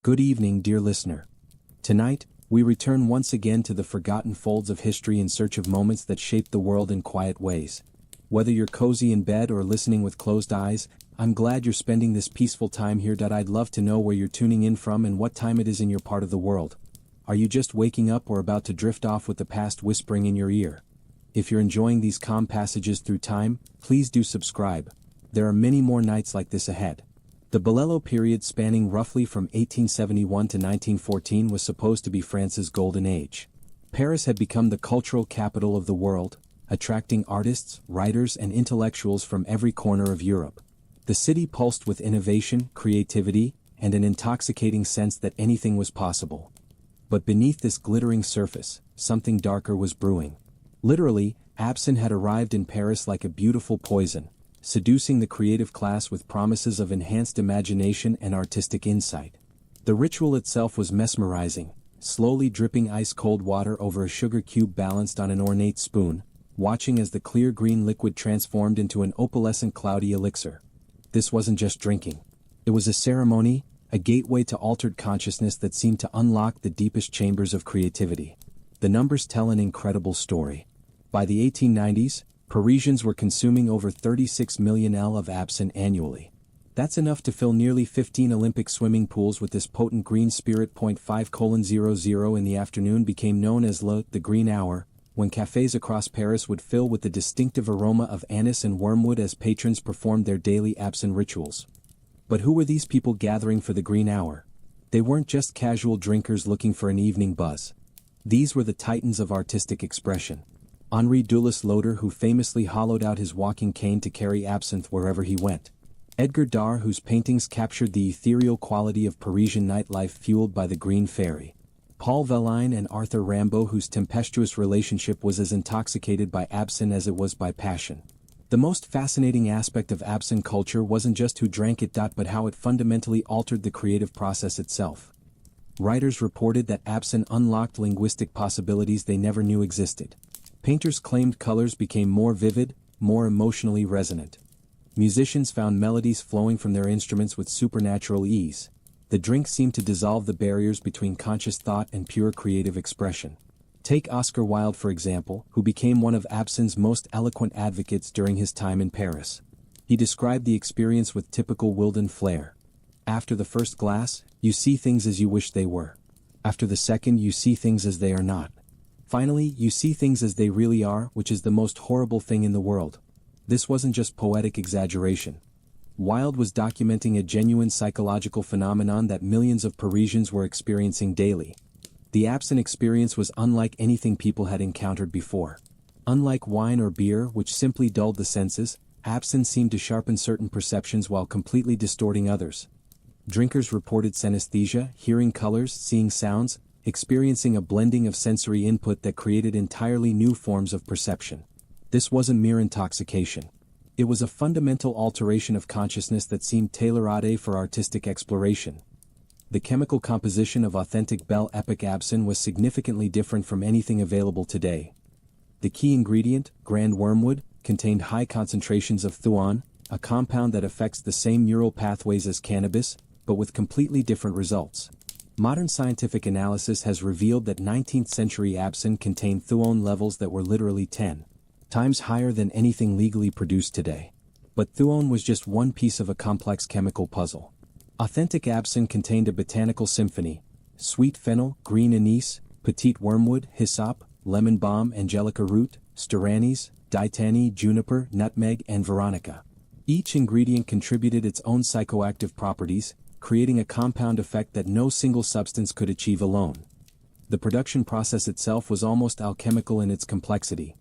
Good evening, dear listener. Tonight, we return once again to the forgotten folds of history in search of moments that shaped the world in quiet ways. Whether you're cozy in bed or listening with closed eyes, I'm glad you're spending this peaceful time here. I'd love to know where you're tuning in from and what time it is in your part of the world. Are you just waking up or about to drift off with the past whispering in your ear? If you're enjoying these calm passages through time, please do subscribe. There are many more nights like this ahead. The Belle Époque period, spanning roughly from 1871 to 1914, was supposed to be France's golden age. Paris had become the cultural capital of the world, attracting artists, writers, and intellectuals from every corner of Europe. The city pulsed with innovation, creativity, and an intoxicating sense that anything was possible. But beneath this glittering surface, something darker was brewing. Literally, absinthe had arrived in Paris like a beautiful poison, seducing the creative class with promises of enhanced imagination and artistic insight. The ritual itself was mesmerizing, slowly dripping ice-cold water over a sugar cube balanced on an ornate spoon, watching as the clear green liquid transformed into an opalescent cloudy elixir. This wasn't just drinking. It was a ceremony, a gateway to altered consciousness that seemed to unlock the deepest chambers of creativity. The numbers tell an incredible story. By the 1890s, Parisians were consuming over 36 million L of absinthe annually. That's enough to fill nearly 15 Olympic swimming pools with this potent green spirit. 5:00 in the afternoon became known as the green hour, when cafés across Paris would fill with the distinctive aroma of anise and wormwood as patrons performed their daily absinthe rituals. But who were these people gathering for the green hour? They weren't just casual drinkers looking for an evening buzz. These were the titans of artistic expression. Henri Dulles-Lautre, who famously hollowed out his walking cane to carry absinthe wherever he went. Edgar Dare, whose paintings captured the ethereal quality of Parisian nightlife fueled by the Green Fairy. Paul Verlaine and Arthur Rimbaud, whose tempestuous relationship was as intoxicated by absinthe as it was by passion. The most fascinating aspect of absinthe culture wasn't just who drank it, but how it fundamentally altered the creative process itself. Writers reported that absinthe unlocked linguistic possibilities they never knew existed. Painters claimed colors became more vivid, more emotionally resonant. Musicians found melodies flowing from their instruments with supernatural ease. The drink seemed to dissolve the barriers between conscious thought and pure creative expression. Take Oscar Wilde, for example, who became one of absinthe's most eloquent advocates during his time in Paris. He described the experience with typical Wilden flair. After the first glass, you see things as you wish they were. After the second, you see things as they are not. Finally, you see things as they really are, which is the most horrible thing in the world. This wasn't just poetic exaggeration. Wilde was documenting a genuine psychological phenomenon that millions of Parisians were experiencing daily. The absinthe experience was unlike anything people had encountered before. Unlike wine or beer, which simply dulled the senses, absinthe seemed to sharpen certain perceptions while completely distorting others. Drinkers reported synesthesia, hearing colors, seeing sounds, experiencing a blending of sensory input that created entirely new forms of perception. This wasn't mere intoxication. It was a fundamental alteration of consciousness that seemed tailor-made for artistic exploration. The chemical composition of authentic Belle Époque absinthe was significantly different from anything available today. The key ingredient, grand wormwood, contained high concentrations of thioane, a compound that affects the same neural pathways as cannabis, but with completely different results. Modern scientific analysis has revealed that 19th-century absinthe contained thioane levels that were literally 10 times higher than anything legally produced today. But thioane was just one piece of a complex chemical puzzle. Authentic absinthe contained a botanical symphony: sweet fennel, green anise, petite wormwood, hyssop, lemon balm, angelica root, steranies, dittany, juniper, nutmeg, and veronica. Each ingredient contributed its own psychoactive properties, creating a compound effect that no single substance could achieve alone. The production process itself was almost alchemical in its complexity.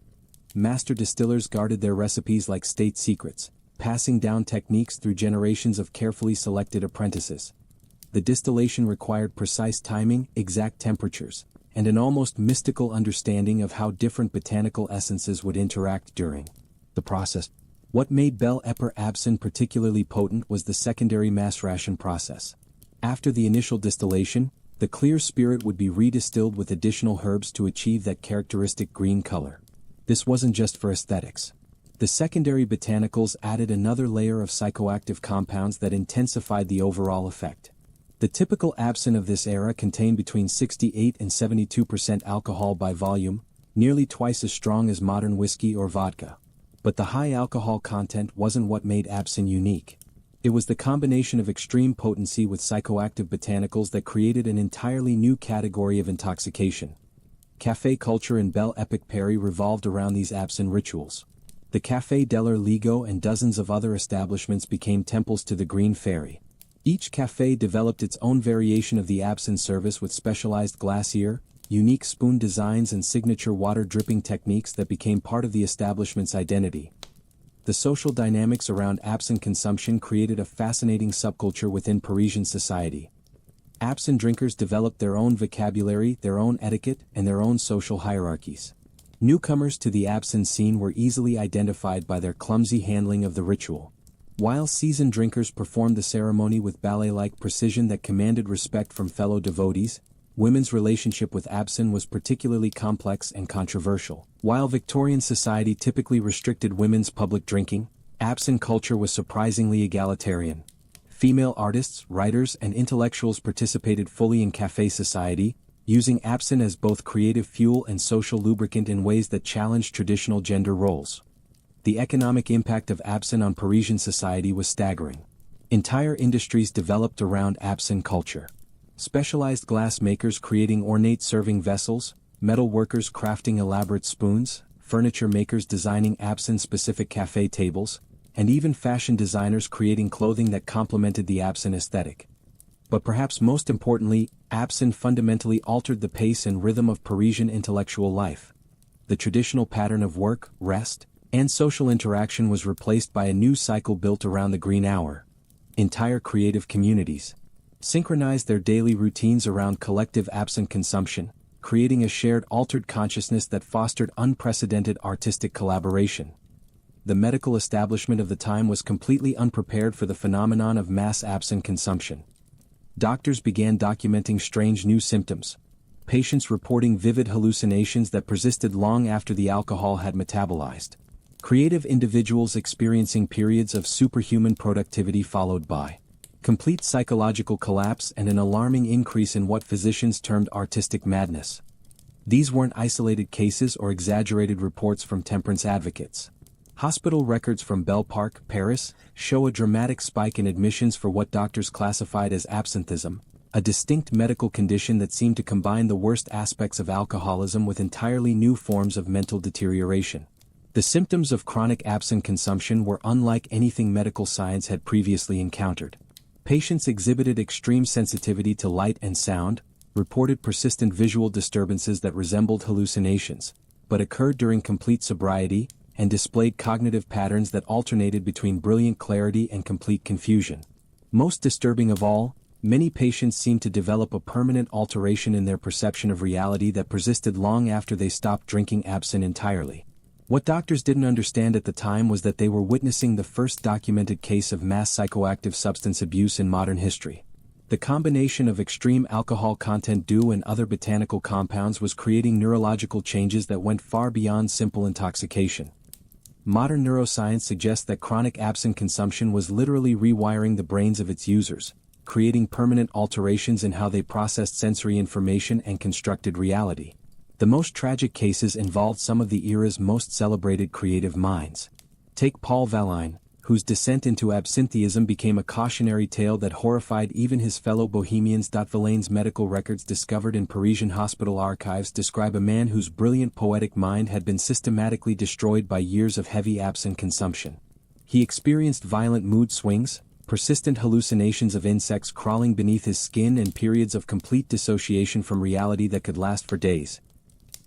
Master distillers guarded their recipes like state secrets, passing down techniques through generations of carefully selected apprentices. The distillation required precise timing, exact temperatures, and an almost mystical understanding of how different botanical essences would interact during the process. What made Belle Époque absinthe particularly potent was the secondary maceration process. After the initial distillation, the clear spirit would be redistilled with additional herbs to achieve that characteristic green color. This wasn't just for aesthetics. The secondary botanicals added another layer of psychoactive compounds that intensified the overall effect. The typical absinthe of this era contained between 68 and 72% alcohol by volume, nearly twice as strong as modern whiskey or vodka. But the high alcohol content wasn't what made absinthe unique. It was the combination of extreme potency with psychoactive botanicals that created an entirely new category of intoxication. Café culture in Belle Époque Paris revolved around these absinthe rituals. The Café de l'Erligo and dozens of other establishments became temples to the Green Fairy. Each café developed its own variation of the absinthe service with specialized glacier, unique spoon designs and signature water-dripping techniques that became part of the establishment's identity. The social dynamics around absinthe consumption created a fascinating subculture within Parisian society. Absinthe drinkers developed their own vocabulary, their own etiquette, and their own social hierarchies. Newcomers to the absinthe scene were easily identified by their clumsy handling of the ritual, while seasoned drinkers performed the ceremony with ballet-like precision that commanded respect from fellow devotees. Women's relationship with absinthe was particularly complex and controversial. While Victorian society typically restricted women's public drinking, absinthe culture was surprisingly egalitarian. Female artists, writers, and intellectuals participated fully in café society, using absinthe as both creative fuel and social lubricant in ways that challenged traditional gender roles. The economic impact of absinthe on Parisian society was staggering. Entire industries developed around absinthe culture. Specialized glass makers creating ornate serving vessels, metal workers crafting elaborate spoons, furniture makers designing absinthe-specific café tables, and even fashion designers creating clothing that complemented the absinthe aesthetic. But perhaps most importantly, absinthe fundamentally altered the pace and rhythm of Parisian intellectual life. The traditional pattern of work, rest, and social interaction was replaced by a new cycle built around the green hour. Entire creative communities synchronized their daily routines around collective absinthe consumption, creating a shared altered consciousness that fostered unprecedented artistic collaboration. The medical establishment of the time was completely unprepared for the phenomenon of mass absinthe consumption. Doctors began documenting strange new symptoms, patients reporting vivid hallucinations that persisted long after the alcohol had metabolized. Creative individuals experiencing periods of superhuman productivity followed by complete psychological collapse and an alarming increase in what physicians termed artistic madness. These weren't isolated cases or exaggerated reports from temperance advocates. Hospital records from Belle Époque Paris show a dramatic spike in admissions for what doctors classified as absinthism, a distinct medical condition that seemed to combine the worst aspects of alcoholism with entirely new forms of mental deterioration. The symptoms of chronic absinthe consumption were unlike anything medical science had previously encountered. Patients exhibited extreme sensitivity to light and sound, reported persistent visual disturbances that resembled hallucinations, but occurred during complete sobriety, and displayed cognitive patterns that alternated between brilliant clarity and complete confusion. Most disturbing of all, many patients seemed to develop a permanent alteration in their perception of reality that persisted long after they stopped drinking absinthe entirely. What doctors didn't understand at the time was that they were witnessing the first documented case of mass psychoactive substance abuse in modern history. The combination of extreme alcohol content dew and other botanical compounds was creating neurological changes that went far beyond simple intoxication. Modern neuroscience suggests that chronic absinthe consumption was literally rewiring the brains of its users, creating permanent alterations in how they processed sensory information and constructed reality. The most tragic cases involved some of the era's most celebrated creative minds. Take Paul Valine, whose descent into absintheism became a cautionary tale that horrified even his fellow bohemians. Valine's medical records discovered in Parisian hospital archives describe a man whose brilliant poetic mind had been systematically destroyed by years of heavy absinthe consumption. He experienced violent mood swings, persistent hallucinations of insects crawling beneath his skin, and periods of complete dissociation from reality that could last for days.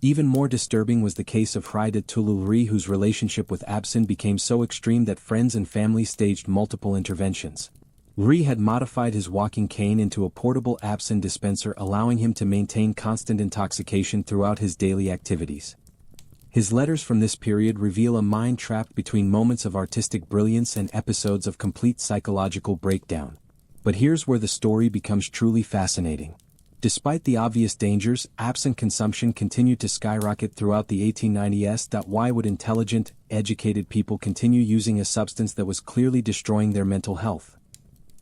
Even more disturbing was the case of Fry de Tuileries, whose relationship with absinthe became so extreme that friends and family staged multiple interventions. Rie had modified his walking cane into a portable absinthe dispenser, allowing him to maintain constant intoxication throughout his daily activities. His letters from this period reveal a mind trapped between moments of artistic brilliance and episodes of complete psychological breakdown. But here's where the story becomes truly fascinating. Despite the obvious dangers, absinthe consumption continued to skyrocket throughout the 1890s. Why would intelligent, educated people continue using a substance that was clearly destroying their mental health?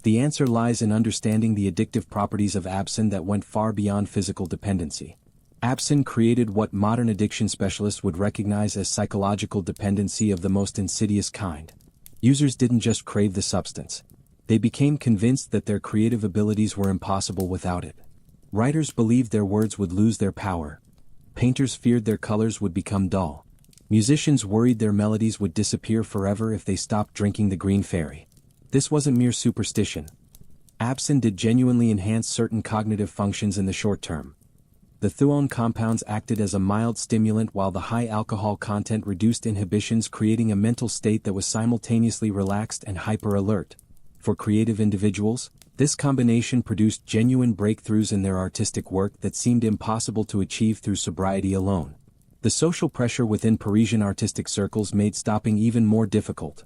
The answer lies in understanding the addictive properties of absinthe that went far beyond physical dependency. Absinthe created what modern addiction specialists would recognize as psychological dependency of the most insidious kind. Users didn't just crave the substance. They became convinced that their creative abilities were impossible without it. Writers believed their words would lose their power. Painters feared their colors would become dull. Musicians worried their melodies would disappear forever if they stopped drinking the green fairy. This wasn't mere superstition. Absinthe did genuinely enhance certain cognitive functions in the short term. The thuone compounds acted as a mild stimulant while the high alcohol content reduced inhibitions, creating a mental state that was simultaneously relaxed and hyper-alert. For creative individuals, this combination produced genuine breakthroughs in their artistic work that seemed impossible to achieve through sobriety alone. The social pressure within Parisian artistic circles made stopping even more difficult.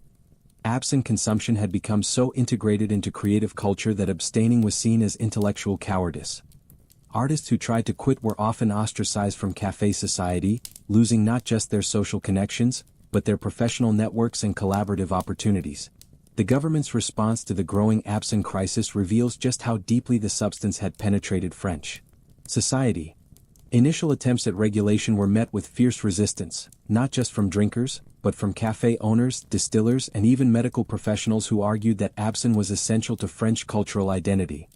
Absinthe consumption had become so integrated into creative culture that abstaining was seen as intellectual cowardice. Artists who tried to quit were often ostracized from café society, losing not just their social connections, but their professional networks and collaborative opportunities. The government's response to the growing absinthe crisis reveals just how deeply the substance had penetrated French society. Initial attempts at regulation were met with fierce resistance, not just from drinkers, but from café owners, distillers, and even medical professionals who argued that absinthe was essential to French cultural identity.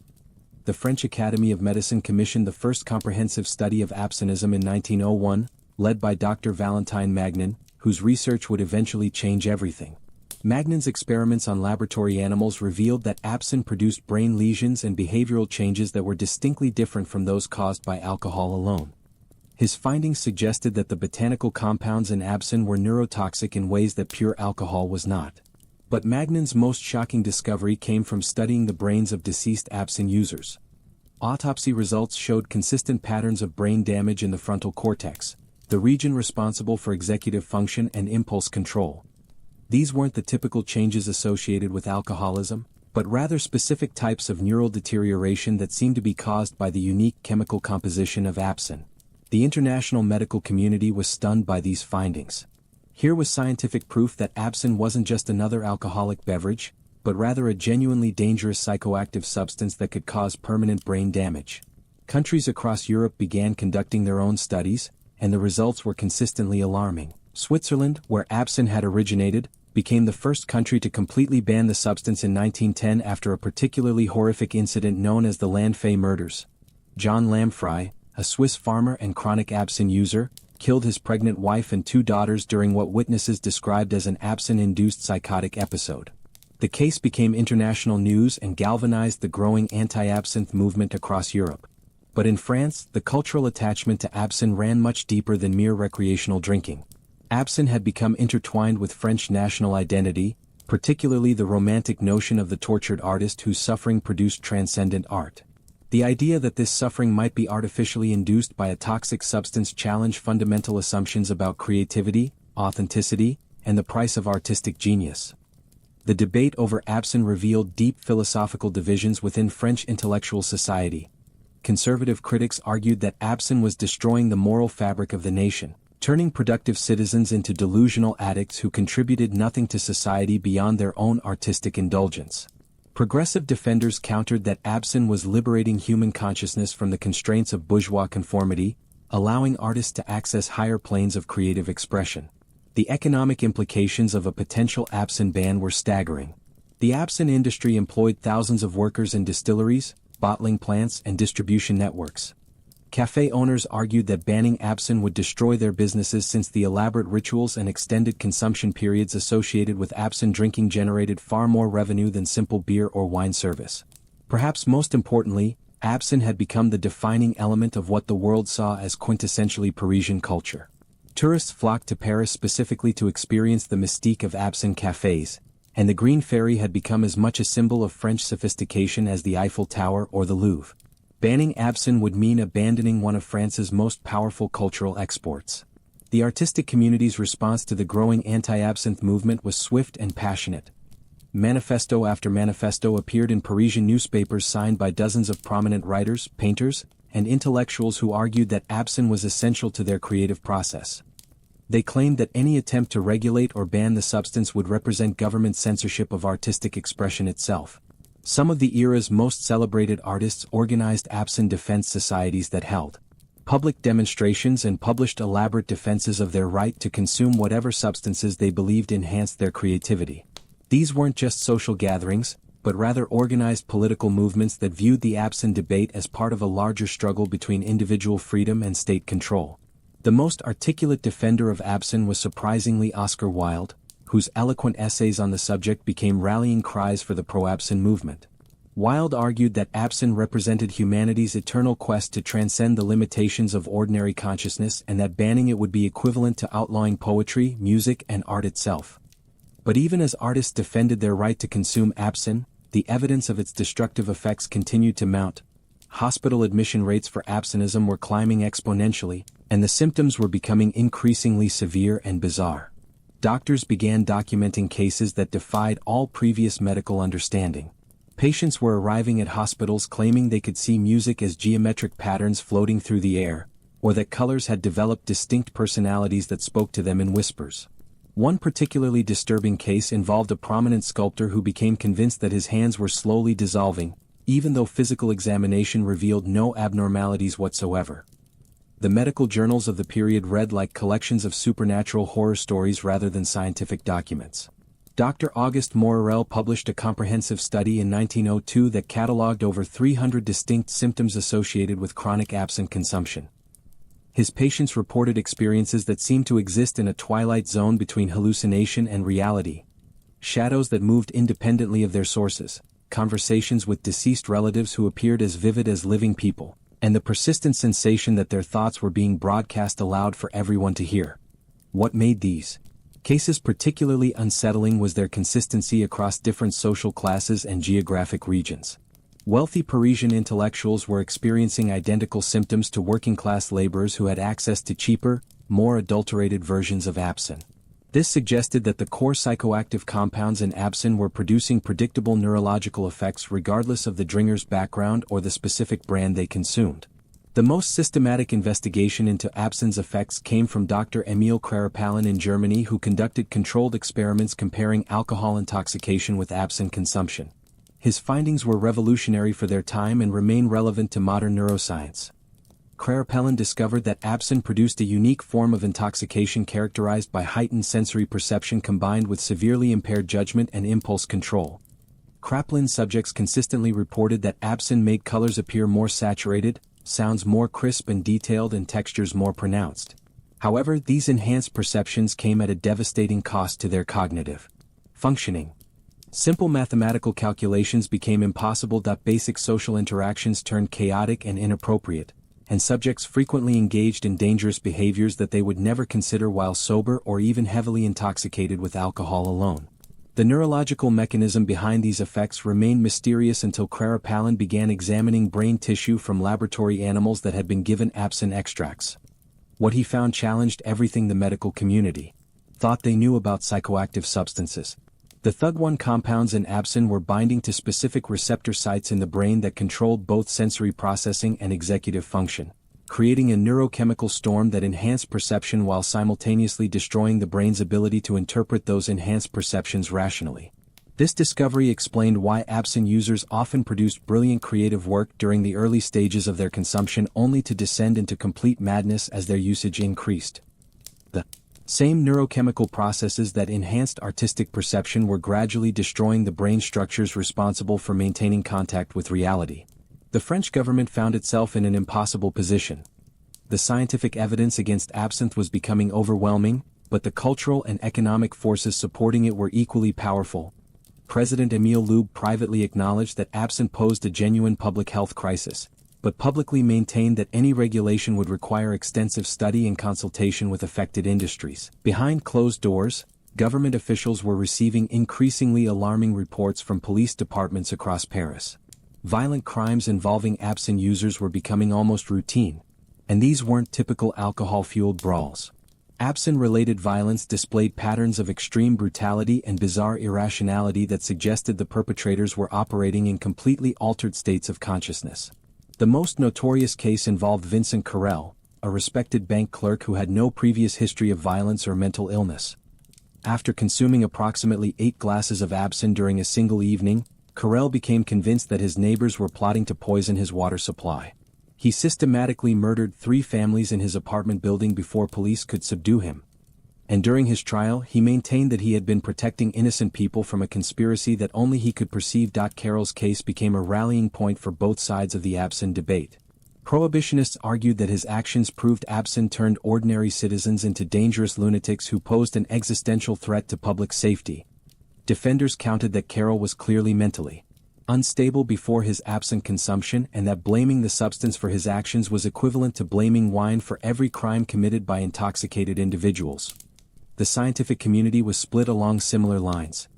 The French Academy of Medicine commissioned the first comprehensive study of absinthism in 1901, led by Dr. Valentine Magnin, whose research would eventually change everything. Magnin's experiments on laboratory animals revealed that absinthe produced brain lesions and behavioral changes that were distinctly different from those caused by alcohol alone. His findings suggested that the botanical compounds in absinthe were neurotoxic in ways that pure alcohol was not. But Magnin's most shocking discovery came from studying the brains of deceased absinthe users. Autopsy results showed consistent patterns of brain damage in the frontal cortex, the region responsible for executive function and impulse control. These weren't the typical changes associated with alcoholism, but rather specific types of neural deterioration that seemed to be caused by the unique chemical composition of absinthe. The international medical community was stunned by these findings. Here was scientific proof that absinthe wasn't just another alcoholic beverage, but rather a genuinely dangerous psychoactive substance that could cause permanent brain damage. Countries across Europe began conducting their own studies, and the results were consistently alarming. Switzerland, where absinthe had originated, became the first country to completely ban the substance in 1910 after a particularly horrific incident known as the Landfay murders. John Lamfry, a Swiss farmer and chronic absinthe user, killed his pregnant wife and 2 daughters during what witnesses described as an absinthe-induced psychotic episode. The case became international news and galvanized the growing anti-absinthe movement across Europe. But in France, the cultural attachment to absinthe ran much deeper than mere recreational drinking. Absinthe had become intertwined with French national identity, particularly the romantic notion of the tortured artist whose suffering produced transcendent art. The idea that this suffering might be artificially induced by a toxic substance challenged fundamental assumptions about creativity, authenticity, and the price of artistic genius. The debate over absinthe revealed deep philosophical divisions within French intellectual society. Conservative critics argued that absinthe was destroying the moral fabric of the nation, turning productive citizens into delusional addicts who contributed nothing to society beyond their own artistic indulgence. Progressive defenders countered that absinthe was liberating human consciousness from the constraints of bourgeois conformity, allowing artists to access higher planes of creative expression. The economic implications of a potential absinthe ban were staggering. The absinthe industry employed thousands of workers in distilleries, bottling plants, and distribution networks. Café owners argued that banning absinthe would destroy their businesses since the elaborate rituals and extended consumption periods associated with absinthe drinking generated far more revenue than simple beer or wine service. Perhaps most importantly, absinthe had become the defining element of what the world saw as quintessentially Parisian culture. Tourists flocked to Paris specifically to experience the mystique of absinthe cafés, and the Green Fairy had become as much a symbol of French sophistication as the Eiffel Tower or the Louvre. Banning absinthe would mean abandoning one of France's most powerful cultural exports. The artistic community's response to the growing anti-absinthe movement was swift and passionate. Manifesto after manifesto appeared in Parisian newspapers signed by dozens of prominent writers, painters, and intellectuals who argued that absinthe was essential to their creative process. They claimed that any attempt to regulate or ban the substance would represent government censorship of artistic expression itself. Some of the era's most celebrated artists organized absinthe defense societies that held public demonstrations and published elaborate defenses of their right to consume whatever substances they believed enhanced their creativity. These weren't just social gatherings, but rather organized political movements that viewed the absinthe debate as part of a larger struggle between individual freedom and state control. The most articulate defender of absinthe was surprisingly Oscar Wilde, whose eloquent essays on the subject became rallying cries for the pro-absinthe movement. Wilde argued that absinthe represented humanity's eternal quest to transcend the limitations of ordinary consciousness and that banning it would be equivalent to outlawing poetry, music, and art itself. But even as artists defended their right to consume absinthe, the evidence of its destructive effects continued to mount. Hospital admission rates for absinthism were climbing exponentially, and the symptoms were becoming increasingly severe and bizarre. Doctors began documenting cases that defied all previous medical understanding. Patients were arriving at hospitals claiming they could see music as geometric patterns floating through the air, or that colors had developed distinct personalities that spoke to them in whispers. One particularly disturbing case involved a prominent sculptor who became convinced that his hands were slowly dissolving, even though physical examination revealed no abnormalities whatsoever. The medical journals of the period read like collections of supernatural horror stories rather than scientific documents. Dr. Auguste Morel published a comprehensive study in 1902 that catalogued over 300 distinct symptoms associated with chronic absinthe consumption. His patients reported experiences that seemed to exist in a twilight zone between hallucination and reality. Shadows that moved independently of their sources, conversations with deceased relatives who appeared as vivid as living people, and the persistent sensation that their thoughts were being broadcast aloud for everyone to hear. What made these cases particularly unsettling was their consistency across different social classes and geographic regions. Wealthy Parisian intellectuals were experiencing identical symptoms to working-class laborers who had access to cheaper, more adulterated versions of absinthe. This suggested that the core psychoactive compounds in absinthe were producing predictable neurological effects regardless of the drinker's background or the specific brand they consumed. The most systematic investigation into absinthe's effects came from Dr. Emil Krarapalin in Germany, who conducted controlled experiments comparing alcohol intoxication with absinthe consumption. His findings were revolutionary for their time and remain relevant to modern neuroscience. Krarapalin discovered that absinthe produced a unique form of intoxication characterized by heightened sensory perception combined with severely impaired judgment and impulse control. Krapalin's subjects consistently reported that absinthe made colors appear more saturated, sounds more crisp and detailed, and textures more pronounced. However, these enhanced perceptions came at a devastating cost to their cognitive functioning. Simple mathematical calculations became impossible. Basic social interactions turned chaotic and inappropriate, and subjects frequently engaged in dangerous behaviors that they would never consider while sober or even heavily intoxicated with alcohol alone. The neurological mechanism behind these effects remained mysterious until Krarapalin began examining brain tissue from laboratory animals that had been given absinthe extracts. What he found challenged everything the medical community thought they knew about psychoactive substances. The Thug-1 compounds in absinthe were binding to specific receptor sites in the brain that controlled both sensory processing and executive function, creating a neurochemical storm that enhanced perception while simultaneously destroying the brain's ability to interpret those enhanced perceptions rationally. This discovery explained why absinthe users often produced brilliant creative work during the early stages of their consumption only to descend into complete madness as their usage increased. The same neurochemical processes that enhanced artistic perception were gradually destroying the brain structures responsible for maintaining contact with reality. The French government found itself in an impossible position. The scientific evidence against absinthe was becoming overwhelming, but the cultural and economic forces supporting it were equally powerful. President Émile Loub privately acknowledged that absinthe posed a genuine public health crisis, but publicly maintained that any regulation would require extensive study and consultation with affected industries. Behind closed doors, government officials were receiving increasingly alarming reports from police departments across Paris. Violent crimes involving absinthe users were becoming almost routine, and these weren't typical alcohol-fueled brawls. Absinthe-related violence displayed patterns of extreme brutality and bizarre irrationality that suggested the perpetrators were operating in completely altered states of consciousness. The most notorious case involved Vincent Carrel, a respected bank clerk who had no previous history of violence or mental illness. After consuming approximately 8 glasses of absinthe during a single evening, Carrel became convinced that his neighbors were plotting to poison his water supply. He systematically murdered 3 families in his apartment building before police could subdue him. And during his trial he maintained that he had been protecting innocent people from a conspiracy that only he could perceive. Carrel's case became a rallying point for both sides of the Absinthe debate. Prohibitionists argued that his actions proved Absinthe turned ordinary citizens into dangerous lunatics who posed an existential threat to public safety. Defenders countered that Carrel was clearly mentally unstable before his absinthe consumption and that blaming the substance for his actions was equivalent to blaming wine for every crime committed by intoxicated individuals. The scientific community was split along similar lines.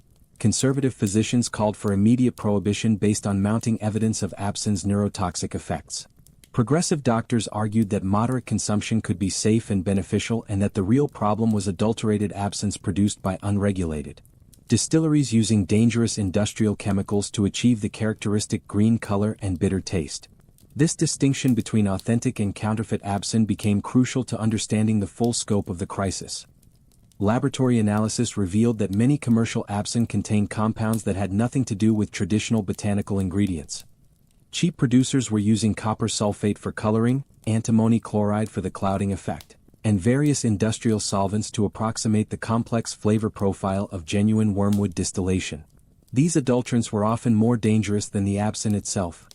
Conservative physicians called for immediate prohibition based on mounting evidence of absinthe's neurotoxic effects. Progressive doctors argued that moderate consumption could be safe and beneficial and that the real problem was adulterated absinthe produced by unregulated distilleries using dangerous industrial chemicals to achieve the characteristic green color and bitter taste. This distinction between authentic and counterfeit absinthe became crucial to understanding the full scope of the crisis. Laboratory analysis revealed that many commercial absinthe contained compounds that had nothing to do with traditional botanical ingredients. Cheap producers were using copper sulfate for coloring, antimony chloride for the clouding effect, and various industrial solvents to approximate the complex flavor profile of genuine wormwood distillation. These adulterants were often more dangerous than the absinthe itself.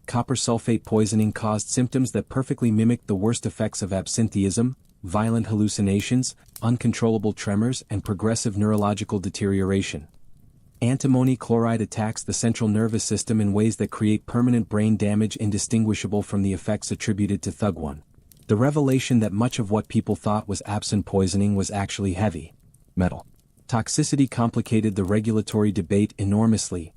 Copper sulfate poisoning caused symptoms that perfectly mimicked the worst effects of absintheism: violent hallucinations, uncontrollable tremors, and progressive neurological deterioration. Antimony chloride attacks the central nervous system in ways that create permanent brain damage indistinguishable from the effects attributed to thug-1. The revelation that much of what people thought was absinthe poisoning was actually heavy metal toxicity complicated the regulatory debate enormously.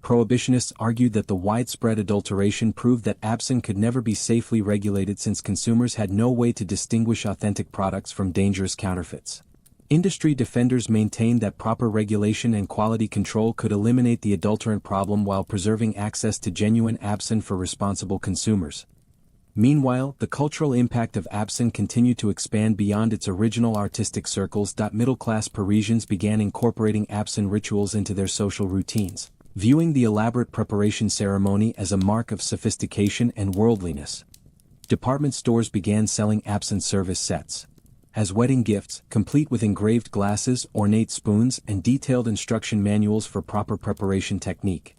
Prohibitionists argued that the widespread adulteration proved that absinthe could never be safely regulated since consumers had no way to distinguish authentic products from dangerous counterfeits. Industry defenders maintained that proper regulation and quality control could eliminate the adulterant problem while preserving access to genuine absinthe for responsible consumers. Meanwhile, the cultural impact of absinthe continued to expand beyond its original artistic circles. Middle-class Parisians began incorporating absinthe rituals into their social routines, viewing the elaborate preparation ceremony as a mark of sophistication and worldliness. Department stores began selling absinthe service sets as wedding gifts, complete with engraved glasses, ornate spoons, and detailed instruction manuals for proper preparation technique.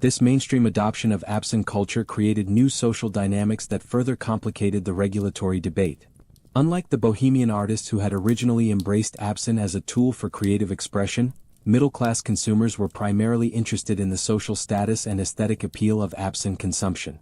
This mainstream adoption of absinthe culture created new social dynamics that further complicated the regulatory debate. Unlike the bohemian artists who had originally embraced absinthe as a tool for creative expression, middle-class consumers were primarily interested in the social status and aesthetic appeal of absinthe consumption.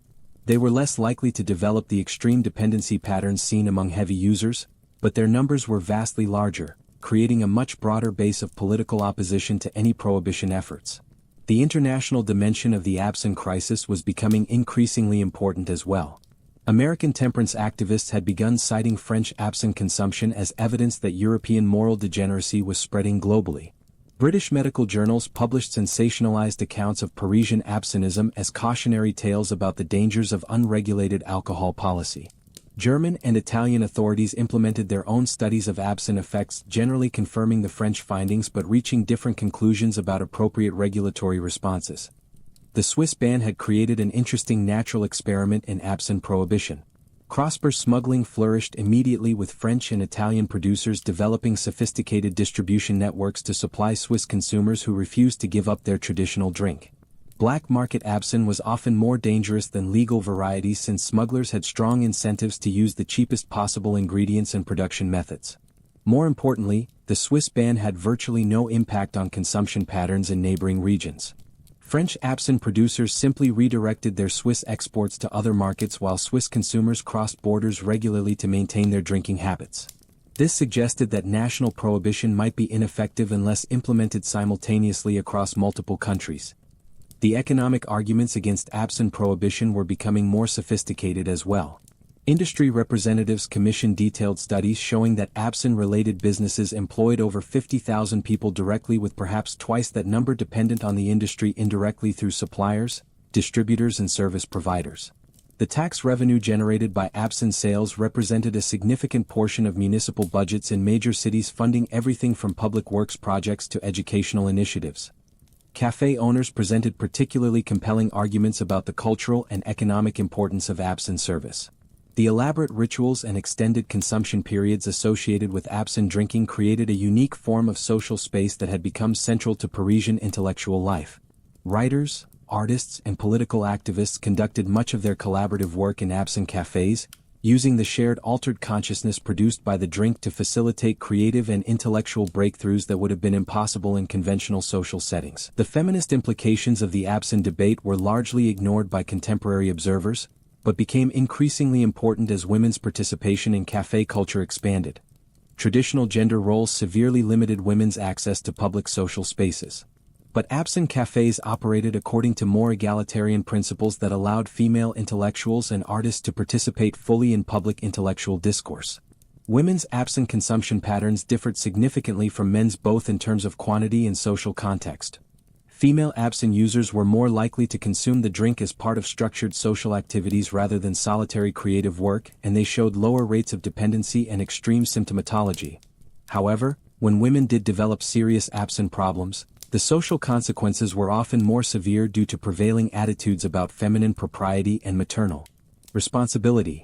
They were less likely to develop the extreme dependency patterns seen among heavy users, but their numbers were vastly larger, creating a much broader base of political opposition to any prohibition efforts. The international dimension of the absinthe crisis was becoming increasingly important as well. American temperance activists had begun citing French absinthe consumption as evidence that European moral degeneracy was spreading globally. British medical journals published sensationalized accounts of Parisian absinthism as cautionary tales about the dangers of unregulated alcohol policy. German and Italian authorities implemented their own studies of absinthe effects, generally confirming the French findings but reaching different conclusions about appropriate regulatory responses. The Swiss ban had created an interesting natural experiment in absinthe prohibition. Cross-border smuggling flourished immediately, with French and Italian producers developing sophisticated distribution networks to supply Swiss consumers who refused to give up their traditional drink. Black market absinthe was often more dangerous than legal varieties since smugglers had strong incentives to use the cheapest possible ingredients and production methods. More importantly, the Swiss ban had virtually no impact on consumption patterns in neighboring regions. French absinthe producers simply redirected their Swiss exports to other markets while Swiss consumers crossed borders regularly to maintain their drinking habits. This suggested that national prohibition might be ineffective unless implemented simultaneously across multiple countries. The economic arguments against absinthe prohibition were becoming more sophisticated as well. Industry representatives commissioned detailed studies showing that absinthe-related businesses employed over 50,000 people directly, with perhaps twice that number dependent on the industry indirectly through suppliers, distributors, and service providers. The tax revenue generated by absinthe sales represented a significant portion of municipal budgets in major cities, funding everything from public works projects to educational initiatives. Café owners presented particularly compelling arguments about the cultural and economic importance of absinthe service. The elaborate rituals and extended consumption periods associated with absinthe drinking created a unique form of social space that had become central to Parisian intellectual life. Writers, artists, and political activists conducted much of their collaborative work in absinthe cafés, using the shared altered consciousness produced by the drink to facilitate creative and intellectual breakthroughs that would have been impossible in conventional social settings. The feminist implications of the absinthe debate were largely ignored by contemporary observers, but became increasingly important as women's participation in café culture expanded. Traditional gender roles severely limited women's access to public social spaces. But absinthe cafés operated according to more egalitarian principles that allowed female intellectuals and artists to participate fully in public intellectual discourse. Women's absinthe consumption patterns differed significantly from men's both in terms of quantity and social context. Female absinthe users were more likely to consume the drink as part of structured social activities rather than solitary creative work, and they showed lower rates of dependency and extreme symptomatology. However, when women did develop serious absinthe problems, the social consequences were often more severe due to prevailing attitudes about feminine propriety and maternal responsibility.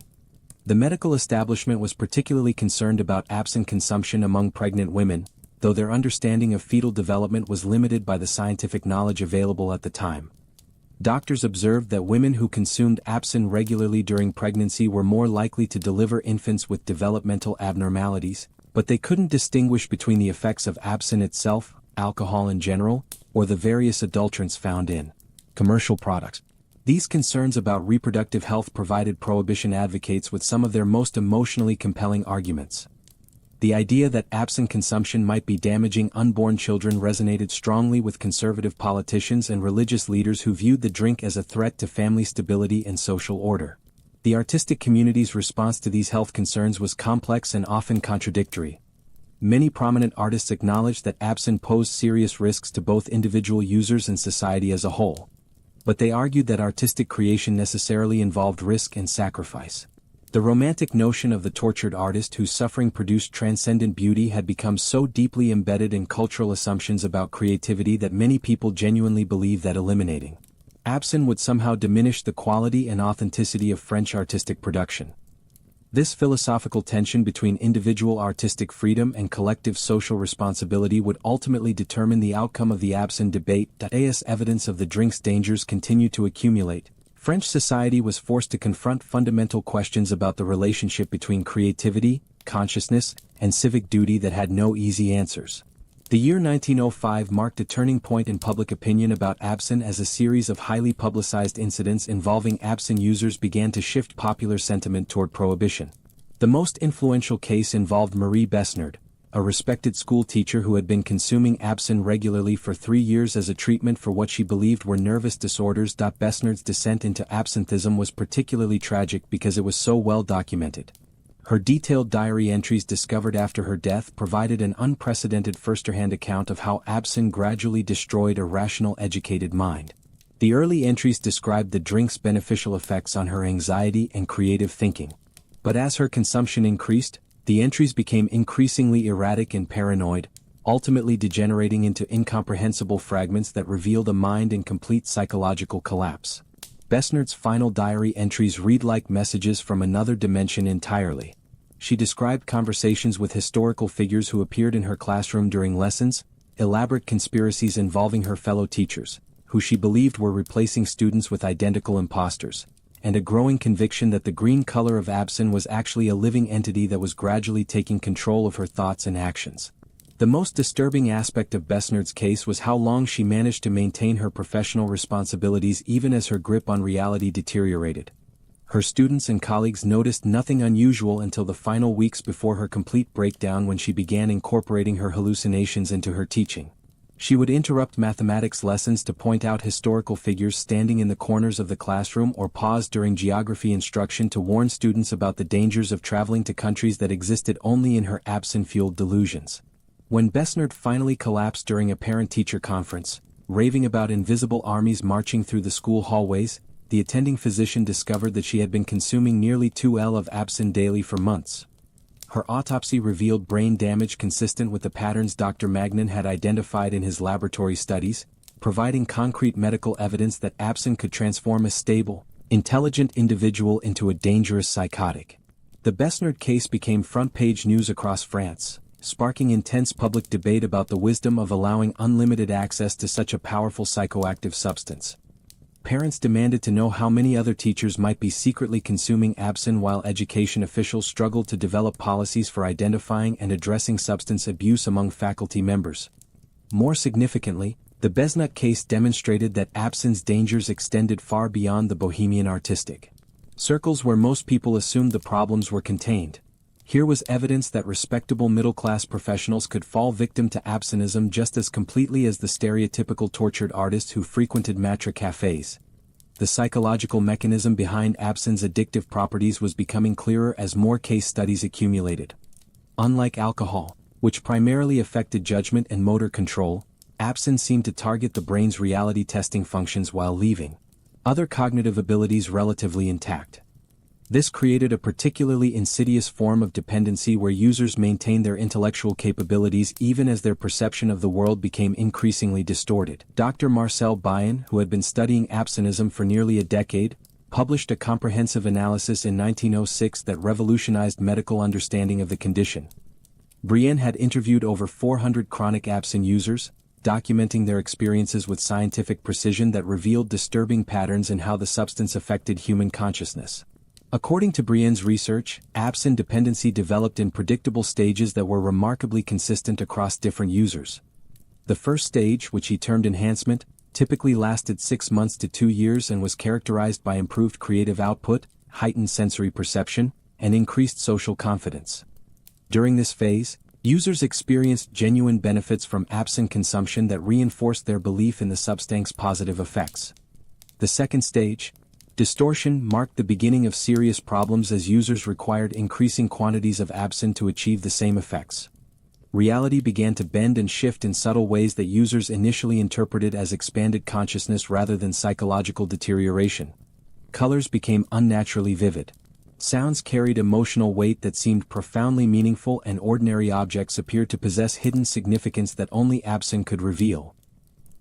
The medical establishment was particularly concerned about absinthe consumption among pregnant women, though their understanding of fetal development was limited by the scientific knowledge available at the time. Doctors observed that women who consumed absinthe regularly during pregnancy were more likely to deliver infants with developmental abnormalities, but they couldn't distinguish between the effects of absinthe itself, alcohol in general, or the various adulterants found in commercial products. These concerns about reproductive health provided prohibition advocates with some of their most emotionally compelling arguments. The idea that absinthe consumption might be damaging unborn children resonated strongly with conservative politicians and religious leaders who viewed the drink as a threat to family stability and social order. The artistic community's response to these health concerns was complex and often contradictory. Many prominent artists acknowledged that absinthe posed serious risks to both individual users and society as a whole. But they argued that artistic creation necessarily involved risk and sacrifice. The romantic notion of the tortured artist whose suffering produced transcendent beauty had become so deeply embedded in cultural assumptions about creativity that many people genuinely believed that eliminating absinthe would somehow diminish the quality and authenticity of French artistic production. This philosophical tension between individual artistic freedom and collective social responsibility would ultimately determine the outcome of the absinthe debate. As evidence of the drink's dangers continued to accumulate, French society was forced to confront fundamental questions about the relationship between creativity, consciousness, and civic duty that had no easy answers. The year 1905 marked a turning point in public opinion about absinthe as a series of highly publicized incidents involving absinthe users began to shift popular sentiment toward prohibition. The most influential case involved Marie Besnard, a respected school teacher who had been consuming absinthe regularly for 3 years as a treatment for what she believed were nervous disorders. Besnard's descent into absinthism was particularly tragic because it was so well documented. Her detailed diary entries discovered after her death provided an unprecedented first-hand account of how absinthe gradually destroyed a rational, educated mind. The early entries described the drink's beneficial effects on her anxiety and creative thinking. But as her consumption increased, the entries became increasingly erratic and paranoid, ultimately degenerating into incomprehensible fragments that revealed a mind in complete psychological collapse. Besnard's final diary entries read like messages from another dimension entirely. She described conversations with historical figures who appeared in her classroom during lessons, elaborate conspiracies involving her fellow teachers, who she believed were replacing students with identical imposters, and a growing conviction that the green color of absinthe was actually a living entity that was gradually taking control of her thoughts and actions. The most disturbing aspect of Besnard's case was how long she managed to maintain her professional responsibilities even as her grip on reality deteriorated. Her students and colleagues noticed nothing unusual until the final weeks before her complete breakdown, when she began incorporating her hallucinations into her teaching. She would interrupt mathematics lessons to point out historical figures standing in the corners of the classroom, or pause during geography instruction to warn students about the dangers of traveling to countries that existed only in her absinthe-fueled delusions. When Besnard finally collapsed during a parent-teacher conference, raving about invisible armies marching through the school hallways, the attending physician discovered that she had been consuming nearly 2 L of absinthe daily for months. Her autopsy revealed brain damage consistent with the patterns Dr. Magnan had identified in his laboratory studies, providing concrete medical evidence that absinthe could transform a stable, intelligent individual into a dangerous psychotic. The Besnard case became front-page news across France, sparking intense public debate about the wisdom of allowing unlimited access to such a powerful psychoactive substance. Parents demanded to know how many other teachers might be secretly consuming absinthe, while education officials struggled to develop policies for identifying and addressing substance abuse among faculty members. More significantly, the Besnard case demonstrated that absinthe's dangers extended far beyond the bohemian artistic circles where most people assumed the problems were contained. Here was evidence that respectable middle-class professionals could fall victim to absinthism just as completely as the stereotypical tortured artist who frequented maître cafés. The psychological mechanism behind absinthe's addictive properties was becoming clearer as more case studies accumulated. Unlike alcohol, which primarily affected judgment and motor control, absinthe seemed to target the brain's reality-testing functions while leaving other cognitive abilities relatively intact. This created a particularly insidious form of dependency where users maintained their intellectual capabilities even as their perception of the world became increasingly distorted. Dr. Marcel Bion, who had been studying absinthism for nearly a decade, published a comprehensive analysis in 1906 that revolutionized medical understanding of the condition. Brienne had interviewed over 400 chronic absinthe users, documenting their experiences with scientific precision that revealed disturbing patterns in how the substance affected human consciousness. According to Brienne's research, absinthe dependency developed in predictable stages that were remarkably consistent across different users. The first stage, which he termed enhancement, typically lasted 6 months to 2 years and was characterized by improved creative output, heightened sensory perception, and increased social confidence. During this phase, users experienced genuine benefits from absinthe consumption that reinforced their belief in the substance's positive effects. The second stage, distortion, marked the beginning of serious problems as users required increasing quantities of absinthe to achieve the same effects. Reality began to bend and shift in subtle ways that users initially interpreted as expanded consciousness rather than psychological deterioration. Colors became unnaturally vivid. Sounds carried emotional weight that seemed profoundly meaningful, and ordinary objects appeared to possess hidden significance that only absinthe could reveal.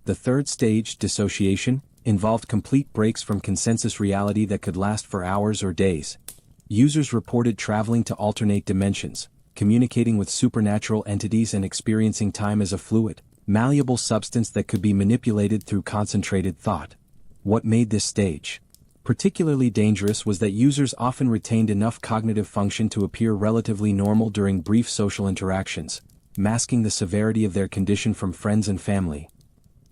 The third stage, dissociation, involved complete breaks from consensus reality that could last for hours or days. Users reported traveling to alternate dimensions, communicating with supernatural entities and experiencing time as a fluid, malleable substance that could be manipulated through concentrated thought. What made this stage particularly dangerous was that users often retained enough cognitive function to appear relatively normal during brief social interactions, masking the severity of their condition from friends and family.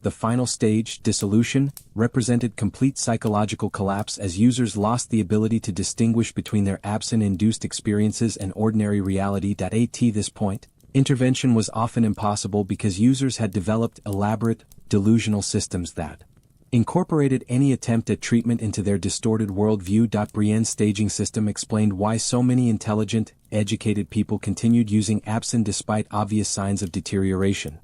The final stage, dissolution, represented complete psychological collapse as users lost the ability to distinguish between their absinthe-induced experiences and ordinary reality. At this point, intervention was often impossible because users had developed elaborate, delusional systems that incorporated any attempt at treatment into their distorted worldview. Brienne's staging system explained why so many intelligent, educated people continued using absinthe despite obvious signs of deterioration.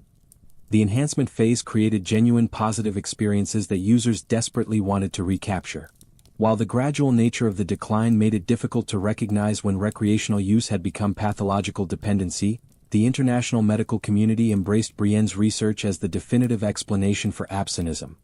The enhancement phase created genuine positive experiences that users desperately wanted to recapture, while the gradual nature of the decline made it difficult to recognize when recreational use had become pathological dependency. The international medical community embraced Brienne's research as the definitive explanation for absinthism.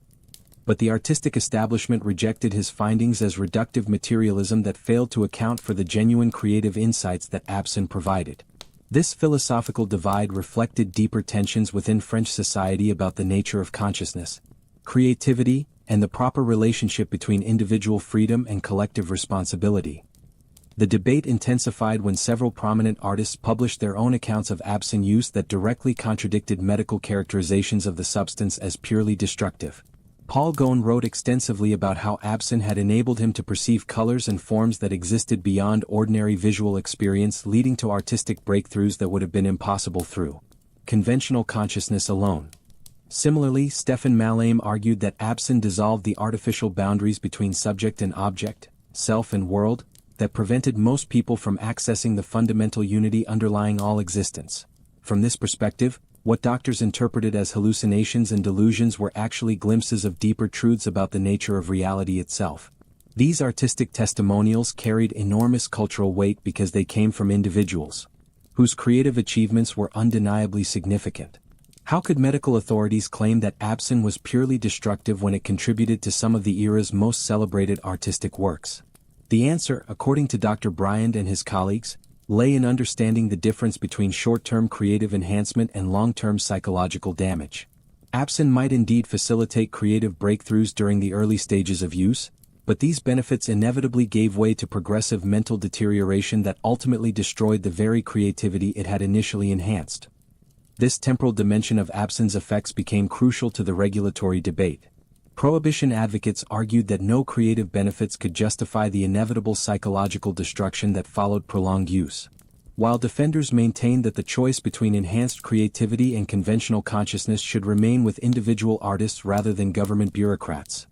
But the artistic establishment rejected his findings as reductive materialism that failed to account for the genuine creative insights that absinthe provided. This philosophical divide reflected deeper tensions within French society about the nature of consciousness, creativity, and the proper relationship between individual freedom and collective responsibility. The debate intensified when several prominent artists published their own accounts of absinthe use that directly contradicted medical characterizations of the substance as purely destructive. Paul Gauguin wrote extensively about how absinthe had enabled him to perceive colors and forms that existed beyond ordinary visual experience, leading to artistic breakthroughs that would have been impossible through conventional consciousness alone. Similarly, Stefan Mallarmé argued that absinthe dissolved the artificial boundaries between subject and object, self and world, that prevented most people from accessing the fundamental unity underlying all existence. From this perspective, what doctors interpreted as hallucinations and delusions were actually glimpses of deeper truths about the nature of reality itself. These artistic testimonials carried enormous cultural weight because they came from individuals whose creative achievements were undeniably significant. How could medical authorities claim that absinthe was purely destructive when it contributed to some of the era's most celebrated artistic works? The answer, according to Dr. Bryant and his colleagues, lay in understanding the difference between short-term creative enhancement and long-term psychological damage. Absinthe might indeed facilitate creative breakthroughs during the early stages of use, but these benefits inevitably gave way to progressive mental deterioration that ultimately destroyed the very creativity it had initially enhanced. This temporal dimension of absinthe's effects became crucial to the regulatory debate. Prohibition advocates argued that no creative benefits could justify the inevitable psychological destruction that followed prolonged use, while defenders maintained that the choice between enhanced creativity and conventional consciousness should remain with individual artists rather than government bureaucrats.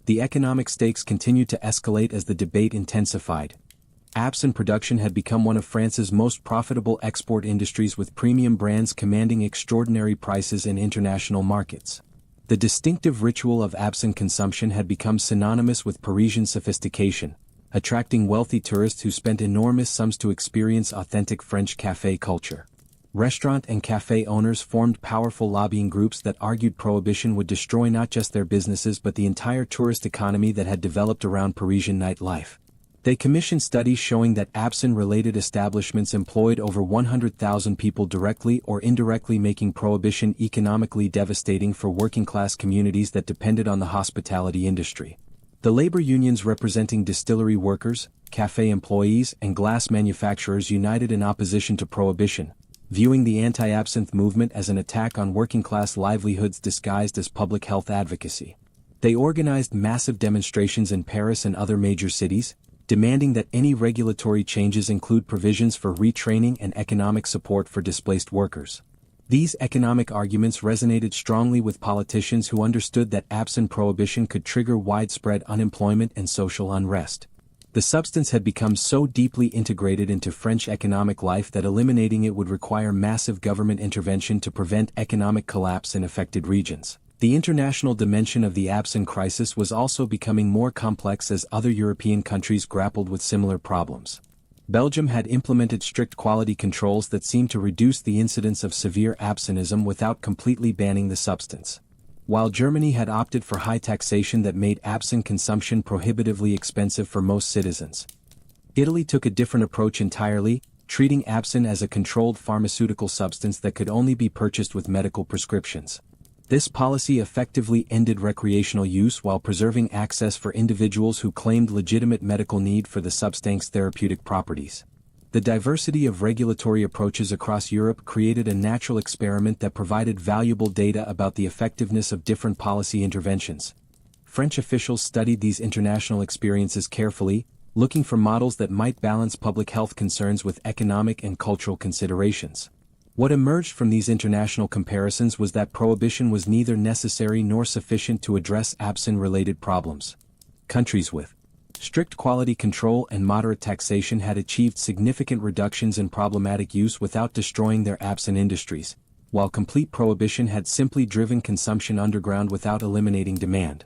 The economic stakes continued to escalate as the debate intensified. Absinthe production had become one of France's most profitable export industries, with premium brands commanding extraordinary prices in international markets. The distinctive ritual of absinthe consumption had become synonymous with Parisian sophistication, attracting wealthy tourists who spent enormous sums to experience authentic French café culture. Restaurant and café owners formed powerful lobbying groups that argued prohibition would destroy not just their businesses but the entire tourist economy that had developed around Parisian nightlife. They commissioned studies showing that absinthe-related establishments employed over 100,000 people directly or indirectly, making prohibition economically devastating for working-class communities that depended on the hospitality industry. The labor unions representing distillery workers, café employees, and glass manufacturers united in opposition to prohibition, viewing the anti-absinthe movement as an attack on working-class livelihoods disguised as public health advocacy. They organized massive demonstrations in Paris and other major cities, demanding that any regulatory changes include provisions for retraining and economic support for displaced workers. These economic arguments resonated strongly with politicians who understood that absinthe prohibition could trigger widespread unemployment and social unrest. The substance had become so deeply integrated into French economic life that eliminating it would require massive government intervention to prevent economic collapse in affected regions. The international dimension of the absinthe crisis was also becoming more complex as other European countries grappled with similar problems. Belgium had implemented strict quality controls that seemed to reduce the incidence of severe absinthism without completely banning the substance, while Germany had opted for high taxation that made absinthe consumption prohibitively expensive for most citizens. Italy took a different approach entirely, treating absinthe as a controlled pharmaceutical substance that could only be purchased with medical prescriptions. This policy effectively ended recreational use while preserving access for individuals who claimed legitimate medical need for the substance's therapeutic properties. The diversity of regulatory approaches across Europe created a natural experiment that provided valuable data about the effectiveness of different policy interventions. French officials studied these international experiences carefully, looking for models that might balance public health concerns with economic and cultural considerations. What emerged from these international comparisons was that prohibition was neither necessary nor sufficient to address absinthe-related problems. Countries with strict quality control and moderate taxation had achieved significant reductions in problematic use without destroying their absinthe industries, while complete prohibition had simply driven consumption underground without eliminating demand.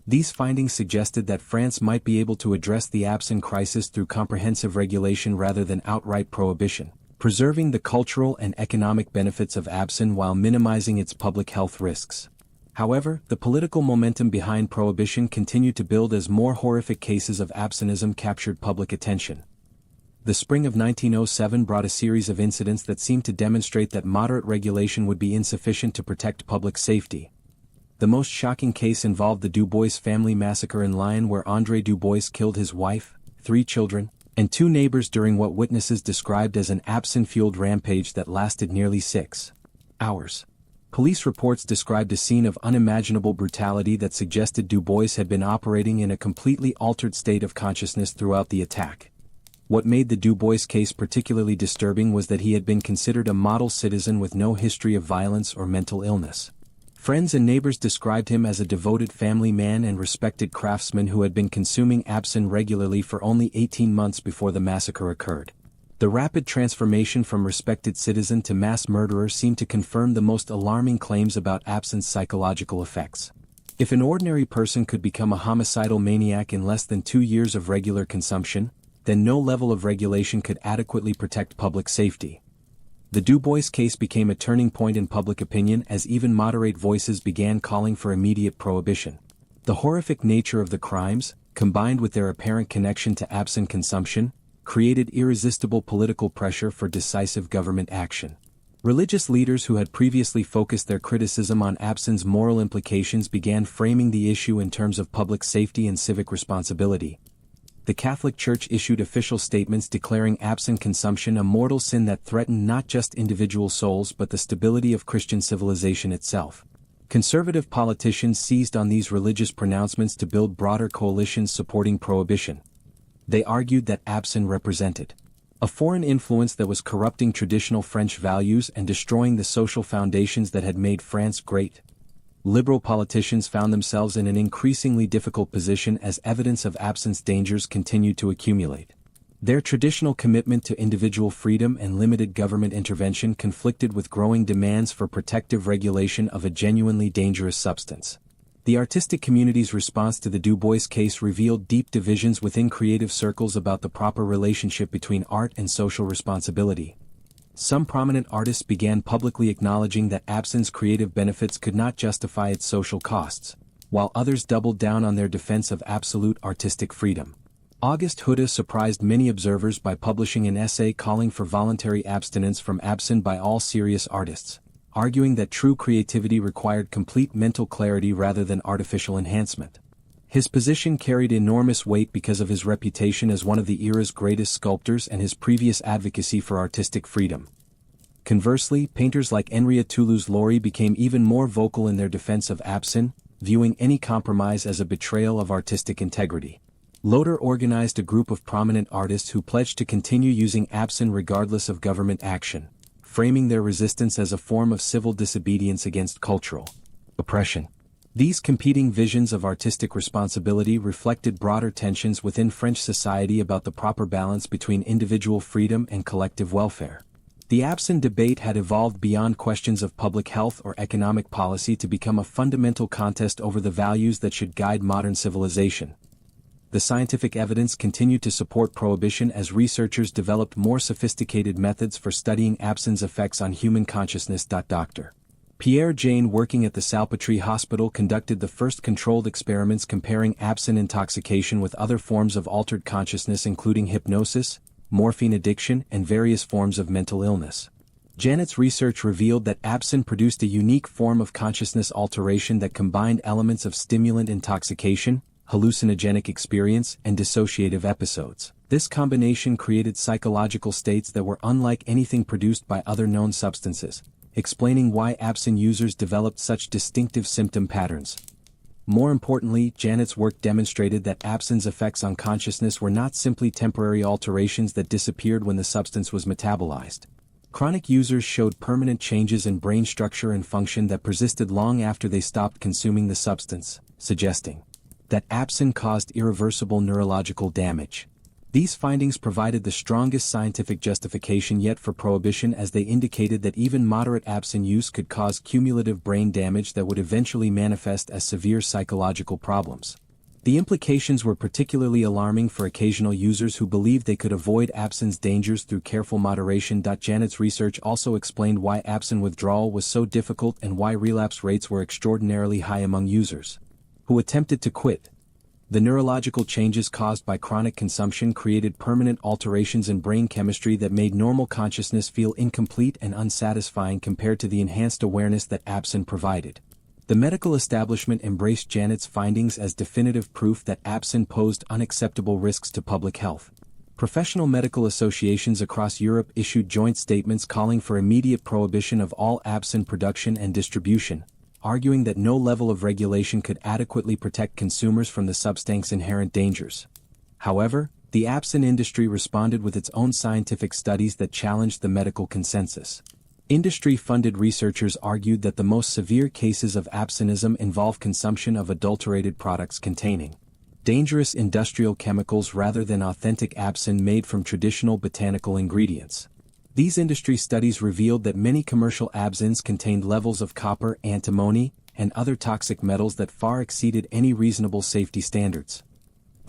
These findings suggested that France might be able to address the absinthe crisis through comprehensive regulation rather than outright prohibition, preserving the cultural and economic benefits of absinthe while minimizing its public health risks. However, the political momentum behind prohibition continued to build as more horrific cases of absinthism captured public attention. The spring of 1907 brought a series of incidents that seemed to demonstrate that moderate regulation would be insufficient to protect public safety. The most shocking case involved the Dubois family massacre in Lyon, where André Dubois killed his wife, 3 children, and 2 neighbors during what witnesses described as an absinthe-fueled rampage that lasted nearly 6 hours. Police reports described a scene of unimaginable brutality that suggested Dubois had been operating in a completely altered state of consciousness throughout the attack. What made the Dubois case particularly disturbing was that he had been considered a model citizen with no history of violence or mental illness. Friends and neighbors described him as a devoted family man and respected craftsman who had been consuming absinthe regularly for only 18 months before the massacre occurred. The rapid transformation from respected citizen to mass murderer seemed to confirm the most alarming claims about absinthe's psychological effects. If an ordinary person could become a homicidal maniac in less than 2 years of regular consumption, then no level of regulation could adequately protect public safety. The Du Bois case became a turning point in public opinion as even moderate voices began calling for immediate prohibition. The horrific nature of the crimes, combined with their apparent connection to absinthe consumption, created irresistible political pressure for decisive government action. Religious leaders who had previously focused their criticism on absinthe's moral implications began framing the issue in terms of public safety and civic responsibility. The Catholic Church issued official statements declaring absinthe consumption a mortal sin that threatened not just individual souls but the stability of Christian civilization itself. Conservative politicians seized on these religious pronouncements to build broader coalitions supporting prohibition. They argued that absinthe represented a foreign influence that was corrupting traditional French values and destroying the social foundations that had made France great. Liberal politicians found themselves in an increasingly difficult position as evidence of absinthe's dangers continued to accumulate. Their traditional commitment to individual freedom and limited government intervention conflicted with growing demands for protective regulation of a genuinely dangerous substance. The artistic community's response to the Du Bois case revealed deep divisions within creative circles about the proper relationship between art and social responsibility. Some prominent artists began publicly acknowledging that absinthe's creative benefits could not justify its social costs, while others doubled down on their defense of absolute artistic freedom. Auguste Huda surprised many observers by publishing an essay calling for voluntary abstinence from absinthe by all serious artists, arguing that true creativity required complete mental clarity rather than artificial enhancement. His position carried enormous weight because of his reputation as one of the era's greatest sculptors and his previous advocacy for artistic freedom. Conversely, painters like Henriette Toulouse-Laury became even more vocal in their defense of absinthe, viewing any compromise as a betrayal of artistic integrity. Loder organized a group of prominent artists who pledged to continue using absinthe regardless of government action, framing their resistance as a form of civil disobedience against cultural oppression. These competing visions of artistic responsibility reflected broader tensions within French society about the proper balance between individual freedom and collective welfare. The absinthe debate had evolved beyond questions of public health or economic policy to become a fundamental contest over the values that should guide modern civilization. The scientific evidence continued to support prohibition as researchers developed more sophisticated methods for studying absinthe's effects on human consciousness. Dr. Pierre Jane, working at the Salpêtrière Hospital, conducted the first controlled experiments comparing absinthe intoxication with other forms of altered consciousness including hypnosis, morphine addiction, and various forms of mental illness. Janet's research revealed that absinthe produced a unique form of consciousness alteration that combined elements of stimulant intoxication, hallucinogenic experience, and dissociative episodes. This combination created psychological states that were unlike anything produced by other known substances, explaining why absinthe users developed such distinctive symptom patterns. More importantly, Janet's work demonstrated that absinthe's effects on consciousness were not simply temporary alterations that disappeared when the substance was metabolized. Chronic users showed permanent changes in brain structure and function that persisted long after they stopped consuming the substance, suggesting that absinthe caused irreversible neurological damage. These findings provided the strongest scientific justification yet for prohibition, as they indicated that even moderate absinthe use could cause cumulative brain damage that would eventually manifest as severe psychological problems. The implications were particularly alarming for occasional users who believed they could avoid absinthe's dangers through careful moderation. Janet's research also explained why absinthe withdrawal was so difficult and why relapse rates were extraordinarily high among users who attempted to quit. The neurological changes caused by chronic consumption created permanent alterations in brain chemistry that made normal consciousness feel incomplete and unsatisfying compared to the enhanced awareness that absinthe provided. The medical establishment embraced Janet's findings as definitive proof that absinthe posed unacceptable risks to public health. Professional medical associations across Europe issued joint statements calling for immediate prohibition of all absinthe production and distribution, arguing that no level of regulation could adequately protect consumers from the substance's inherent dangers. However, the absinthe industry responded with its own scientific studies that challenged the medical consensus. Industry-funded researchers argued that the most severe cases of absinthism involve consumption of adulterated products containing dangerous industrial chemicals rather than authentic absinthe made from traditional botanical ingredients. These industry studies revealed that many commercial absinthes contained levels of copper, antimony, and other toxic metals that far exceeded any reasonable safety standards.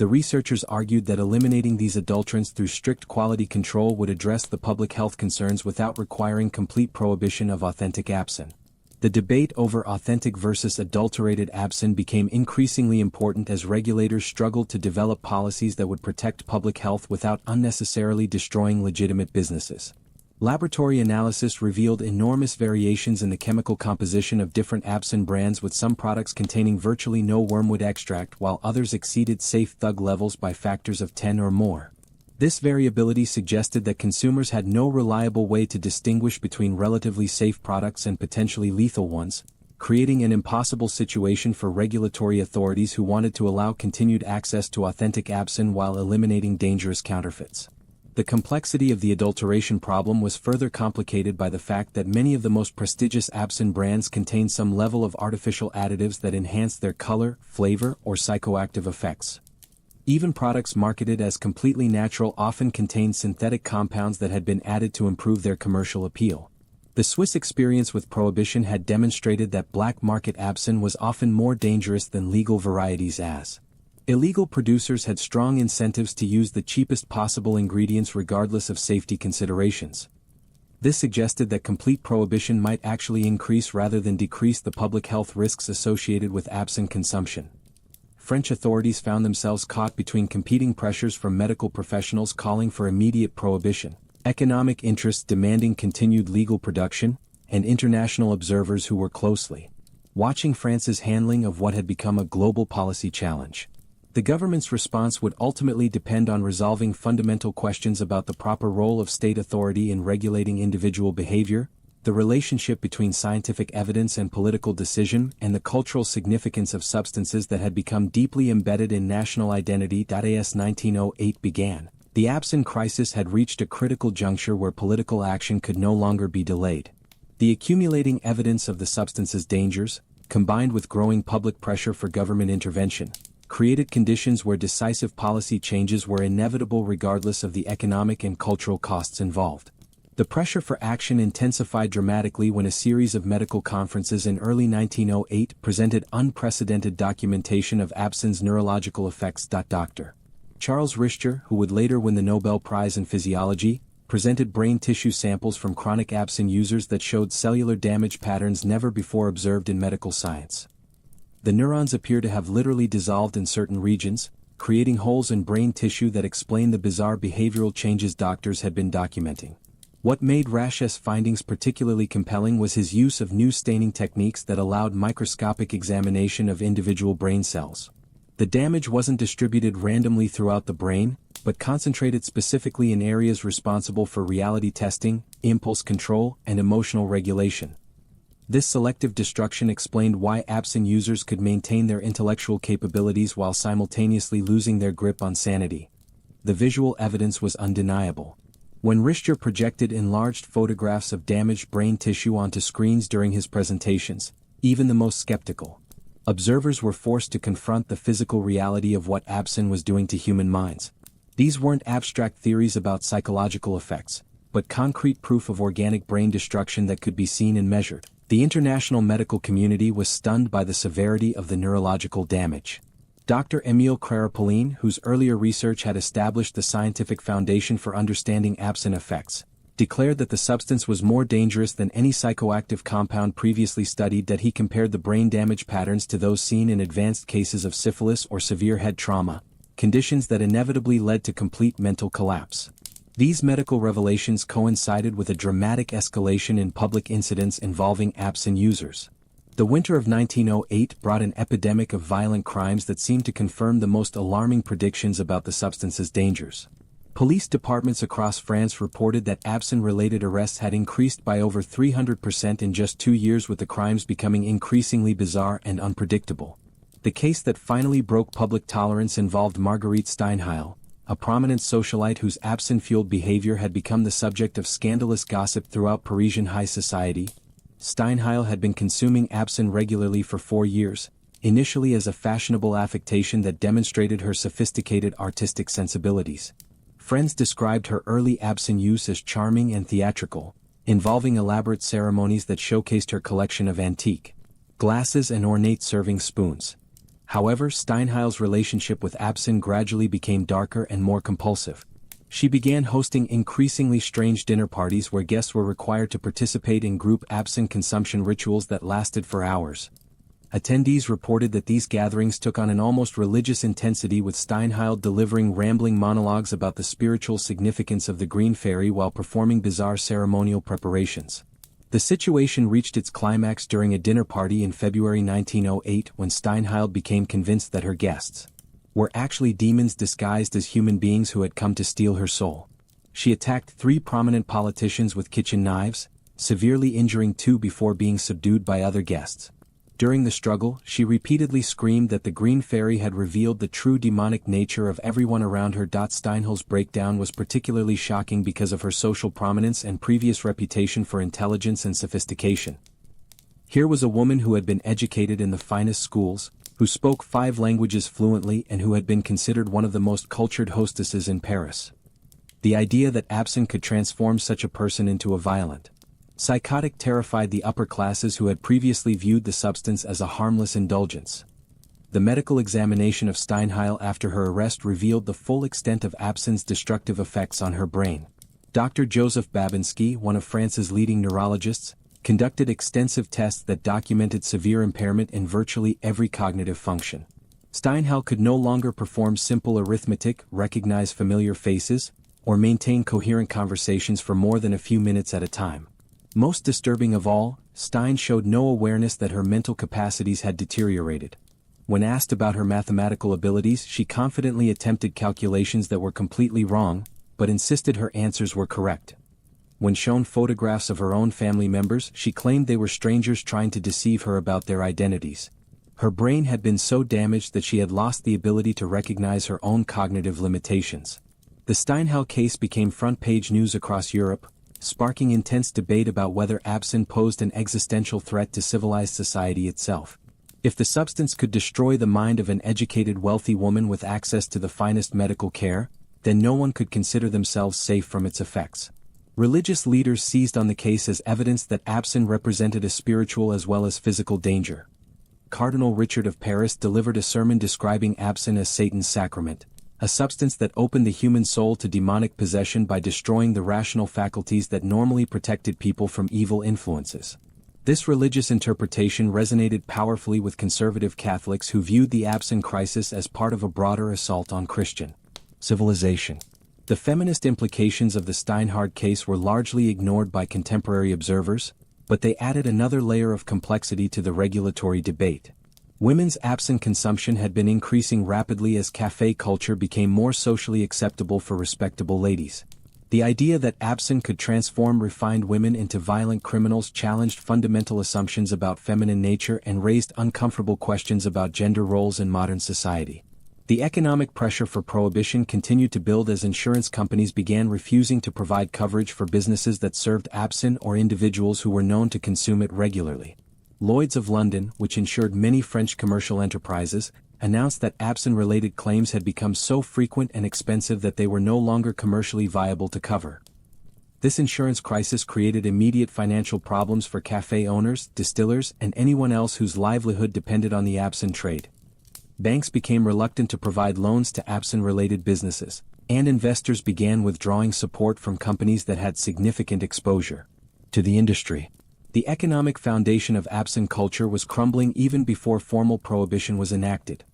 The researchers argued that eliminating these adulterants through strict quality control would address the public health concerns without requiring complete prohibition of authentic absinthe. The debate over authentic versus adulterated absinthe became increasingly important as regulators struggled to develop policies that would protect public health without unnecessarily destroying legitimate businesses. Laboratory analysis revealed enormous variations in the chemical composition of different absinthe brands, with some products containing virtually no wormwood extract while others exceeded safe thug levels by factors of 10 or more. This variability suggested that consumers had no reliable way to distinguish between relatively safe products and potentially lethal ones, creating an impossible situation for regulatory authorities who wanted to allow continued access to authentic absinthe while eliminating dangerous counterfeits. The complexity of the adulteration problem was further complicated by the fact that many of the most prestigious absinthe brands contain some level of artificial additives that enhance their color, flavor, or psychoactive effects. Even products marketed as completely natural often contain synthetic compounds that had been added to improve their commercial appeal. The Swiss experience with prohibition had demonstrated that black market absinthe was often more dangerous than legal varieties, as illegal producers had strong incentives to use the cheapest possible ingredients regardless of safety considerations. This suggested that complete prohibition might actually increase rather than decrease the public health risks associated with absinthe consumption. French authorities found themselves caught between competing pressures from medical professionals calling for immediate prohibition, economic interests demanding continued legal production, and international observers who were closely watching France's handling of what had become a global policy challenge. The government's response would ultimately depend on resolving fundamental questions about the proper role of state authority in regulating individual behavior, the relationship between scientific evidence and political decision, and the cultural significance of substances that had become deeply embedded in national identity. As 1908 began, the absinthe crisis had reached a critical juncture where political action could no longer be delayed. The accumulating evidence of the substance's dangers, combined with growing public pressure for government intervention, created conditions where decisive policy changes were inevitable regardless of the economic and cultural costs involved. The pressure for action intensified dramatically when a series of medical conferences in early 1908 presented unprecedented documentation of absinthe's neurological effects. Dr. Charles Richter, who would later win the Nobel Prize in Physiology, presented brain tissue samples from chronic absinthe users that showed cellular damage patterns never before observed in medical science. The neurons appear to have literally dissolved in certain regions, creating holes in brain tissue that explain the bizarre behavioral changes doctors had been documenting. What made Richer's findings particularly compelling was his use of new staining techniques that allowed microscopic examination of individual brain cells. The damage wasn't distributed randomly throughout the brain, but concentrated specifically in areas responsible for reality testing, impulse control, and emotional regulation. This selective destruction explained why absinthe users could maintain their intellectual capabilities while simultaneously losing their grip on sanity. The visual evidence was undeniable. When Richter projected enlarged photographs of damaged brain tissue onto screens during his presentations, even the most skeptical observers were forced to confront the physical reality of what absinthe was doing to human minds. These weren't abstract theories about psychological effects, but concrete proof of organic brain destruction that could be seen and measured. The international medical community was stunned by the severity of the neurological damage. Dr. Émile Créra-Poulin, whose earlier research had established the scientific foundation for understanding absinthe effects, declared that the substance was more dangerous than any psychoactive compound previously studied. That he compared the brain damage patterns to those seen in advanced cases of syphilis or severe head trauma, conditions that inevitably led to complete mental collapse. These medical revelations coincided with a dramatic escalation in public incidents involving absinthe users. The winter of 1908 brought an epidemic of violent crimes that seemed to confirm the most alarming predictions about the substance's dangers. Police departments across France reported that absinthe-related arrests had increased by over 300% in just 2 years, with the crimes becoming increasingly bizarre and unpredictable. The case that finally broke public tolerance involved Marguerite Steinheil, a prominent socialite whose absinthe-fueled behavior had become the subject of scandalous gossip throughout Parisian high society. Steinheil had been consuming absinthe regularly for 4 years, initially as a fashionable affectation that demonstrated her sophisticated artistic sensibilities. Friends described her early absinthe use as charming and theatrical, involving elaborate ceremonies that showcased her collection of antique glasses and ornate serving spoons. However, Steinheil's relationship with absinthe gradually became darker and more compulsive. She began hosting increasingly strange dinner parties where guests were required to participate in group absinthe consumption rituals that lasted for hours. Attendees reported that these gatherings took on an almost religious intensity, with Steinheil delivering rambling monologues about the spiritual significance of the Green Fairy while performing bizarre ceremonial preparations. The situation reached its climax during a dinner party in February 1908 when Steinheil became convinced that her guests were actually demons disguised as human beings who had come to steal her soul. She attacked 3 prominent politicians with kitchen knives, severely injuring 2 before being subdued by other guests. During the struggle, she repeatedly screamed that the Green Fairy had revealed the true demonic nature of everyone around her. Steinheil's breakdown was particularly shocking because of her social prominence and previous reputation for intelligence and sophistication. Here was a woman who had been educated in the finest schools, who spoke 5 languages fluently, and who had been considered one of the most cultured hostesses in Paris. The idea that absinthe could transform such a person into a violent psychotic terrified the upper classes, who had previously viewed the substance as a harmless indulgence. The medical examination of Steinheil after her arrest revealed the full extent of absinthe's destructive effects on her brain. Dr. Joseph Babinski, one of France's leading neurologists, conducted extensive tests that documented severe impairment in virtually every cognitive function. Steinheil could no longer perform simple arithmetic, recognize familiar faces, or maintain coherent conversations for more than a few minutes at a time. Most disturbing of all, Stein showed no awareness that her mental capacities had deteriorated. When asked about her mathematical abilities, she confidently attempted calculations that were completely wrong, but insisted her answers were correct. When shown photographs of her own family members, she claimed they were strangers trying to deceive her about their identities. Her brain had been so damaged that she had lost the ability to recognize her own cognitive limitations. The Steinheil case became front-page news across Europe, sparking intense debate about whether absinthe posed an existential threat to civilized society itself. If the substance could destroy the mind of an educated, wealthy woman with access to the finest medical care, then no one could consider themselves safe from its effects. Religious leaders seized on the case as evidence that absinthe represented a spiritual as well as physical danger. Cardinal Richard of Paris delivered a sermon describing absinthe as Satan's sacrament, a substance that opened the human soul to demonic possession by destroying the rational faculties that normally protected people from evil influences. This religious interpretation resonated powerfully with conservative Catholics who viewed the absinthe crisis as part of a broader assault on Christian civilization. The feminist implications of the Steinheil case were largely ignored by contemporary observers, but they added another layer of complexity to the regulatory debate. Women's absinthe consumption had been increasing rapidly as café culture became more socially acceptable for respectable ladies. The idea that absinthe could transform refined women into violent criminals challenged fundamental assumptions about feminine nature and raised uncomfortable questions about gender roles in modern society. The economic pressure for prohibition continued to build as insurance companies began refusing to provide coverage for businesses that served absinthe or individuals who were known to consume it regularly. Lloyd's of London, which insured many French commercial enterprises, announced that absinthe-related claims had become so frequent and expensive that they were no longer commercially viable to cover. This insurance crisis created immediate financial problems for café owners, distillers, and anyone else whose livelihood depended on the absinthe trade. Banks became reluctant to provide loans to absinthe-related businesses, and investors began withdrawing support from companies that had significant exposure to the industry. The economic foundation of absinthe culture was crumbling even before formal prohibition was enacted.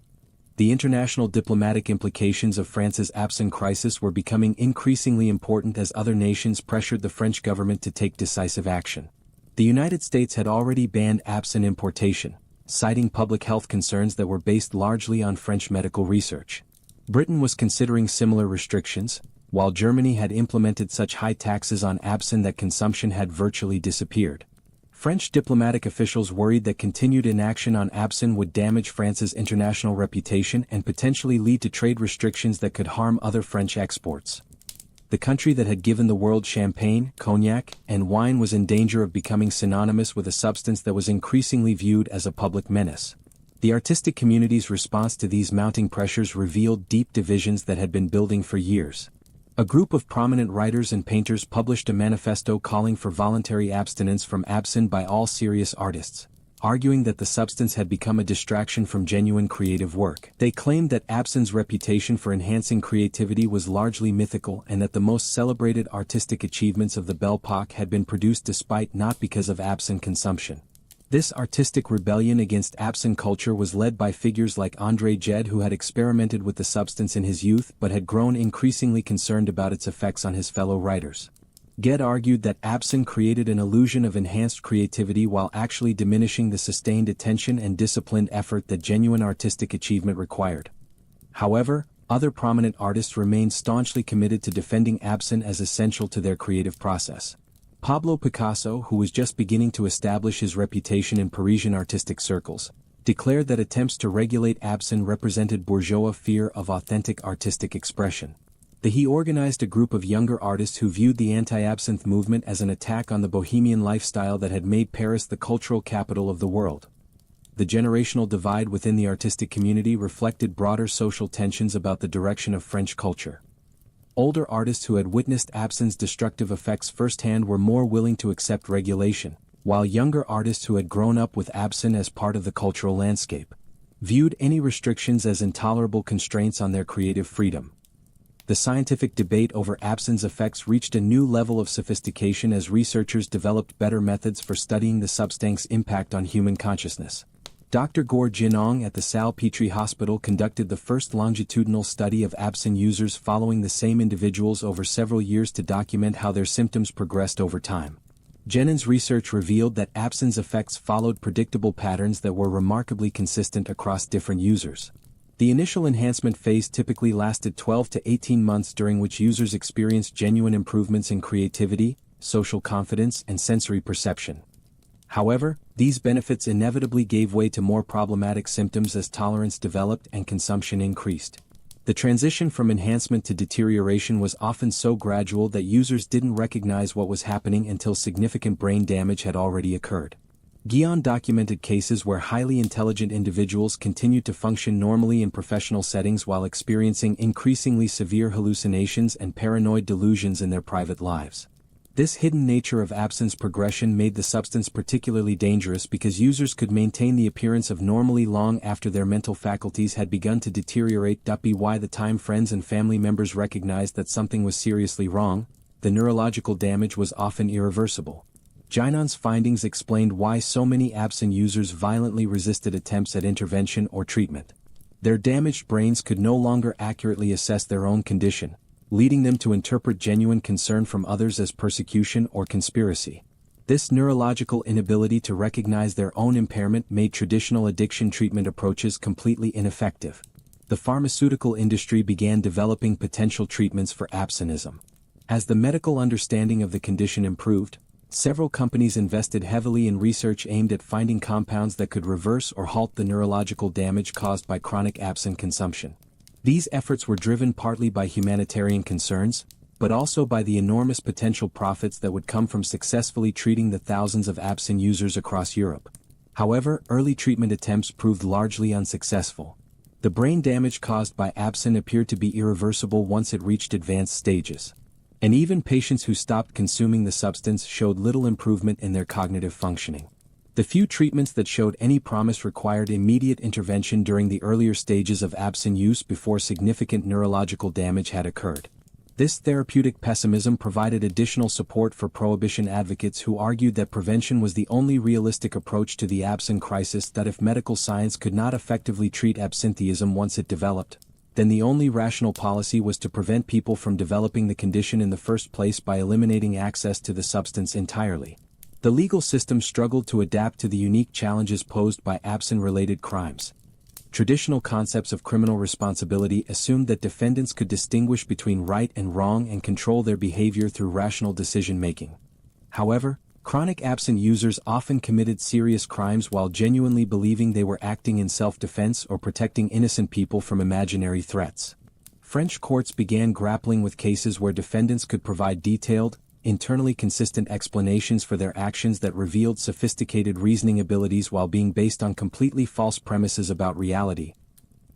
The international diplomatic implications of France's absinthe crisis were becoming increasingly important as other nations pressured the French government to take decisive action. The United States had already banned absinthe importation, citing public health concerns that were based largely on French medical research. Britain was considering similar restrictions, while Germany had implemented such high taxes on absinthe that consumption had virtually disappeared. French diplomatic officials worried that continued inaction on absinthe would damage France's international reputation and potentially lead to trade restrictions that could harm other French exports. The country that had given the world champagne, cognac, and wine was in danger of becoming synonymous with a substance that was increasingly viewed as a public menace. The artistic community's response to these mounting pressures revealed deep divisions that had been building for years. A group of prominent writers and painters published a manifesto calling for voluntary abstinence from absinthe by all serious artists. arguing that the substance had become a distraction from genuine creative work. They claimed that absinthe's reputation for enhancing creativity was largely mythical and that the most celebrated artistic achievements of the Belle Époque had been produced despite not because of absinthe consumption. This artistic rebellion against absinthe culture was led by figures like André Gide, who had experimented with the substance in his youth but had grown increasingly concerned about its effects on his fellow writers. Gide argued that absinthe created an illusion of enhanced creativity while actually diminishing the sustained attention and disciplined effort that genuine artistic achievement required. However, other prominent artists remained staunchly committed to defending absinthe as essential to their creative process. Pablo Picasso, who was just beginning to establish his reputation in Parisian artistic circles, declared that attempts to regulate absinthe represented bourgeois fear of authentic artistic expression. He organized a group of younger artists who viewed the anti-absinthe movement as an attack on the bohemian lifestyle that had made Paris the cultural capital of the world. The generational divide within the artistic community reflected broader social tensions about the direction of French culture. Older artists who had witnessed absinthe's destructive effects firsthand were more willing to accept regulation, while younger artists who had grown up with absinthe as part of the cultural landscape viewed any restrictions as intolerable constraints on their creative freedom. The scientific debate over absinthe's effects reached a new level of sophistication as researchers developed better methods for studying the substance's impact on human consciousness. Dr. Gore Jinong at the Salpêtrière Hospital conducted the first longitudinal study of absinthe users following the same individuals over several years to document how their symptoms progressed over time. Jinnon's research revealed that absinthe's effects followed predictable patterns that were remarkably consistent across different users. The initial enhancement phase typically lasted 12 to 18 months, during which users experienced genuine improvements in creativity, social confidence, and sensory perception. However, these benefits inevitably gave way to more problematic symptoms as tolerance developed and consumption increased. The transition from enhancement to deterioration was often so gradual that users didn't recognize what was happening until significant brain damage had already occurred. Guion documented cases where highly intelligent individuals continued to function normally in professional settings while experiencing increasingly severe hallucinations and paranoid delusions in their private lives. This hidden nature of absinthe's progression made the substance particularly dangerous because users could maintain the appearance of normality long after their mental faculties had begun to deteriorate. By the time friends and family members recognized that something was seriously wrong, the neurological damage was often irreversible. Jinon's findings explained why so many absinthe users violently resisted attempts at intervention or treatment. Their damaged brains could no longer accurately assess their own condition, leading them to interpret genuine concern from others as persecution or conspiracy. This neurological inability to recognize their own impairment made traditional addiction treatment approaches completely ineffective. The pharmaceutical industry began developing potential treatments for abstinentism. As the medical understanding of the condition improved, several companies invested heavily in research aimed at finding compounds that could reverse or halt the neurological damage caused by chronic absinthe consumption. These efforts were driven partly by humanitarian concerns, but also by the enormous potential profits that would come from successfully treating the thousands of absinthe users across Europe. However, early treatment attempts proved largely unsuccessful. The brain damage caused by absinthe appeared to be irreversible once it reached advanced stages. And even patients who stopped consuming the substance showed little improvement in their cognitive functioning. The few treatments that showed any promise required immediate intervention during the earlier stages of absinthe use before significant neurological damage had occurred. This therapeutic pessimism provided additional support for prohibition advocates who argued that prevention was the only realistic approach to the absinthe crisis, that if medical science could not effectively treat absintheism once it developed, then the only rational policy was to prevent people from developing the condition in the first place by eliminating access to the substance entirely. The legal system struggled to adapt to the unique challenges posed by absinthe-related crimes. Traditional concepts of criminal responsibility assumed that defendants could distinguish between right and wrong and control their behavior through rational decision-making. However, chronic absinthe users often committed serious crimes while genuinely believing they were acting in self-defense or protecting innocent people from imaginary threats. French courts began grappling with cases where defendants could provide detailed, internally consistent explanations for their actions that revealed sophisticated reasoning abilities while being based on completely false premises about reality.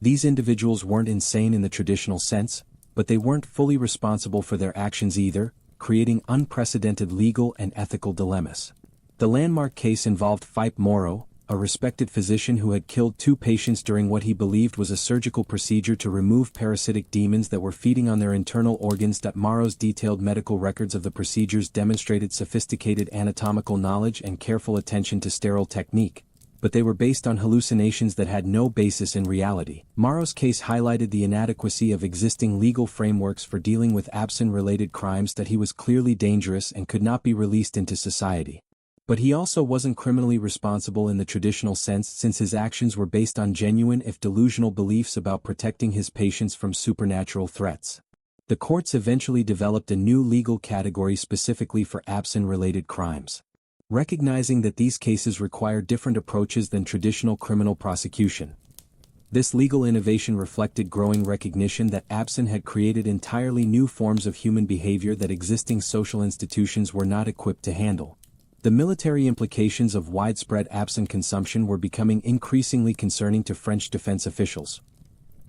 These individuals weren't insane in the traditional sense, but they weren't fully responsible for their actions either, creating unprecedented legal and ethical dilemmas. The landmark case involved Philippe Moreau, a respected physician who had killed 2 patients during what he believed was a surgical procedure to remove parasitic demons that were feeding on their internal organs. Maro's detailed medical records of the procedures demonstrated sophisticated anatomical knowledge and careful attention to sterile technique, but they were based on hallucinations that had no basis in reality. Maro's case highlighted the inadequacy of existing legal frameworks for dealing with absinthe-related crimes, that he was clearly dangerous and could not be released into society. But he also wasn't criminally responsible in the traditional sense, since his actions were based on genuine if delusional beliefs about protecting his patients from supernatural threats. The courts eventually developed a new legal category specifically for absinthe-related crimes, recognizing that these cases require different approaches than traditional criminal prosecution. This legal innovation reflected growing recognition that absinthe had created entirely new forms of human behavior that existing social institutions were not equipped to handle. The military implications of widespread absinthe consumption were becoming increasingly concerning to French defense officials.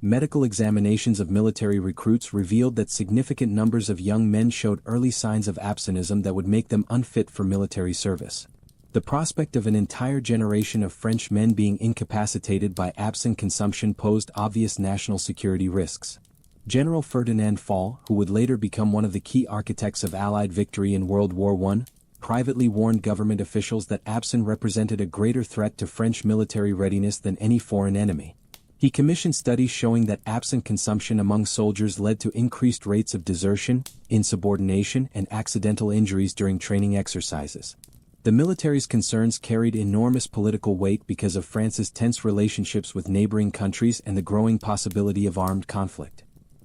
Medical examinations of military recruits revealed that significant numbers of young men showed early signs of absinthism that would make them unfit for military service. The prospect of an entire generation of French men being incapacitated by absinthe consumption posed obvious national security risks. General Ferdinand Fall, who would later become one of the key architects of Allied victory in World War I, privately warned government officials that absinthe represented a greater threat to French military readiness than any foreign enemy. He commissioned studies showing that absinthe consumption among soldiers led to increased rates of desertion, insubordination, and accidental injuries during training exercises. The military's concerns carried enormous political weight because of France's tense relationships with neighboring countries and the growing possibility of armed conflict.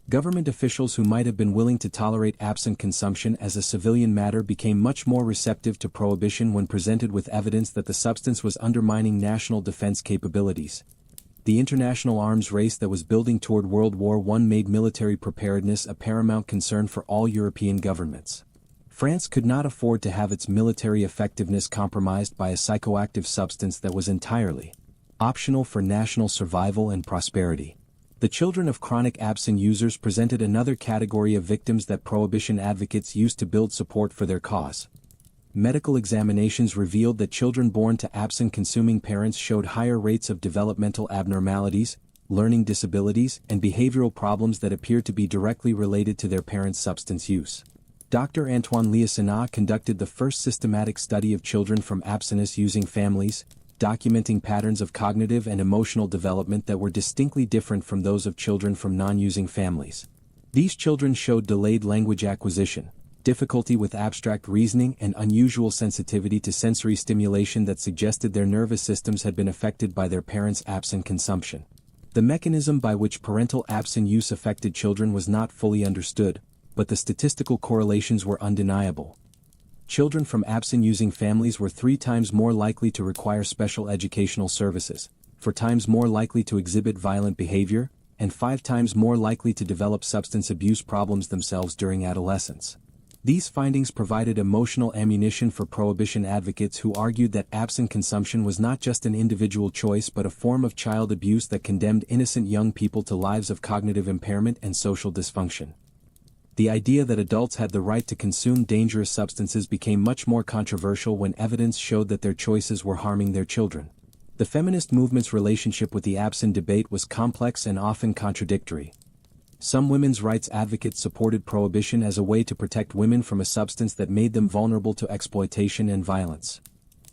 Government officials who might have been willing to tolerate absinthe consumption as a civilian matter became much more receptive to prohibition when presented with evidence that the substance was undermining national defense capabilities. The international arms race that was building toward World War I made military preparedness a paramount concern for all European governments. France could not afford to have its military effectiveness compromised by a psychoactive substance that was entirely optional for national survival and prosperity. The children of chronic absinthe users presented another category of victims that prohibition advocates used to build support for their cause. Medical examinations revealed that children born to absinthe-consuming parents showed higher rates of developmental abnormalities, learning disabilities, and behavioral problems that appeared to be directly related to their parents' substance use. Dr. Antoine Liassinat conducted the first systematic study of children from abstinence-using families, documenting patterns of cognitive and emotional development that were distinctly different from those of children from non-using families. These children showed delayed language acquisition, difficulty with abstract reasoning, and unusual sensitivity to sensory stimulation that suggested their nervous systems had been affected by their parents' absinthe consumption. The mechanism by which parental absinthe use affected children was not fully understood, but the statistical correlations were undeniable. Children from absinthe-using families were 3 times more likely to require special educational services, 4 times more likely to exhibit violent behavior, and 5 times more likely to develop substance abuse problems themselves during adolescence. These findings provided emotional ammunition for prohibition advocates who argued that absinthe consumption was not just an individual choice but a form of child abuse that condemned innocent young people to lives of cognitive impairment and social dysfunction. The idea that adults had the right to consume dangerous substances became much more controversial when evidence showed that their choices were harming their children. The feminist movement's relationship with the absinthe debate was complex and often contradictory. Some women's rights advocates supported prohibition as a way to protect women from a substance that made them vulnerable to exploitation and violence.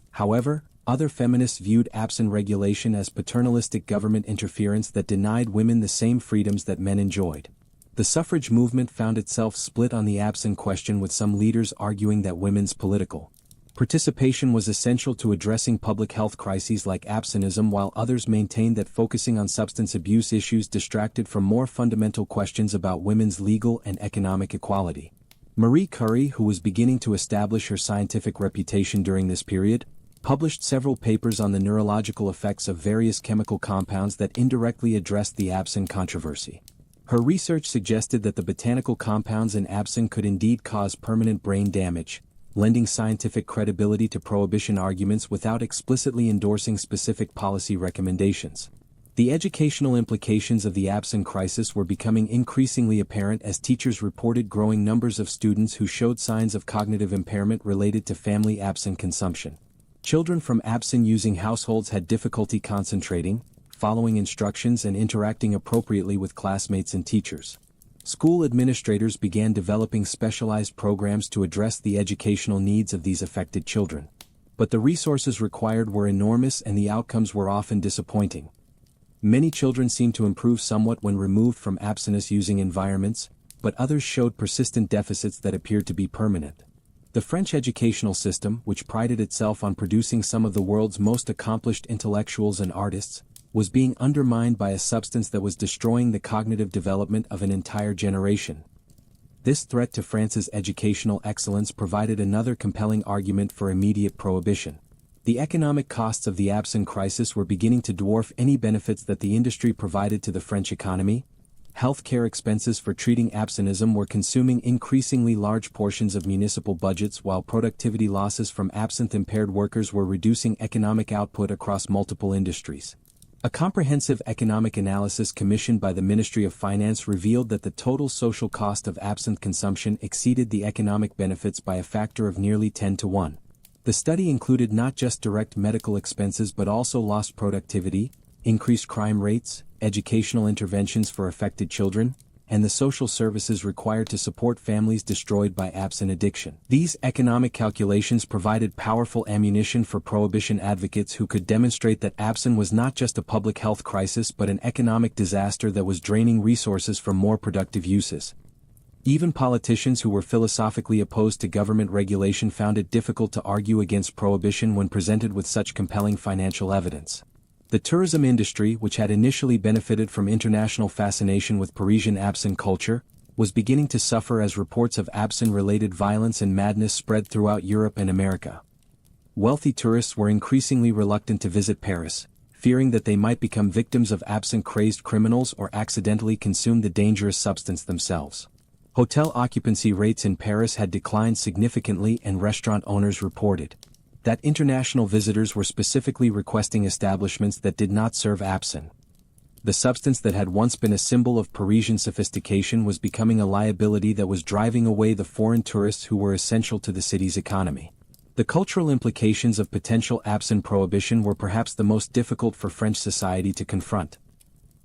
However, other feminists viewed absinthe regulation as paternalistic government interference that denied women the same freedoms that men enjoyed. The suffrage movement found itself split on the absinthe question, with some leaders arguing that women's political participation was essential to addressing public health crises like absinthism, while others maintained that focusing on substance abuse issues distracted from more fundamental questions about women's legal and economic equality. Marie Curie, who was beginning to establish her scientific reputation during this period, published several papers on the neurological effects of various chemical compounds that indirectly addressed the absinthe controversy. Her research suggested that the botanical compounds in absinthe could indeed cause permanent brain damage, lending scientific credibility to prohibition arguments without explicitly endorsing specific policy recommendations. The educational implications of the absinthe crisis were becoming increasingly apparent as teachers reported growing numbers of students who showed signs of cognitive impairment related to family absinthe consumption. Children from absinthe-using households had difficulty concentrating, following instructions and interacting appropriately with classmates and teachers. School administrators began developing specialized programs to address the educational needs of these affected children. But the resources required were enormous and the outcomes were often disappointing. Many children seemed to improve somewhat when removed from abstinence-using environments, but others showed persistent deficits that appeared to be permanent. The French educational system, which prided itself on producing some of the world's most accomplished intellectuals and artists, was being undermined by a substance that was destroying the cognitive development of an entire generation. This threat to France's educational excellence provided another compelling argument for immediate prohibition. The economic costs of the absinthe crisis were beginning to dwarf any benefits that the industry provided to the French economy. Healthcare expenses for treating absinthism were consuming increasingly large portions of municipal budgets, while productivity losses from absinthe-impaired workers were reducing economic output across multiple industries. A comprehensive economic analysis commissioned by the Ministry of Finance revealed that the total social cost of absinthe consumption exceeded the economic benefits by a factor of nearly 10 to 1. The study included not just direct medical expenses but also lost productivity, increased crime rates, educational interventions for affected children, and the social services required to support families destroyed by absinthe addiction. These economic calculations provided powerful ammunition for prohibition advocates who could demonstrate that absinthe was not just a public health crisis but an economic disaster that was draining resources from more productive uses. Even politicians who were philosophically opposed to government regulation found it difficult to argue against prohibition when presented with such compelling financial evidence. The tourism industry, which had initially benefited from international fascination with Parisian absinthe culture, was beginning to suffer as reports of absinthe-related violence and madness spread throughout Europe and America. Wealthy tourists were increasingly reluctant to visit Paris, fearing that they might become victims of absinthe-crazed criminals or accidentally consume the dangerous substance themselves. Hotel occupancy rates in Paris had declined significantly, and restaurant owners reported that international visitors were specifically requesting establishments that did not serve absinthe. The substance that had once been a symbol of Parisian sophistication was becoming a liability that was driving away the foreign tourists who were essential to the city's economy. The cultural implications of potential absinthe prohibition were perhaps the most difficult for French society to confront.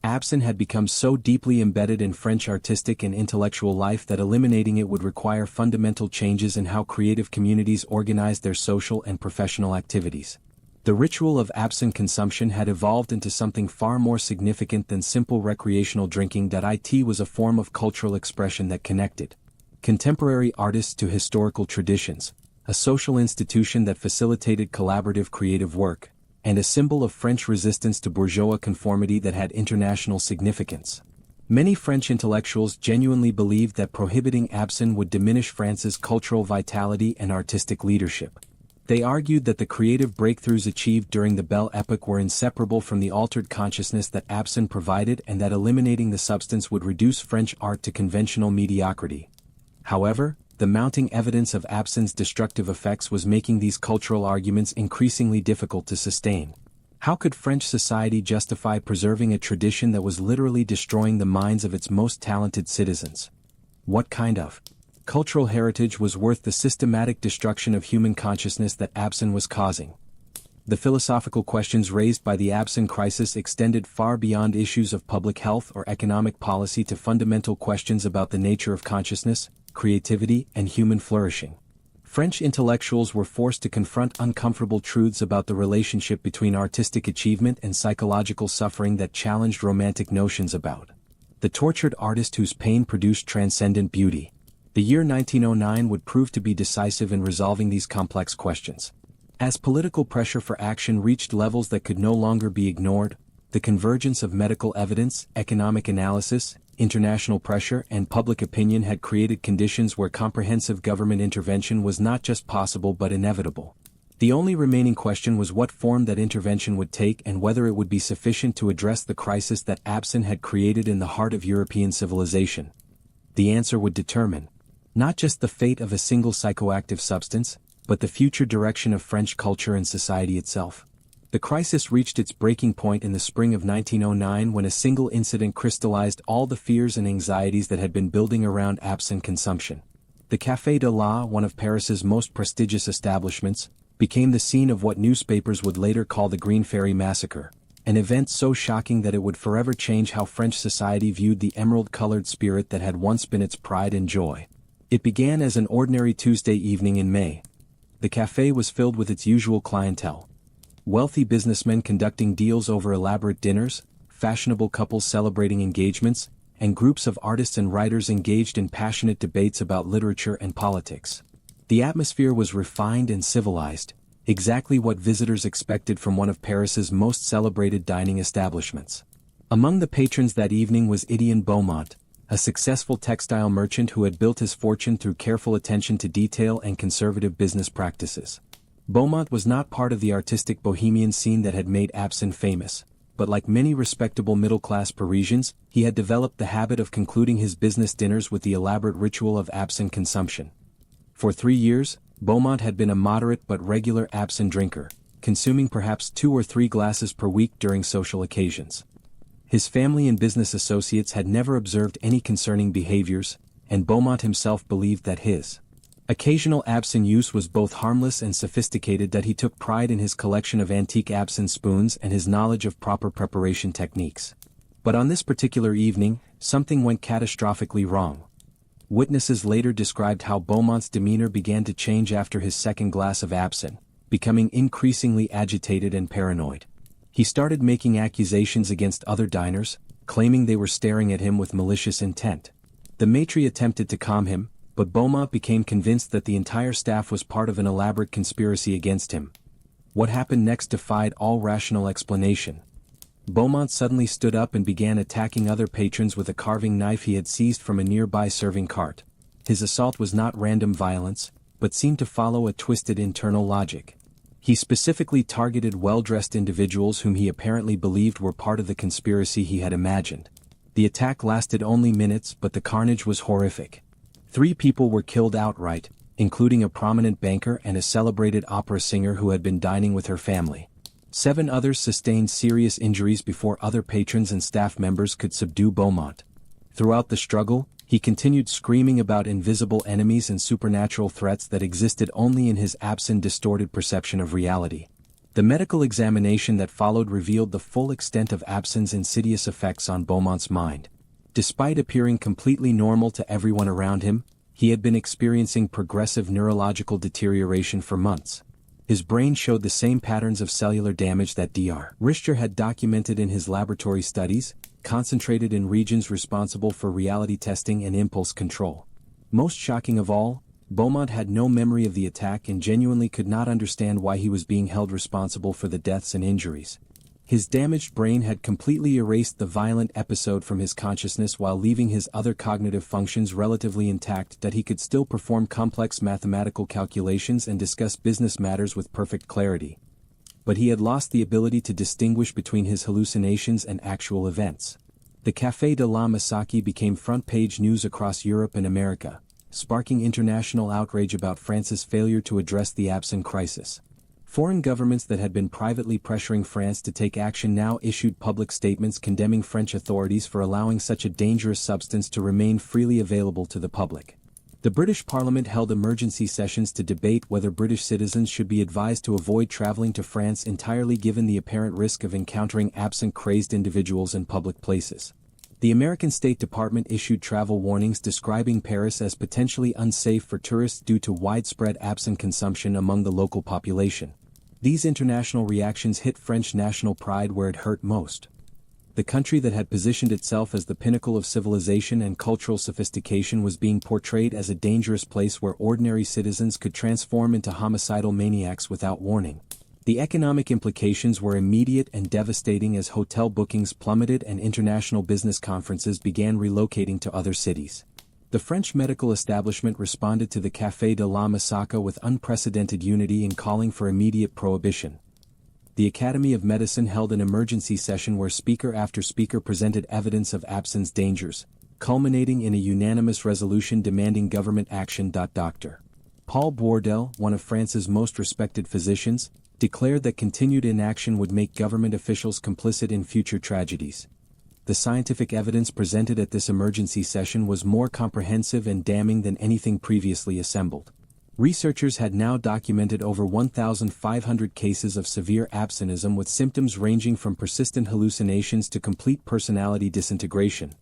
Absinthe had become so deeply embedded in French artistic and intellectual life that eliminating it would require fundamental changes in how creative communities organized their social and professional activities. The ritual of absinthe consumption had evolved into something far more significant than simple recreational drinking. It was a form of cultural expression that connected contemporary artists to historical traditions, a social institution that facilitated collaborative creative work, and a symbol of French resistance to bourgeois conformity that had international significance. Many French intellectuals genuinely believed that prohibiting absinthe would diminish France's cultural vitality and artistic leadership. They argued that the creative breakthroughs achieved during the Belle Époque were inseparable from the altered consciousness that absinthe provided, and that eliminating the substance would reduce French art to conventional mediocrity. However, the mounting evidence of absinthe's destructive effects was making these cultural arguments increasingly difficult to sustain. How could French society justify preserving a tradition that was literally destroying the minds of its most talented citizens? What kind of cultural heritage was worth the systematic destruction of human consciousness that absinthe was causing? The philosophical questions raised by the absinthe crisis extended far beyond issues of public health or economic policy to fundamental questions about the nature of consciousness, creativity, and human flourishing. French intellectuals were forced to confront uncomfortable truths about the relationship between artistic achievement and psychological suffering that challenged romantic notions about the tortured artist whose pain produced transcendent beauty. The year 1909 would prove to be decisive in resolving these complex questions. As political pressure for action reached levels that could no longer be ignored, the convergence of medical evidence, economic analysis, international pressure, and public opinion had created conditions where comprehensive government intervention was not just possible but inevitable. The only remaining question was what form that intervention would take and whether it would be sufficient to address the crisis that absinthe had created in the heart of European civilization. The answer would determine not just the fate of a single psychoactive substance, but the future direction of French culture and society itself. The crisis reached its breaking point in the spring of 1909 when a single incident crystallized all the fears and anxieties that had been building around absinthe consumption. The Café de la, one of Paris's most prestigious establishments, became the scene of what newspapers would later call the Green Ferry Massacre, an event so shocking that it would forever change how French society viewed the emerald-colored spirit that had once been its pride and joy. It began as an ordinary Tuesday evening in May. The café was filled with its usual clientele. Wealthy businessmen conducting deals over elaborate dinners, fashionable couples celebrating engagements, and groups of artists and writers engaged in passionate debates about literature and politics. The atmosphere was refined and civilized, exactly what visitors expected from one of Paris's most celebrated dining establishments. Among the patrons that evening was Étienne Beaumont, a successful textile merchant who had built his fortune through careful attention to detail and conservative business practices. Beaumont was not part of the artistic bohemian scene that had made Absinthe famous, but like many respectable middle-class Parisians, he had developed the habit of concluding his business dinners with the elaborate ritual of absinthe consumption. For 3 years, Beaumont had been a moderate but regular absinthe drinker, consuming perhaps 2 or 3 glasses per week during social occasions. His family and business associates had never observed any concerning behaviors, and Beaumont himself believed that his occasional absinthe use was both harmless and sophisticated, that he took pride in his collection of antique absinthe spoons and his knowledge of proper preparation techniques. But on this particular evening, something went catastrophically wrong. Witnesses later described how Beaumont's demeanor began to change after his second glass of absinthe, becoming increasingly agitated and paranoid. He started making accusations against other diners, claiming they were staring at him with malicious intent. The maitre attempted to calm him, but Beaumont became convinced that the entire staff was part of an elaborate conspiracy against him. What happened next defied all rational explanation. Beaumont suddenly stood up and began attacking other patrons with a carving knife he had seized from a nearby serving cart. His assault was not random violence, but seemed to follow a twisted internal logic. He specifically targeted well-dressed individuals whom he apparently believed were part of the conspiracy he had imagined. The attack lasted only minutes, but the carnage was horrific. 3 people were killed outright, including a prominent banker and a celebrated opera singer who had been dining with her family. 7 others sustained serious injuries before other patrons and staff members could subdue Beaumont. Throughout the struggle, he continued screaming about invisible enemies and supernatural threats that existed only in his absinthe-distorted perception of reality. The medical examination that followed revealed the full extent of absinthe's insidious effects on Beaumont's mind. Despite appearing completely normal to everyone around him, he had been experiencing progressive neurological deterioration for months. His brain showed the same patterns of cellular damage that Dr. Richter had documented in his laboratory studies, concentrated in regions responsible for reality testing and impulse control. Most shocking of all, Beaumont had no memory of the attack and genuinely could not understand why he was being held responsible for the deaths and injuries. His damaged brain had completely erased the violent episode from his consciousness while leaving his other cognitive functions relatively intact, that he could still perform complex mathematical calculations and discuss business matters with perfect clarity. But he had lost the ability to distinguish between his hallucinations and actual events. The Café de la Massacre became front-page news across Europe and America, sparking international outrage about France's failure to address the absinthe crisis. Foreign governments that had been privately pressuring France to take action now issued public statements condemning French authorities for allowing such a dangerous substance to remain freely available to the public. The British Parliament held emergency sessions to debate whether British citizens should be advised to avoid travelling to France entirely, given the apparent risk of encountering absinthe-crazed individuals in public places. The American State Department issued travel warnings describing Paris as potentially unsafe for tourists due to widespread absinthe consumption among the local population. These international reactions hit French national pride where it hurt most. The country that had positioned itself as the pinnacle of civilization and cultural sophistication was being portrayed as a dangerous place where ordinary citizens could transform into homicidal maniacs without warning. The economic implications were immediate and devastating as hotel bookings plummeted and international business conferences began relocating to other cities. The French medical establishment responded to the Café de la Massacre with unprecedented unity in calling for immediate prohibition. The Academy of Medicine held an emergency session where speaker after speaker presented evidence of absinthe's dangers, culminating in a unanimous resolution demanding government action. Dr. Paul Bourdelle, one of France's most respected physicians, declared that continued inaction would make government officials complicit in future tragedies. The scientific evidence presented at this emergency session was more comprehensive and damning than anything previously assembled. Researchers had now documented over 1,500 cases of severe abstinence with symptoms ranging from persistent hallucinations to complete personality disintegration.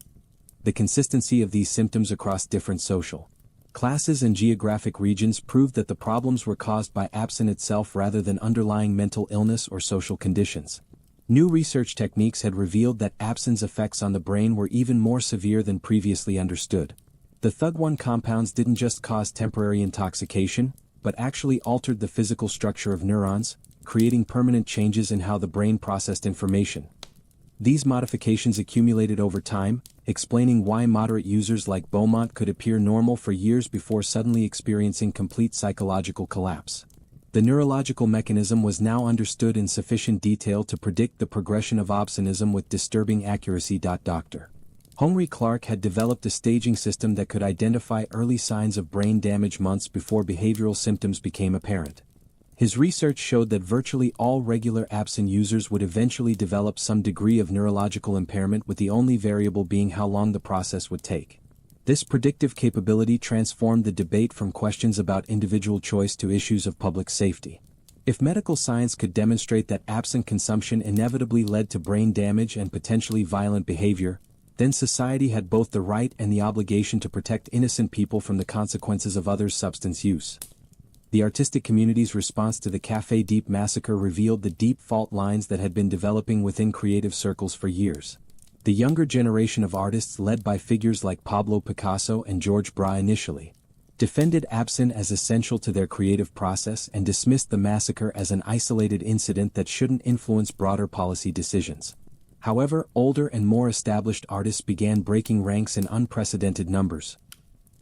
The consistency of these symptoms across different social classes and geographic regions proved that the problems were caused by absinthe itself rather than underlying mental illness or social conditions. New research techniques had revealed that absinthe's effects on the brain were even more severe than previously understood. The Thug-1 compounds didn't just cause temporary intoxication, but actually altered the physical structure of neurons, creating permanent changes in how the brain processed information. These modifications accumulated over time, explaining why moderate users like Beaumont could appear normal for years before suddenly experiencing complete psychological collapse. The neurological mechanism was now understood in sufficient detail to predict the progression of obsessivism with disturbing accuracy. Dr. Henry Clark had developed a staging system that could identify early signs of brain damage months before behavioral symptoms became apparent. His research showed that virtually all regular absinthe users would eventually develop some degree of neurological impairment, with the only variable being how long the process would take. This predictive capability transformed the debate from questions about individual choice to issues of public safety. If medical science could demonstrate that absinthe consumption inevitably led to brain damage and potentially violent behavior, then society had both the right and the obligation to protect innocent people from the consequences of others' substance use. The artistic community's response to the Café Deep massacre revealed the deep fault lines that had been developing within creative circles for years. The younger generation of artists, led by figures like Pablo Picasso and George Braque, initially defended absinthe as essential to their creative process and dismissed the massacre as an isolated incident that shouldn't influence broader policy decisions. However, older and more established artists began breaking ranks in unprecedented numbers.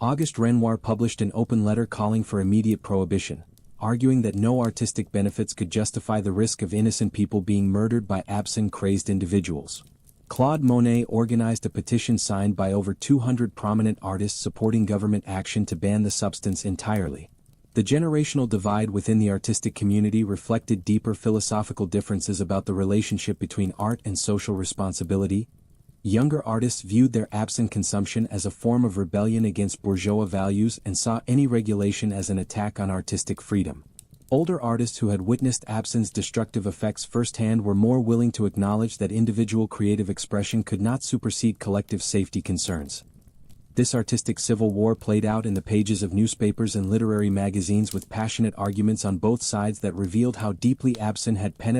Auguste Renoir published an open letter calling for immediate prohibition, arguing that no artistic benefits could justify the risk of innocent people being murdered by absinthe-crazed individuals. Claude Monet organized a petition signed by over 200 prominent artists supporting government action to ban the substance entirely. The generational divide within the artistic community reflected deeper philosophical differences about the relationship between art and social responsibility. Younger artists viewed their absinthe consumption as a form of rebellion against bourgeois values and saw any regulation as an attack on artistic freedom. Older artists who had witnessed absinthe's destructive effects firsthand were more willing to acknowledge that individual creative expression could not supersede collective safety concerns. This artistic civil war played out in the pages of newspapers and literary magazines, with passionate arguments on both sides that revealed how deeply absinthe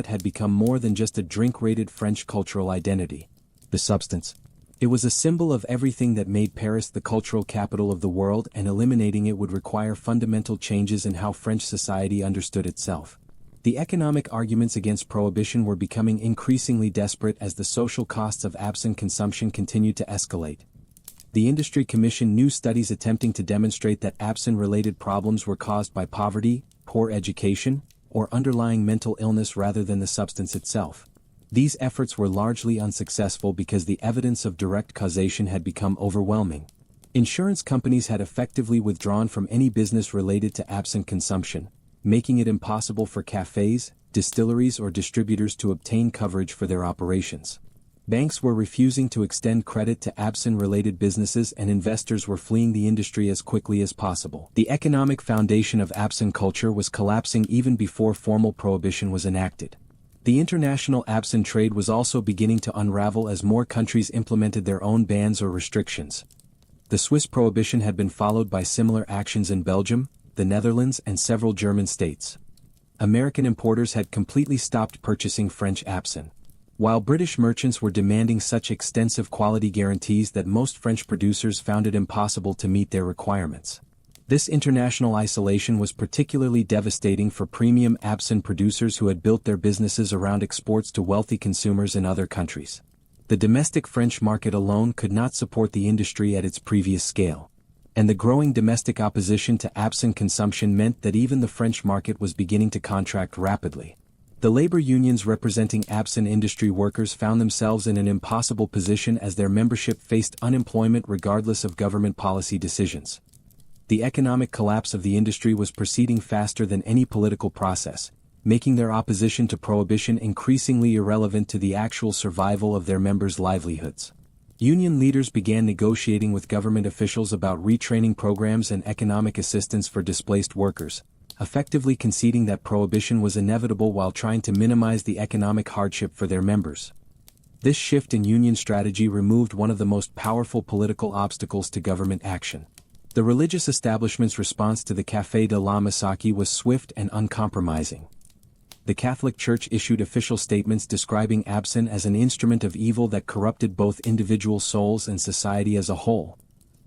had become more than just a drink-rated French cultural identity. The substance. It was a symbol of everything that made Paris the cultural capital of the world, and eliminating it would require fundamental changes in how French society understood itself. The economic arguments against prohibition were becoming increasingly desperate as the social costs of absinthe consumption continued to escalate. The industry commissioned new studies attempting to demonstrate that absinthe-related problems were caused by poverty, poor education, or underlying mental illness rather than the substance itself. These efforts were largely unsuccessful because the evidence of direct causation had become overwhelming. Insurance companies had effectively withdrawn from any business related to absinthe consumption, making it impossible for cafés, distilleries, or distributors to obtain coverage for their operations. Banks were refusing to extend credit to absinthe-related businesses, and investors were fleeing the industry as quickly as possible. The economic foundation of absinthe culture was collapsing even before formal prohibition was enacted. The international absinthe trade was also beginning to unravel as more countries implemented their own bans or restrictions. The Swiss prohibition had been followed by similar actions in Belgium, the Netherlands, and several German states. American importers had completely stopped purchasing French absinthe, while British merchants were demanding such extensive quality guarantees that most French producers found it impossible to meet their requirements. This international isolation was particularly devastating for premium absinthe producers who had built their businesses around exports to wealthy consumers in other countries. The domestic French market alone could not support the industry at its previous scale, and the growing domestic opposition to absinthe consumption meant that even the French market was beginning to contract rapidly. The labor unions representing absinthe industry workers found themselves in an impossible position as their membership faced unemployment regardless of government policy decisions. The economic collapse of the industry was proceeding faster than any political process, making their opposition to prohibition increasingly irrelevant to the actual survival of their members' livelihoods. Union leaders began negotiating with government officials about retraining programs and economic assistance for displaced workers, effectively conceding that prohibition was inevitable while trying to minimize the economic hardship for their members. This shift in union strategy removed one of the most powerful political obstacles to government action. The religious establishment's response to the Café de la Massacre was swift and uncompromising. The Catholic Church issued official statements describing absinthe as an instrument of evil that corrupted both individual souls and society as a whole.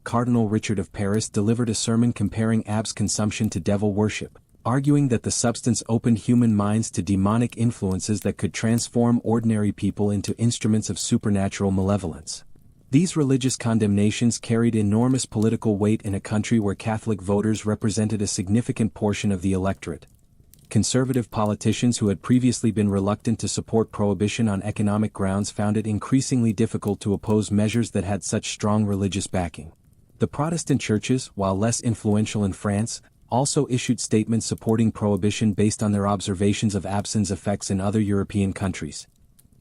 Cardinal Richard of Paris delivered a sermon comparing absinthe consumption to devil worship, arguing that the substance opened human minds to demonic influences that could transform ordinary people into instruments of supernatural malevolence. These religious condemnations carried enormous political weight in a country where Catholic voters represented a significant portion of the electorate. Conservative politicians who had previously been reluctant to support prohibition on economic grounds found it increasingly difficult to oppose measures that had such strong religious backing. The Protestant churches, while less influential in France, also issued statements supporting prohibition based on their observations of absinthe's effects in other European countries.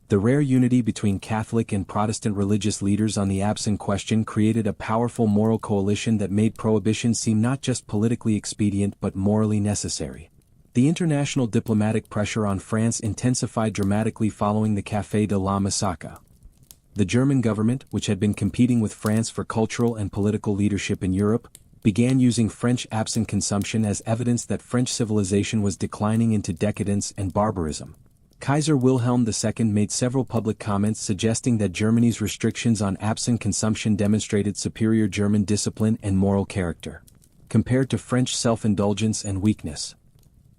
The rare unity between Catholic and Protestant religious leaders on the absinthe question created a powerful moral coalition that made prohibition seem not just politically expedient but morally necessary. The international diplomatic pressure on France intensified dramatically following the Café de la Massacre. The German government, which had been competing with France for cultural and political leadership in Europe, began using French absinthe consumption as evidence that French civilization was declining into decadence and barbarism. Kaiser Wilhelm II made several public comments suggesting that Germany's restrictions on absinthe consumption demonstrated superior German discipline and moral character, compared to French self-indulgence and weakness.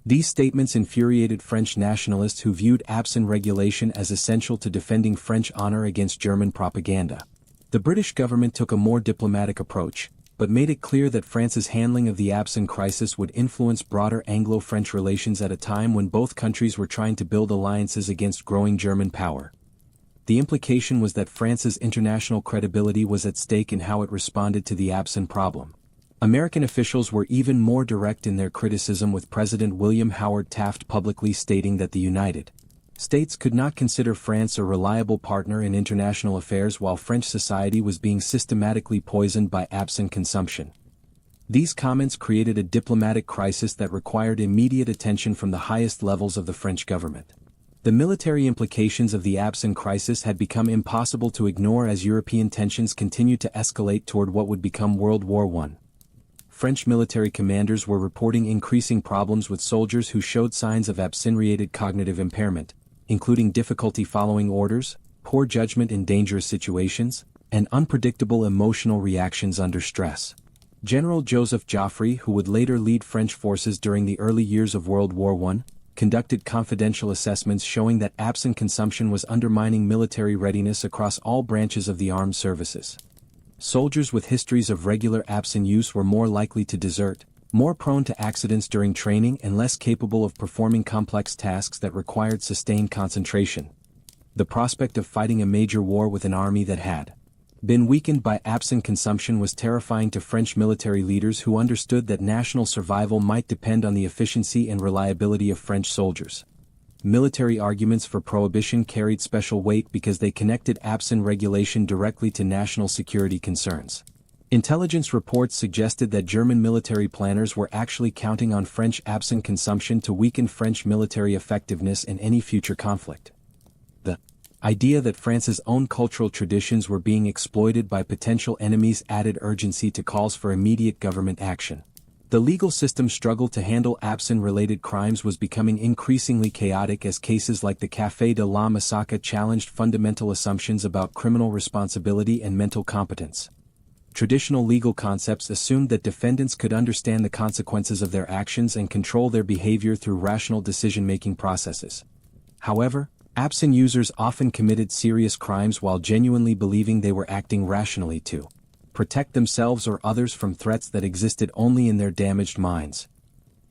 These statements infuriated French nationalists who viewed absinthe regulation as essential to defending French honor against German propaganda. The British government took a more diplomatic approach, but made it clear that France's handling of the absinthe crisis would influence broader Anglo-French relations at a time when both countries were trying to build alliances against growing German power. The implication was that France's international credibility was at stake in how it responded to the absinthe problem. American officials were even more direct in their criticism, with President William Howard Taft publicly stating that the United States could not consider France a reliable partner in international affairs while French society was being systematically poisoned by absinthe consumption. These comments created a diplomatic crisis that required immediate attention from the highest levels of the French government. The military implications of the absinthe crisis had become impossible to ignore as European tensions continued to escalate toward what would become World War I. French military commanders were reporting increasing problems with soldiers who showed signs of absinthe-related cognitive impairment, including difficulty following orders, poor judgment in dangerous situations, and unpredictable emotional reactions under stress. General Joseph Joffre, who would later lead French forces during the early years of World War I, conducted confidential assessments showing that absinthe consumption was undermining military readiness across all branches of the armed services. Soldiers with histories of regular absinthe use were more likely to desert, more prone to accidents during training, and less capable of performing complex tasks that required sustained concentration. The prospect of fighting a major war with an army that had been weakened by absinthe consumption was terrifying to French military leaders who understood that national survival might depend on the efficiency and reliability of French soldiers. Military arguments for prohibition carried special weight because they connected absinthe regulation directly to national security concerns. Intelligence reports suggested that German military planners were actually counting on French absinthe consumption to weaken French military effectiveness in any future conflict. The idea that France's own cultural traditions were being exploited by potential enemies added urgency to calls for immediate government action. The legal system's struggle to handle absinthe-related crimes was becoming increasingly chaotic as cases like the Café de la Massacre challenged fundamental assumptions about criminal responsibility and mental competence. Traditional legal concepts assumed that defendants could understand the consequences of their actions and control their behavior through rational decision-making processes. However, absinthe users often committed serious crimes while genuinely believing they were acting rationally to protect themselves or others from threats that existed only in their damaged minds.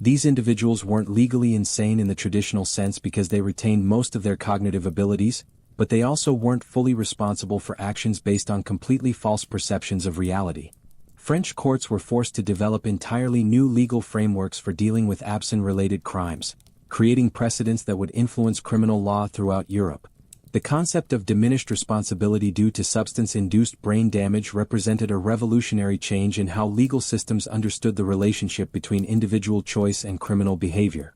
These individuals weren't legally insane in the traditional sense because they retained most of their cognitive abilities, but they also weren't fully responsible for actions based on completely false perceptions of reality. French courts were forced to develop entirely new legal frameworks for dealing with absinthe-related crimes, creating precedents that would influence criminal law throughout Europe. The concept of diminished responsibility due to substance-induced brain damage represented a revolutionary change in how legal systems understood the relationship between individual choice and criminal behavior.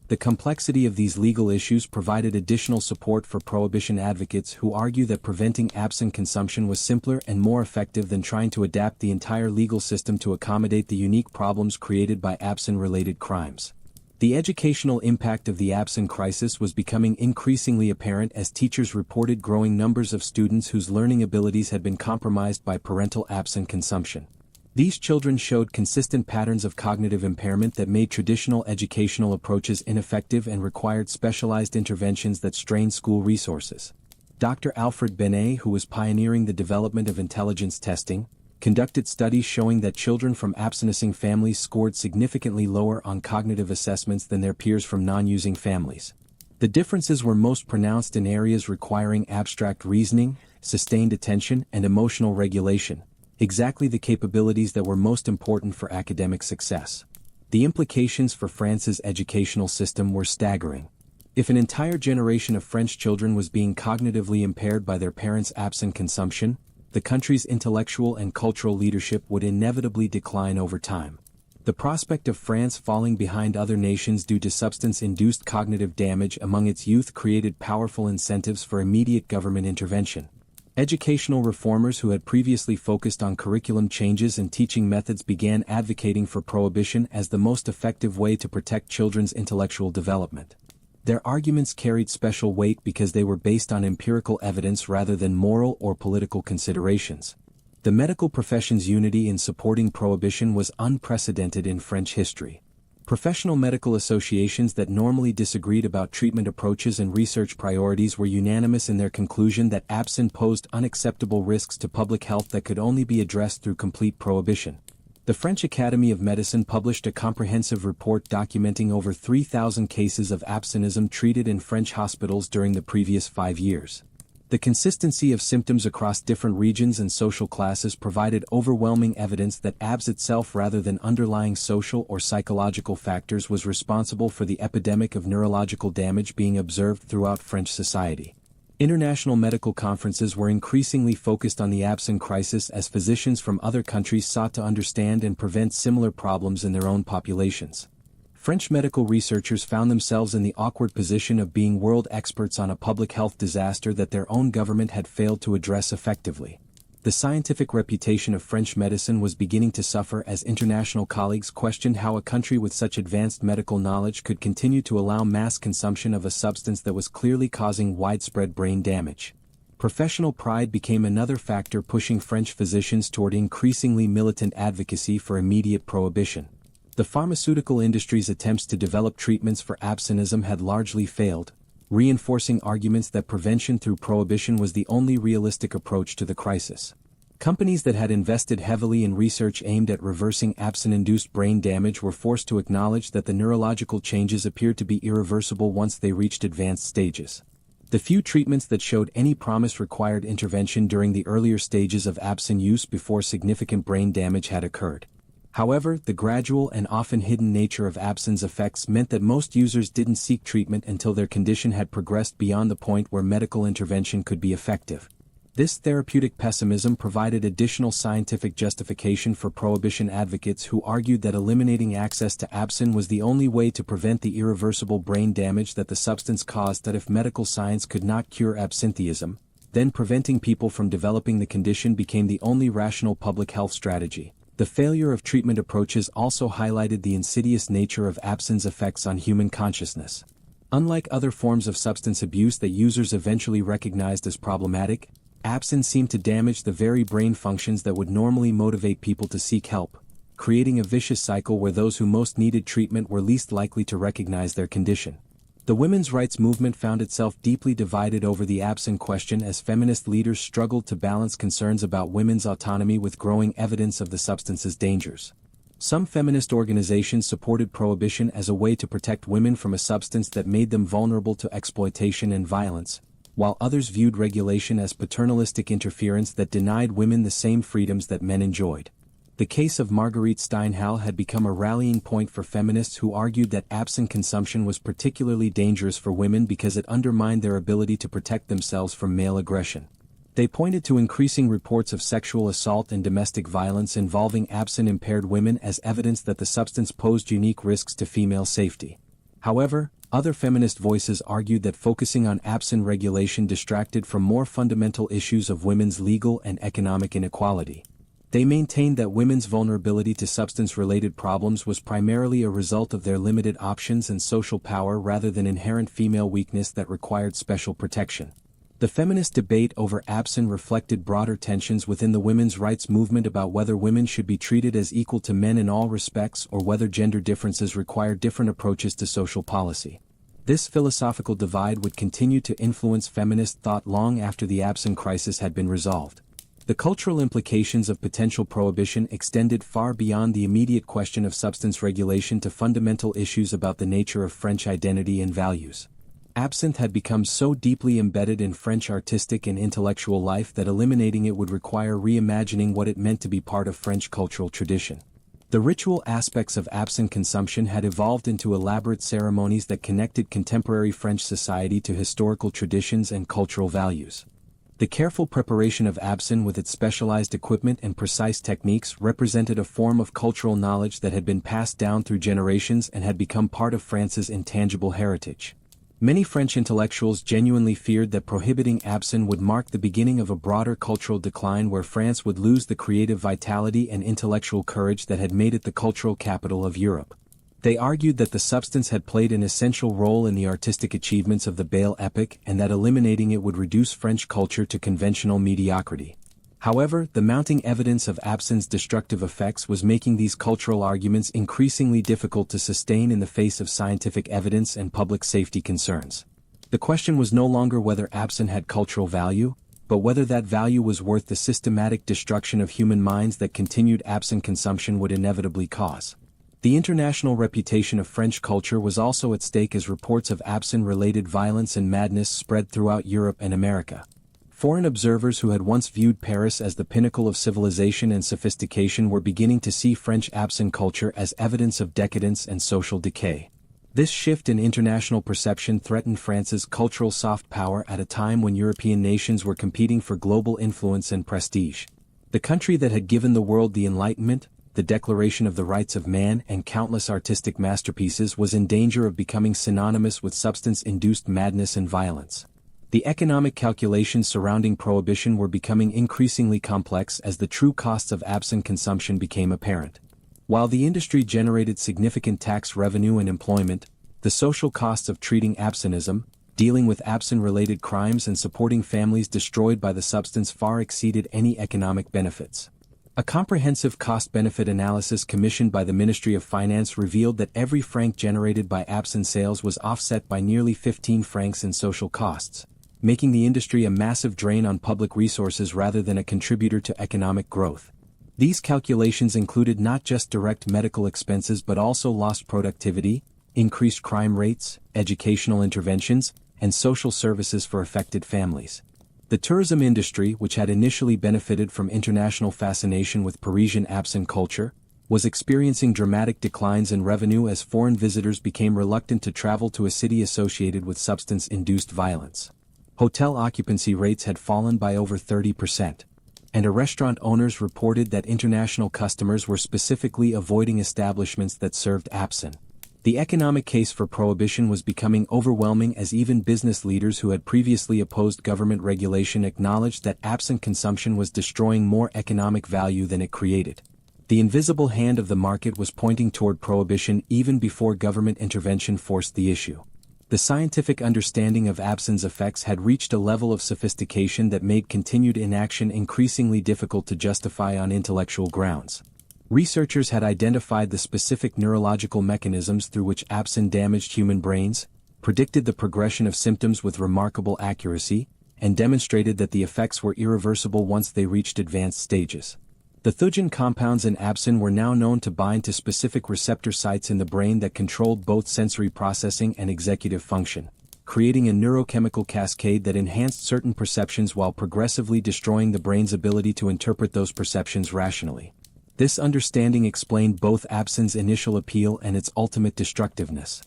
The complexity of these legal issues provided additional support for prohibition advocates who argue that preventing absinthe consumption was simpler and more effective than trying to adapt the entire legal system to accommodate the unique problems created by absinthe-related crimes. The educational impact of the absinthe crisis was becoming increasingly apparent as teachers reported growing numbers of students whose learning abilities had been compromised by parental absinthe consumption. These children showed consistent patterns of cognitive impairment that made traditional educational approaches ineffective and required specialized interventions that strained school resources. Dr. Alfred Binet, who was pioneering the development of intelligence testing, conducted studies showing that children from abstinence families scored significantly lower on cognitive assessments than their peers from non-using families. The differences were most pronounced in areas requiring abstract reasoning, sustained attention, and emotional regulation, exactly the capabilities that were most important for academic success. The implications for France's educational system were staggering. If an entire generation of French children was being cognitively impaired by their parents' absinthe consumption, the country's intellectual and cultural leadership would inevitably decline over time. The prospect of France falling behind other nations due to substance-induced cognitive damage among its youth created powerful incentives for immediate government intervention. Educational reformers who had previously focused on curriculum changes and teaching methods began advocating for prohibition as the most effective way to protect children's intellectual development. Their arguments carried special weight because they were based on empirical evidence rather than moral or political considerations. The medical profession's unity in supporting prohibition was unprecedented in French history. Professional medical associations that normally disagreed about treatment approaches and research priorities were unanimous in their conclusion that absinthe posed unacceptable risks to public health that could only be addressed through complete prohibition. The French Academy of Medicine published a comprehensive report documenting over 3,000 cases of abstinence treated in French hospitals during the previous 5 years. The consistency of symptoms across different regions and social classes provided overwhelming evidence that abs itself rather than underlying social or psychological factors was responsible for the epidemic of neurological damage being observed throughout French society. International medical conferences were increasingly focused on the absinthe crisis as physicians from other countries sought to understand and prevent similar problems in their own populations. French medical researchers found themselves in the awkward position of being world experts on a public health disaster that their own government had failed to address effectively. The scientific reputation of French medicine was beginning to suffer as international colleagues questioned how a country with such advanced medical knowledge could continue to allow mass consumption of a substance that was clearly causing widespread brain damage. Professional pride became another factor pushing French physicians toward increasingly militant advocacy for immediate prohibition. The pharmaceutical industry's attempts to develop treatments for abstinence had largely failed, reinforcing arguments that prevention through prohibition was the only realistic approach to the crisis. Companies that had invested heavily in research aimed at reversing absinthe-induced brain damage were forced to acknowledge that the neurological changes appeared to be irreversible once they reached advanced stages. The few treatments that showed any promise required intervention during the earlier stages of absinthe use before significant brain damage had occurred. However, the gradual and often hidden nature of absinthe effects meant that most users didn't seek treatment until their condition had progressed beyond the point where medical intervention could be effective. This therapeutic pessimism provided additional scientific justification for prohibition advocates who argued that eliminating access to absinthe was the only way to prevent the irreversible brain damage that the substance caused. That if medical science could not cure absenteeism, then preventing people from developing the condition became the only rational public health strategy. The failure of treatment approaches also highlighted the insidious nature of absinthe's effects on human consciousness. Unlike other forms of substance abuse that users eventually recognized as problematic, absinthe seemed to damage the very brain functions that would normally motivate people to seek help, creating a vicious cycle where those who most needed treatment were least likely to recognize their condition. The women's rights movement found itself deeply divided over the absinthe question as feminist leaders struggled to balance concerns about women's autonomy with growing evidence of the substance's dangers. Some feminist organizations supported prohibition as a way to protect women from a substance that made them vulnerable to exploitation and violence, while others viewed regulation as paternalistic interference that denied women the same freedoms that men enjoyed. The case of Marguerite Steinhal had become a rallying point for feminists who argued that absinthe consumption was particularly dangerous for women because it undermined their ability to protect themselves from male aggression. They pointed to increasing reports of sexual assault and domestic violence involving absinthe-impaired women as evidence that the substance posed unique risks to female safety. However, other feminist voices argued that focusing on absinthe regulation distracted from more fundamental issues of women's legal and economic inequality. They maintained that women's vulnerability to substance-related problems was primarily a result of their limited options and social power rather than inherent female weakness that required special protection. The feminist debate over absinthe reflected broader tensions within the women's rights movement about whether women should be treated as equal to men in all respects or whether gender differences require different approaches to social policy. This philosophical divide would continue to influence feminist thought long after the absinthe crisis had been resolved. The cultural implications of potential prohibition extended far beyond the immediate question of substance regulation to fundamental issues about the nature of French identity and values. Absinthe had become so deeply embedded in French artistic and intellectual life that eliminating it would require reimagining what it meant to be part of French cultural tradition. The ritual aspects of absinthe consumption had evolved into elaborate ceremonies that connected contemporary French society to historical traditions and cultural values. The careful preparation of absinthe with its specialized equipment and precise techniques represented a form of cultural knowledge that had been passed down through generations and had become part of France's intangible heritage. Many French intellectuals genuinely feared that prohibiting absinthe would mark the beginning of a broader cultural decline where France would lose the creative vitality and intellectual courage that had made it the cultural capital of Europe. They argued that the substance had played an essential role in the artistic achievements of the Belle Époque and that eliminating it would reduce French culture to conventional mediocrity. However, the mounting evidence of absinthe's destructive effects was making these cultural arguments increasingly difficult to sustain in the face of scientific evidence and public safety concerns. The question was no longer whether absinthe had cultural value, but whether that value was worth the systematic destruction of human minds that continued absinthe consumption would inevitably cause. The international reputation of French culture was also at stake as reports of absinthe-related violence and madness spread throughout Europe and America. Foreign observers who had once viewed Paris as the pinnacle of civilization and sophistication were beginning to see French absinthe culture as evidence of decadence and social decay. This shift in international perception threatened France's cultural soft power at a time when European nations were competing for global influence and prestige. The country that had given the world the Enlightenment, the Declaration of the Rights of Man, and countless artistic masterpieces was in danger of becoming synonymous with substance-induced madness and violence. The economic calculations surrounding prohibition were becoming increasingly complex as the true costs of absinthe consumption became apparent. While the industry generated significant tax revenue and employment, the social costs of treating absinthism, dealing with absinthe-related crimes and supporting families destroyed by the substance far exceeded any economic benefits. A comprehensive cost-benefit analysis commissioned by the Ministry of Finance revealed that every franc generated by absinthe sales was offset by nearly 15 francs in social costs, making the industry a massive drain on public resources rather than a contributor to economic growth. These calculations included not just direct medical expenses but also lost productivity, increased crime rates, educational interventions, and social services for affected families. The tourism industry, which had initially benefited from international fascination with Parisian absinthe culture, was experiencing dramatic declines in revenue as foreign visitors became reluctant to travel to a city associated with substance-induced violence. Hotel occupancy rates had fallen by over 30%, and restaurant owners reported that international customers were specifically avoiding establishments that served absinthe. The economic case for prohibition was becoming overwhelming as even business leaders who had previously opposed government regulation acknowledged that absinthe consumption was destroying more economic value than it created. The invisible hand of the market was pointing toward prohibition even before government intervention forced the issue. The scientific understanding of absinthe's effects had reached a level of sophistication that made continued inaction increasingly difficult to justify on intellectual grounds. Researchers had identified the specific neurological mechanisms through which absinthe damaged human brains, predicted the progression of symptoms with remarkable accuracy, and demonstrated that the effects were irreversible once they reached advanced stages. The thujan compounds in absinthe were now known to bind to specific receptor sites in the brain that controlled both sensory processing and executive function, creating a neurochemical cascade that enhanced certain perceptions while progressively destroying the brain's ability to interpret those perceptions rationally. This understanding explained both absinthe's initial appeal and its ultimate destructiveness.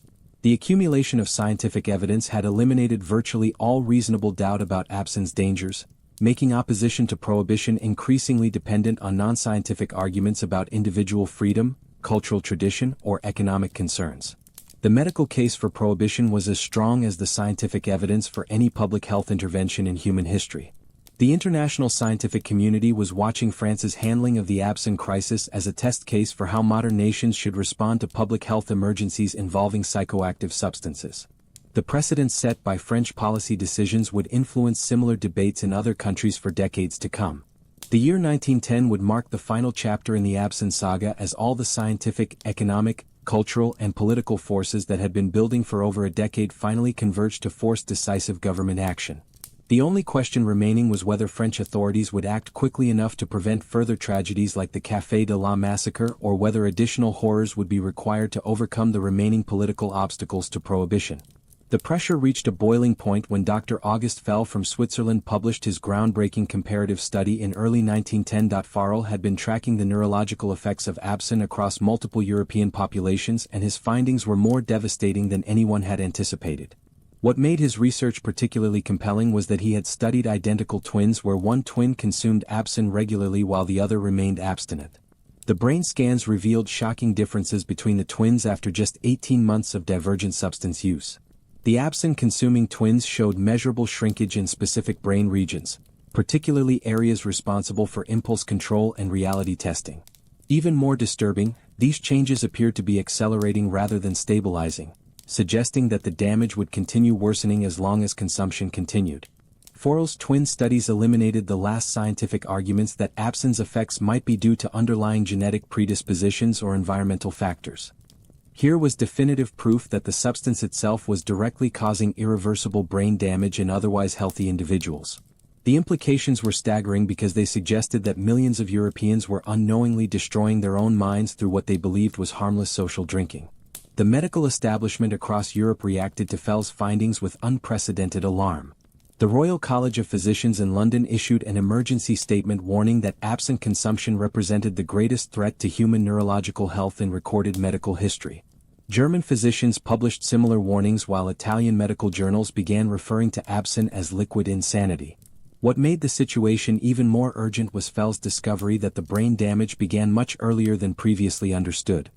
The accumulation of scientific evidence had eliminated virtually all reasonable doubt about absinthe's dangers, making opposition to prohibition increasingly dependent on non-scientific arguments about individual freedom, cultural tradition, or economic concerns. The medical case for prohibition was as strong as the scientific evidence for any public health intervention in human history. The international scientific community was watching France's handling of the absinthe crisis as a test case for how modern nations should respond to public health emergencies involving psychoactive substances. The precedents set by French policy decisions would influence similar debates in other countries for decades to come. The year 1910 would mark the final chapter in the absinthe saga as all the scientific, economic, cultural, and political forces that had been building for over a decade finally converged to force decisive government action. The only question remaining was whether French authorities would act quickly enough to prevent further tragedies like the Café de la Massacre, or whether additional horrors would be required to overcome the remaining political obstacles to prohibition. The pressure reached a boiling point when Dr. Auguste Fell from Switzerland published his groundbreaking comparative study in early 1910. Farrell had been tracking the neurological effects of absinthe across multiple European populations, and his findings were more devastating than anyone had anticipated. What made his research particularly compelling was that he had studied identical twins where one twin consumed absinthe regularly while the other remained abstinent. The brain scans revealed shocking differences between the twins after just 18 months of divergent substance use. The absinthe-consuming twins showed measurable shrinkage in specific brain regions, particularly areas responsible for impulse control and reality testing. Even more disturbing, these changes appeared to be accelerating rather than stabilizing, suggesting that the damage would continue worsening as long as consumption continued. Forel's twin studies eliminated the last scientific arguments that absinthe's effects might be due to underlying genetic predispositions or environmental factors. Here was definitive proof that the substance itself was directly causing irreversible brain damage in otherwise healthy individuals. The implications were staggering because they suggested that millions of Europeans were unknowingly destroying their own minds through what they believed was harmless social drinking. The medical establishment across Europe reacted to Fell's findings with unprecedented alarm. The Royal College of Physicians in London issued an emergency statement warning that absinthe consumption represented the greatest threat to human neurological health in recorded medical history. German physicians published similar warnings while Italian medical journals began referring to absinthe as liquid insanity. What made the situation even more urgent was Fell's discovery that the brain damage began much earlier than previously understood.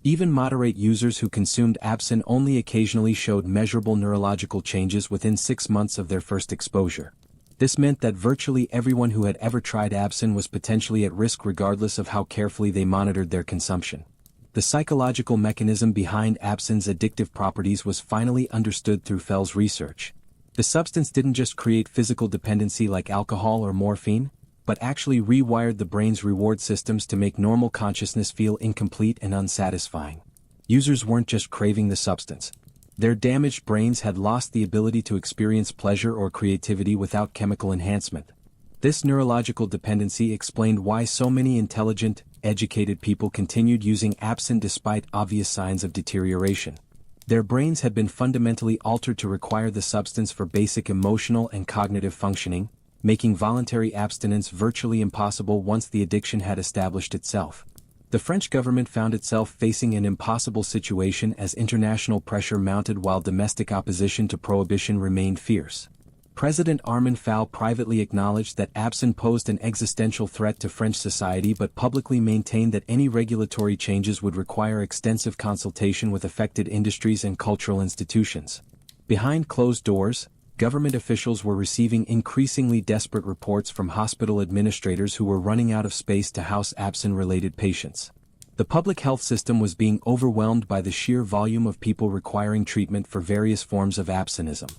Even moderate users who consumed absinthe only occasionally showed measurable neurological changes within 6 months of their first exposure. This meant that virtually everyone who had ever tried absinthe was potentially at risk regardless of how carefully they monitored their consumption. The psychological mechanism behind absinthe's addictive properties was finally understood through Fell's research. The substance didn't just create physical dependency like alcohol or morphine, but actually rewired the brain's reward systems to make normal consciousness feel incomplete and unsatisfying. Users weren't just craving the substance. Their damaged brains had lost the ability to experience pleasure or creativity without chemical enhancement. This neurological dependency explained why so many intelligent, educated people continued using absinthe despite obvious signs of deterioration. Their brains had been fundamentally altered to require the substance for basic emotional and cognitive functioning, making voluntary abstinence virtually impossible once the addiction had established itself. The French government found itself facing an impossible situation as international pressure mounted while domestic opposition to prohibition remained fierce. President Armand Fall privately acknowledged that absinthe posed an existential threat to French society but publicly maintained that any regulatory changes would require extensive consultation with affected industries and cultural institutions. Behind closed doors, government officials were receiving increasingly desperate reports from hospital administrators who were running out of space to house absinthe-related patients. The public health system was being overwhelmed by the sheer volume of people requiring treatment for various forms of abstinentism.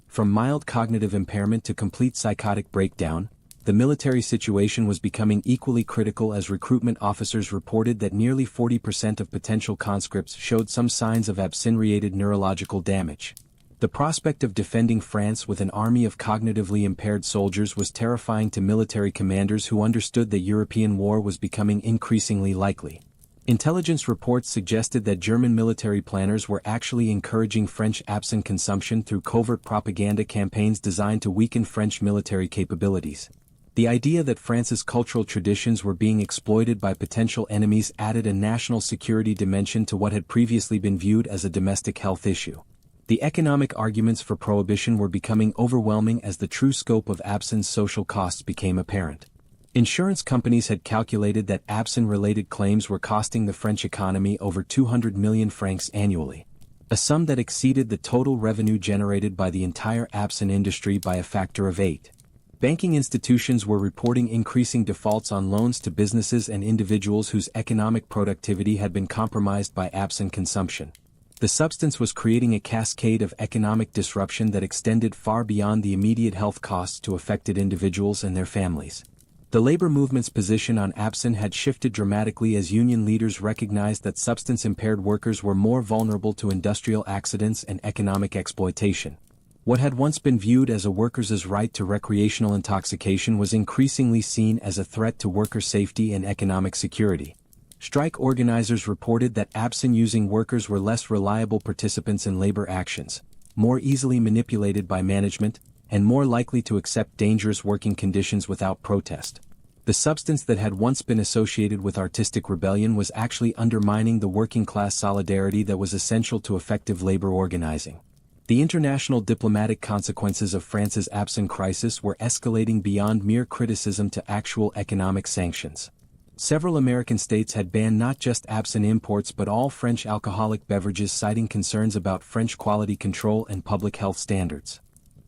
From mild cognitive impairment to complete psychotic breakdown, the military situation was becoming equally critical as recruitment officers reported that nearly 40% of potential conscripts showed some signs of absinthe-related neurological damage. The prospect of defending France with an army of cognitively impaired soldiers was terrifying to military commanders who understood that European war was becoming increasingly likely. Intelligence reports suggested that German military planners were actually encouraging French absinthe consumption through covert propaganda campaigns designed to weaken French military capabilities. The idea that France's cultural traditions were being exploited by potential enemies added a national security dimension to what had previously been viewed as a domestic health issue. The economic arguments for prohibition were becoming overwhelming as the true scope of absinthe's social costs became apparent. Insurance companies had calculated that absinthe-related claims were costing the French economy over 200 million francs annually, a sum that exceeded the total revenue generated by the entire absinthe industry by a factor of 8. Banking institutions were reporting increasing defaults on loans to businesses and individuals whose economic productivity had been compromised by absinthe consumption. The substance was creating a cascade of economic disruption that extended far beyond the immediate health costs to affected individuals and their families. The labor movement's position on absinthe had shifted dramatically as union leaders recognized that substance-impaired workers were more vulnerable to industrial accidents and economic exploitation. What had once been viewed as a workers' right to recreational intoxication was increasingly seen as a threat to worker safety and economic security. Strike organizers reported that absinthe-using workers were less reliable participants in labor actions, more easily manipulated by management, and more likely to accept dangerous working conditions without protest. The substance that had once been associated with artistic rebellion was actually undermining the working-class solidarity that was essential to effective labor organizing. The international diplomatic consequences of France's absinthe crisis were escalating beyond mere criticism to actual economic sanctions. Several American states had banned not just absinthe imports but all French alcoholic beverages, citing concerns about French quality control and public health standards.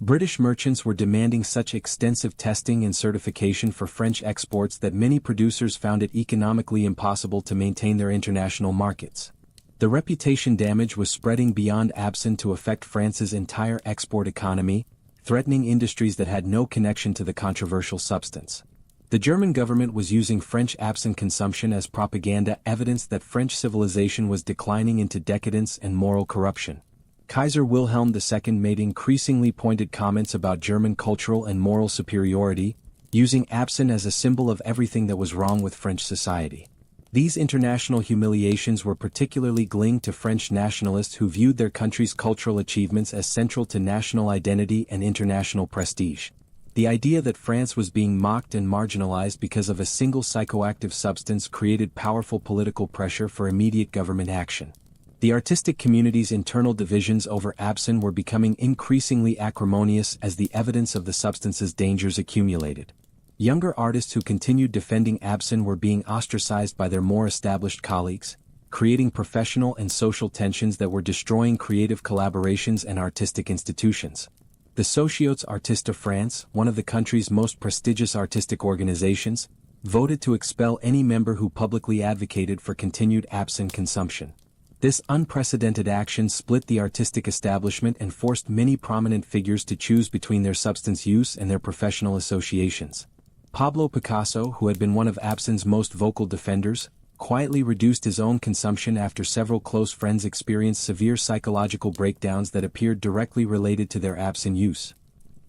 British merchants were demanding such extensive testing and certification for French exports that many producers found it economically impossible to maintain their international markets. The reputation damage was spreading beyond absinthe to affect France's entire export economy, threatening industries that had no connection to the controversial substance. The German government was using French absinthe consumption as propaganda evidence that French civilization was declining into decadence and moral corruption. Kaiser Wilhelm II made increasingly pointed comments about German cultural and moral superiority, using absinthe as a symbol of everything that was wrong with French society. These international humiliations were particularly galling to French nationalists who viewed their country's cultural achievements as central to national identity and international prestige. The idea that France was being mocked and marginalized because of a single psychoactive substance created powerful political pressure for immediate government action. The artistic community's internal divisions over absinthe were becoming increasingly acrimonious as the evidence of the substance's dangers accumulated. Younger artists who continued defending absinthe were being ostracized by their more established colleagues, creating professional and social tensions that were destroying creative collaborations and artistic institutions. The Société Artistes de France, one of the country's most prestigious artistic organizations, voted to expel any member who publicly advocated for continued absinthe consumption. This unprecedented action split the artistic establishment and forced many prominent figures to choose between their substance use and their professional associations. Pablo Picasso, who had been one of absinthe's most vocal defenders, quietly reduced his own consumption after several close friends experienced severe psychological breakdowns that appeared directly related to their absinthe use.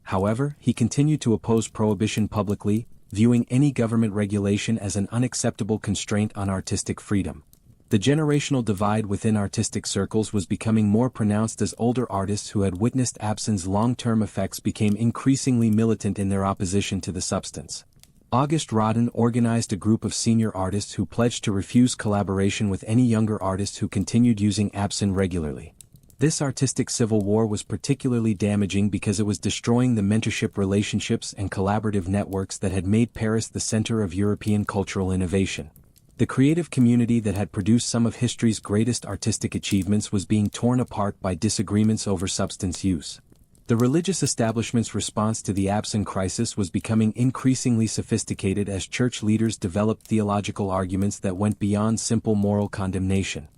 However, he continued to oppose prohibition publicly, viewing any government regulation as an unacceptable constraint on artistic freedom. The generational divide within artistic circles was becoming more pronounced as older artists who had witnessed absinthe's long-term effects became increasingly militant in their opposition to the substance. Auguste Rodin organized a group of senior artists who pledged to refuse collaboration with any younger artists who continued using absinthe regularly. This artistic civil war was particularly damaging because it was destroying the mentorship relationships and collaborative networks that had made Paris the center of European cultural innovation. The creative community that had produced some of history's greatest artistic achievements was being torn apart by disagreements over substance use. The religious establishment's response to the absinthe crisis was becoming increasingly sophisticated as church leaders developed theological arguments that went beyond simple moral condemnation.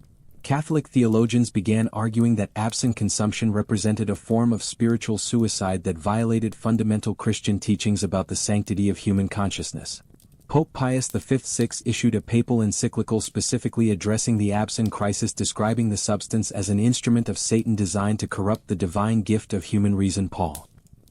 Catholic theologians began arguing that absinthe consumption represented a form of spiritual suicide that violated fundamental Christian teachings about the sanctity of human consciousness. Pope Pius V issued a papal encyclical specifically addressing the absinthe crisis, describing the substance as an instrument of Satan designed to corrupt the divine gift of human reason.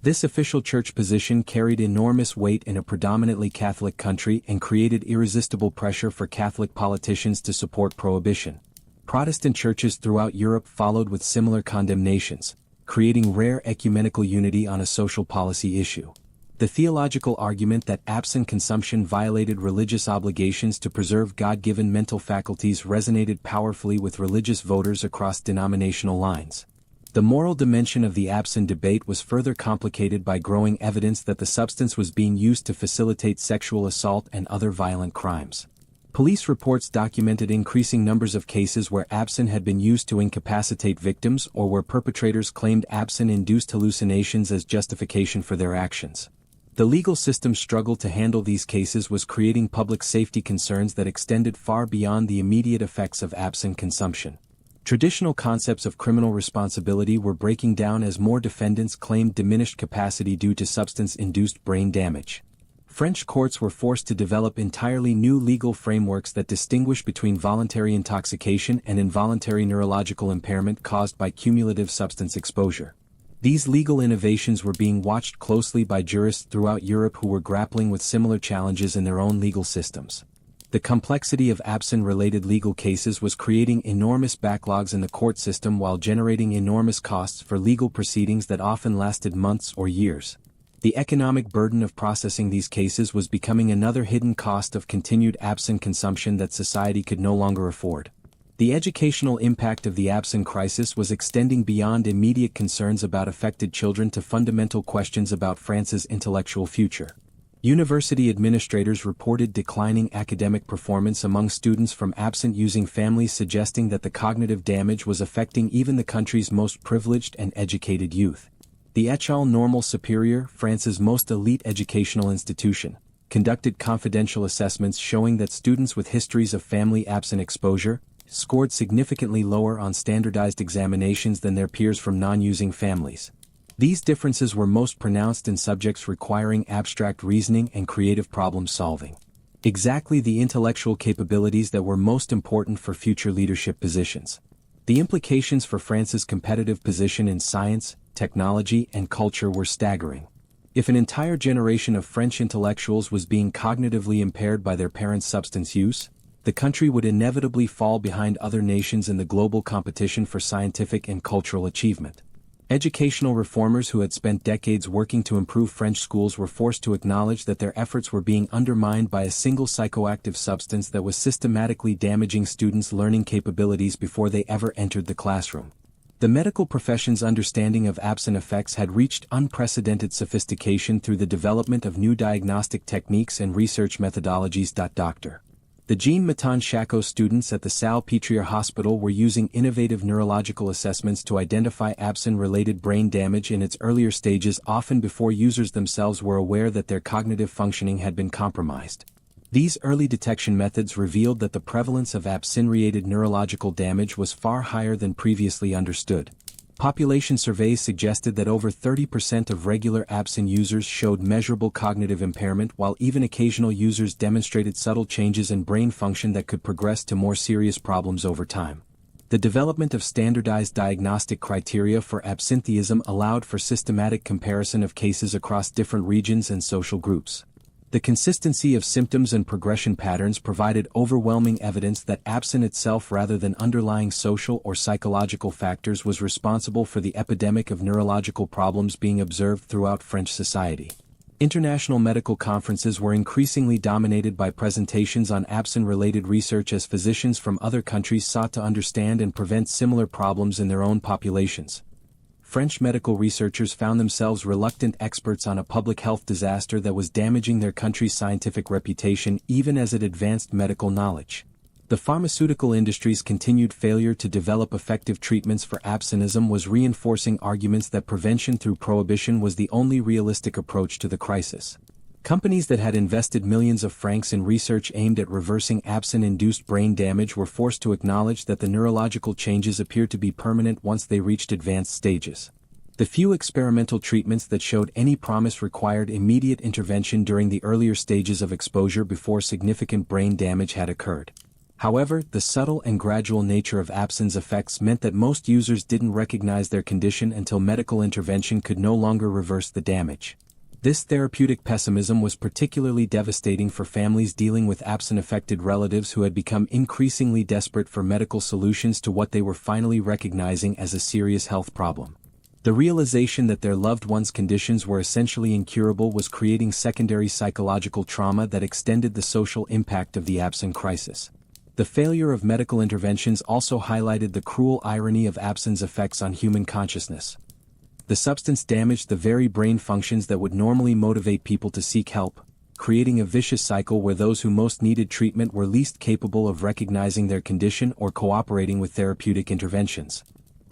This official church position carried enormous weight in a predominantly Catholic country and created irresistible pressure for Catholic politicians to support prohibition. Protestant churches throughout Europe followed with similar condemnations, creating rare ecumenical unity on a social policy issue. The theological argument that absinthe consumption violated religious obligations to preserve God-given mental faculties resonated powerfully with religious voters across denominational lines. The moral dimension of the absinthe debate was further complicated by growing evidence that the substance was being used to facilitate sexual assault and other violent crimes. Police reports documented increasing numbers of cases where absinthe had been used to incapacitate victims or where perpetrators claimed absinthe-induced hallucinations as justification for their actions. The legal system's struggle to handle these cases was creating public safety concerns that extended far beyond the immediate effects of absinthe consumption. Traditional concepts of criminal responsibility were breaking down as more defendants claimed diminished capacity due to substance-induced brain damage. French courts were forced to develop entirely new legal frameworks that distinguish between voluntary intoxication and involuntary neurological impairment caused by cumulative substance exposure. These legal innovations were being watched closely by jurists throughout Europe who were grappling with similar challenges in their own legal systems. The complexity of absinthe-related legal cases was creating enormous backlogs in the court system while generating enormous costs for legal proceedings that often lasted months or years. The economic burden of processing these cases was becoming another hidden cost of continued absinthe consumption that society could no longer afford. The educational impact of the absinthe crisis was extending beyond immediate concerns about affected children to fundamental questions about France's intellectual future. University administrators reported declining academic performance among students from absinthe-using families, suggesting that the cognitive damage was affecting even the country's most privileged and educated youth. The École Normale Supérieure, France's most elite educational institution, conducted confidential assessments showing that students with histories of family absinthe exposure scored significantly lower on standardized examinations than their peers from non-using families. These differences were most pronounced in subjects requiring abstract reasoning and creative problem-solving. Exactly the intellectual capabilities that were most important for future leadership positions. The implications for France's competitive position in science, technology, and culture were staggering. If an entire generation of French intellectuals was being cognitively impaired by their parents' substance use, the country would inevitably fall behind other nations in the global competition for scientific and cultural achievement. Educational reformers who had spent decades working to improve French schools were forced to acknowledge that their efforts were being undermined by a single psychoactive substance that was systematically damaging students' learning capabilities before they ever entered the classroom. The medical profession's understanding of absinthe effects had reached unprecedented sophistication through the development of new diagnostic techniques and research methodologies. Dr. The Jean Maton-Chacot students at the Salpêtrière Hospital were using innovative neurological assessments to identify absinthe-related brain damage in its earlier stages, often before users themselves were aware that their cognitive functioning had been compromised. These early detection methods revealed that the prevalence of absinthe-related neurological damage was far higher than previously understood. Population surveys suggested that over 30% of regular absinthe users showed measurable cognitive impairment, while even occasional users demonstrated subtle changes in brain function that could progress to more serious problems over time. The development of standardized diagnostic criteria for absenteeism allowed for systematic comparison of cases across different regions and social groups. The consistency of symptoms and progression patterns provided overwhelming evidence that absinthe itself, rather than underlying social or psychological factors, was responsible for the epidemic of neurological problems being observed throughout French society. International medical conferences were increasingly dominated by presentations on absinthe-related research as physicians from other countries sought to understand and prevent similar problems in their own populations. French medical researchers found themselves reluctant experts on a public health disaster that was damaging their country's scientific reputation even as it advanced medical knowledge. The pharmaceutical industry's continued failure to develop effective treatments for abstinentism was reinforcing arguments that prevention through prohibition was the only realistic approach to the crisis. Companies that had invested millions of francs in research aimed at reversing absinthe-induced brain damage were forced to acknowledge that the neurological changes appeared to be permanent once they reached advanced stages. The few experimental treatments that showed any promise required immediate intervention during the earlier stages of exposure before significant brain damage had occurred. However, the subtle and gradual nature of absinthe's effects meant that most users didn't recognize their condition until medical intervention could no longer reverse the damage. This therapeutic pessimism was particularly devastating for families dealing with absinthe-affected relatives who had become increasingly desperate for medical solutions to what they were finally recognizing as a serious health problem. The realization that their loved ones' conditions were essentially incurable was creating secondary psychological trauma that extended the social impact of the absinthe crisis. The failure of medical interventions also highlighted the cruel irony of absinthe's effects on human consciousness. The substance damaged the very brain functions that would normally motivate people to seek help, creating a vicious cycle where those who most needed treatment were least capable of recognizing their condition or cooperating with therapeutic interventions.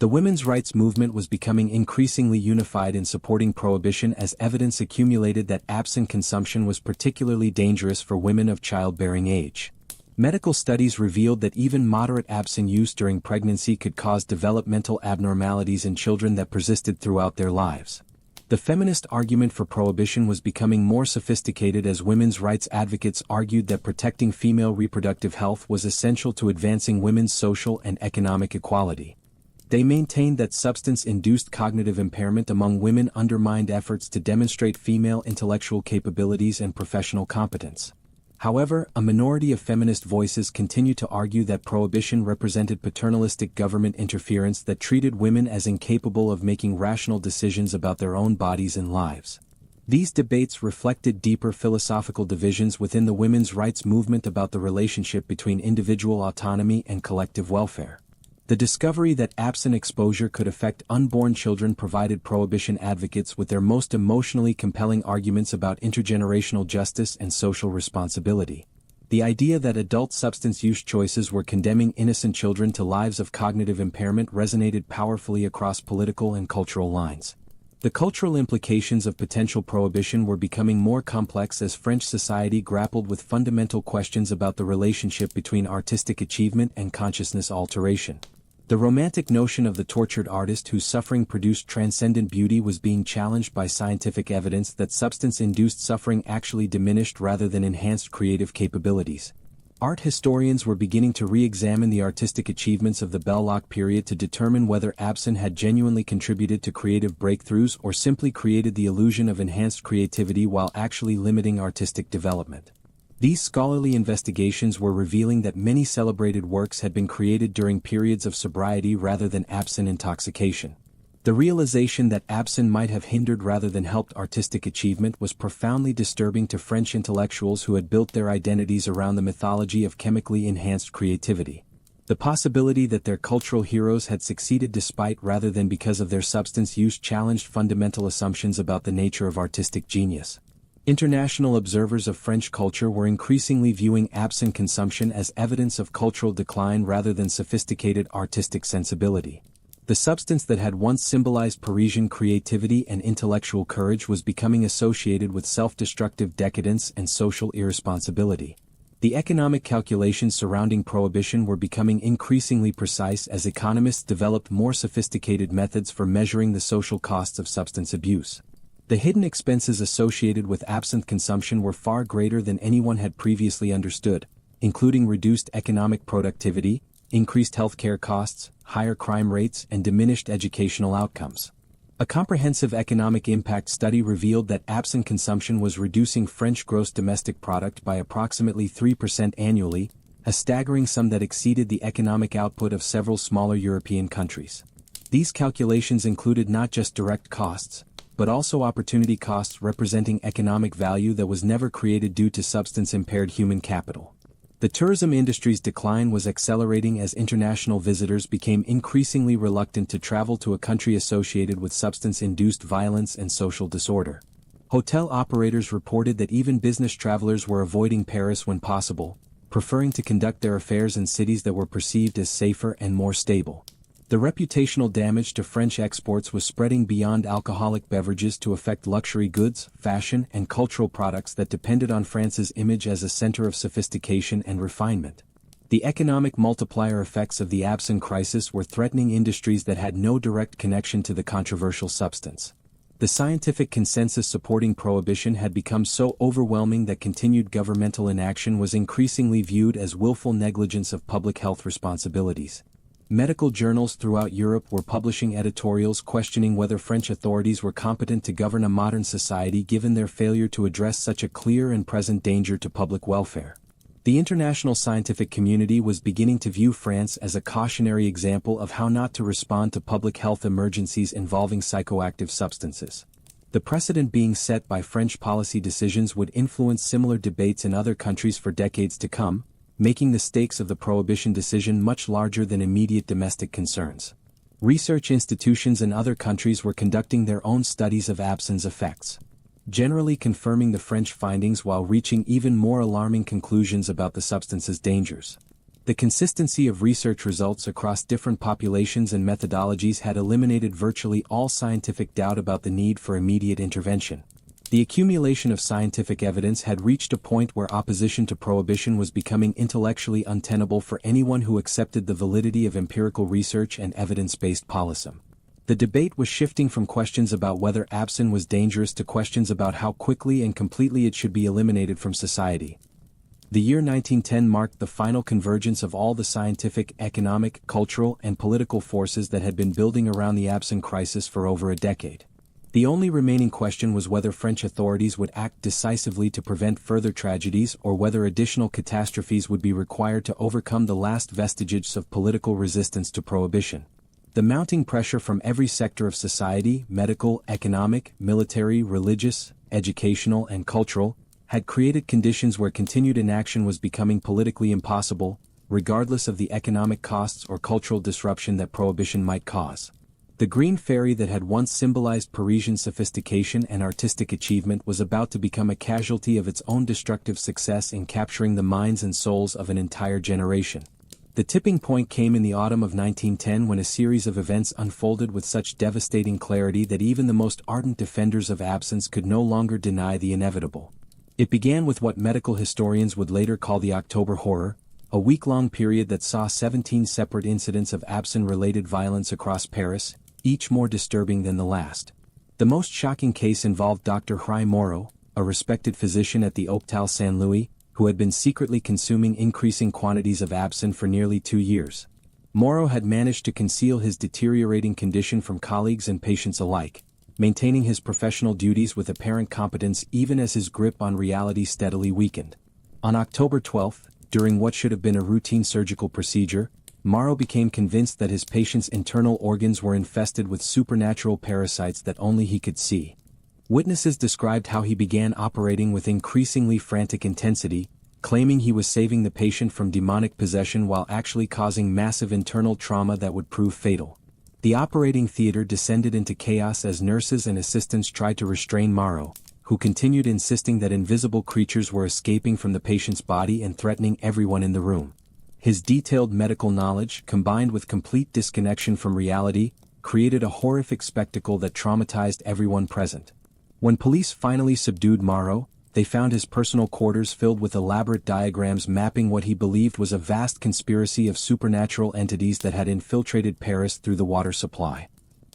The women's rights movement was becoming increasingly unified in supporting prohibition as evidence accumulated that absinthe consumption was particularly dangerous for women of childbearing age. Medical studies revealed that even moderate absinthe use during pregnancy could cause developmental abnormalities in children that persisted throughout their lives. The feminist argument for prohibition was becoming more sophisticated as women's rights advocates argued that protecting female reproductive health was essential to advancing women's social and economic equality. They maintained that substance-induced cognitive impairment among women undermined efforts to demonstrate female intellectual capabilities and professional competence. However, a minority of feminist voices continue to argue that prohibition represented paternalistic government interference that treated women as incapable of making rational decisions about their own bodies and lives. These debates reflected deeper philosophical divisions within the women's rights movement about the relationship between individual autonomy and collective welfare. The discovery that absinthe exposure could affect unborn children provided prohibition advocates with their most emotionally compelling arguments about intergenerational justice and social responsibility. The idea that adult substance use choices were condemning innocent children to lives of cognitive impairment resonated powerfully across political and cultural lines. The cultural implications of potential prohibition were becoming more complex as French society grappled with fundamental questions about the relationship between artistic achievement and consciousness alteration. The romantic notion of the tortured artist whose suffering produced transcendent beauty was being challenged by scientific evidence that substance-induced suffering actually diminished rather than enhanced creative capabilities. Art historians were beginning to re-examine the artistic achievements of the Belle Époque period to determine whether absinthe had genuinely contributed to creative breakthroughs or simply created the illusion of enhanced creativity while actually limiting artistic development. These scholarly investigations were revealing that many celebrated works had been created during periods of sobriety rather than absinthe intoxication. The realization that absinthe might have hindered rather than helped artistic achievement was profoundly disturbing to French intellectuals who had built their identities around the mythology of chemically enhanced creativity. The possibility that their cultural heroes had succeeded despite rather than because of their substance use challenged fundamental assumptions about the nature of artistic genius. International observers of French culture were increasingly viewing absinthe consumption as evidence of cultural decline rather than sophisticated artistic sensibility. The substance that had once symbolized Parisian creativity and intellectual courage was becoming associated with self-destructive decadence and social irresponsibility. The economic calculations surrounding prohibition were becoming increasingly precise as economists developed more sophisticated methods for measuring the social costs of substance abuse. The hidden expenses associated with absinthe consumption were far greater than anyone had previously understood, including reduced economic productivity, increased healthcare costs, higher crime rates, and diminished educational outcomes. A comprehensive economic impact study revealed that absinthe consumption was reducing French gross domestic product by approximately 3% annually, a staggering sum that exceeded the economic output of several smaller European countries. These calculations included not just direct costs, but also opportunity costs representing economic value that was never created due to substance-impaired human capital. The tourism industry's decline was accelerating as international visitors became increasingly reluctant to travel to a country associated with substance-induced violence and social disorder. Hotel operators reported that even business travelers were avoiding Paris when possible, preferring to conduct their affairs in cities that were perceived as safer and more stable. The reputational damage to French exports was spreading beyond alcoholic beverages to affect luxury goods, fashion, and cultural products that depended on France's image as a center of sophistication and refinement. The economic multiplier effects of the absinthe crisis were threatening industries that had no direct connection to the controversial substance. The scientific consensus supporting prohibition had become so overwhelming that continued governmental inaction was increasingly viewed as willful negligence of public health responsibilities. Medical journals throughout Europe were publishing editorials questioning whether French authorities were competent to govern a modern society given their failure to address such a clear and present danger to public welfare. The international scientific community was beginning to view France as a cautionary example of how not to respond to public health emergencies involving psychoactive substances. The precedent being set by French policy decisions would influence similar debates in other countries for decades to come, making the stakes of the prohibition decision much larger than immediate domestic concerns. Research institutions in other countries were conducting their own studies of absinthe's effects, generally confirming the French findings while reaching even more alarming conclusions about the substance's dangers. The consistency of research results across different populations and methodologies had eliminated virtually all scientific doubt about the need for immediate intervention. The accumulation of scientific evidence had reached a point where opposition to prohibition was becoming intellectually untenable for anyone who accepted the validity of empirical research and evidence-based policy. The debate was shifting from questions about whether absinthe was dangerous to questions about how quickly and completely it should be eliminated from society. The year 1910 marked the final convergence of all the scientific, economic, cultural, and political forces that had been building around the absinthe crisis for over a decade. The only remaining question was whether French authorities would act decisively to prevent further tragedies or whether additional catastrophes would be required to overcome the last vestiges of political resistance to prohibition. The mounting pressure from every sector of society, medical, economic, military, religious, educational, and cultural, had created conditions where continued inaction was becoming politically impossible, regardless of the economic costs or cultural disruption that prohibition might cause. The green fairy that had once symbolized Parisian sophistication and artistic achievement was about to become a casualty of its own destructive success in capturing the minds and souls of an entire generation. The tipping point came in the autumn of 1910 when a series of events unfolded with such devastating clarity that even the most ardent defenders of absinthe could no longer deny the inevitable. It began with what medical historians would later call the October Horror, a week-long period that saw 17 separate incidents of absinthe-related violence across Paris, each more disturbing than the last. The most shocking case involved Dr. Henri Moreau, a respected physician at the Hôpital Saint-Louis, who had been secretly consuming increasing quantities of absinthe for nearly 2 years. Moreau had managed to conceal his deteriorating condition from colleagues and patients alike, maintaining his professional duties with apparent competence even as his grip on reality steadily weakened. On October 12, during what should have been a routine surgical procedure, Moreau became convinced that his patient's internal organs were infested with supernatural parasites that only he could see. Witnesses described how he began operating with increasingly frantic intensity, claiming he was saving the patient from demonic possession while actually causing massive internal trauma that would prove fatal. The operating theater descended into chaos as nurses and assistants tried to restrain Moreau, who continued insisting that invisible creatures were escaping from the patient's body and threatening everyone in the room. His detailed medical knowledge, combined with complete disconnection from reality, created a horrific spectacle that traumatized everyone present. When police finally subdued Moreau, they found his personal quarters filled with elaborate diagrams mapping what he believed was a vast conspiracy of supernatural entities that had infiltrated Paris through the water supply.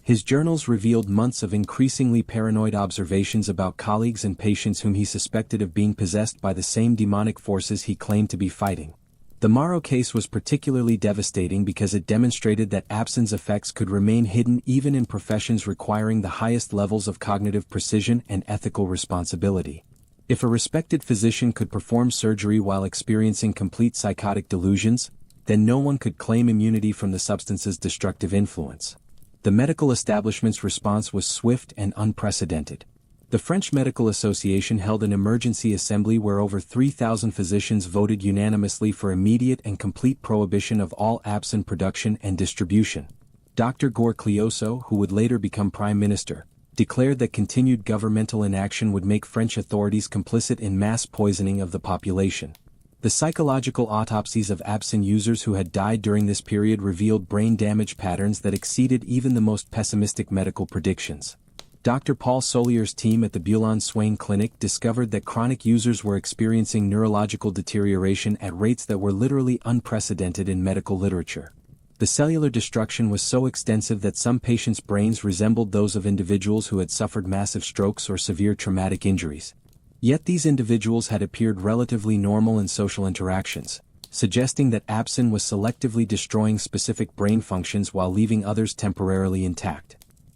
His journals revealed months of increasingly paranoid observations about colleagues and patients whom he suspected of being possessed by the same demonic forces he claimed to be fighting. The Moreau case was particularly devastating because it demonstrated that absinthe's effects could remain hidden even in professions requiring the highest levels of cognitive precision and ethical responsibility. If a respected physician could perform surgery while experiencing complete psychotic delusions, then no one could claim immunity from the substance's destructive influence. The medical establishment's response was swift and unprecedented. The French Medical Association held an emergency assembly where over 3,000 physicians voted unanimously for immediate and complete prohibition of all absinthe production and distribution. Dr. Gore Cleoso, who would later become prime minister, declared that continued governmental inaction would make French authorities complicit in mass poisoning of the population. The psychological autopsies of absinthe users who had died during this period revealed brain damage patterns that exceeded even the most pessimistic medical predictions. Dr. Paul Solier's team at the Boulogne-Swain Clinic discovered that chronic users were experiencing neurological deterioration at rates that were literally unprecedented in medical literature. The cellular destruction was so extensive that some patients' brains resembled those of individuals who had suffered massive strokes or severe traumatic injuries. Yet these individuals had appeared relatively normal in social interactions, suggesting that absinthe was selectively destroying specific brain functions while leaving others temporarily intact.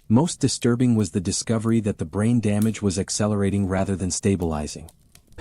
Most disturbing was the discovery that the brain damage was accelerating rather than stabilizing.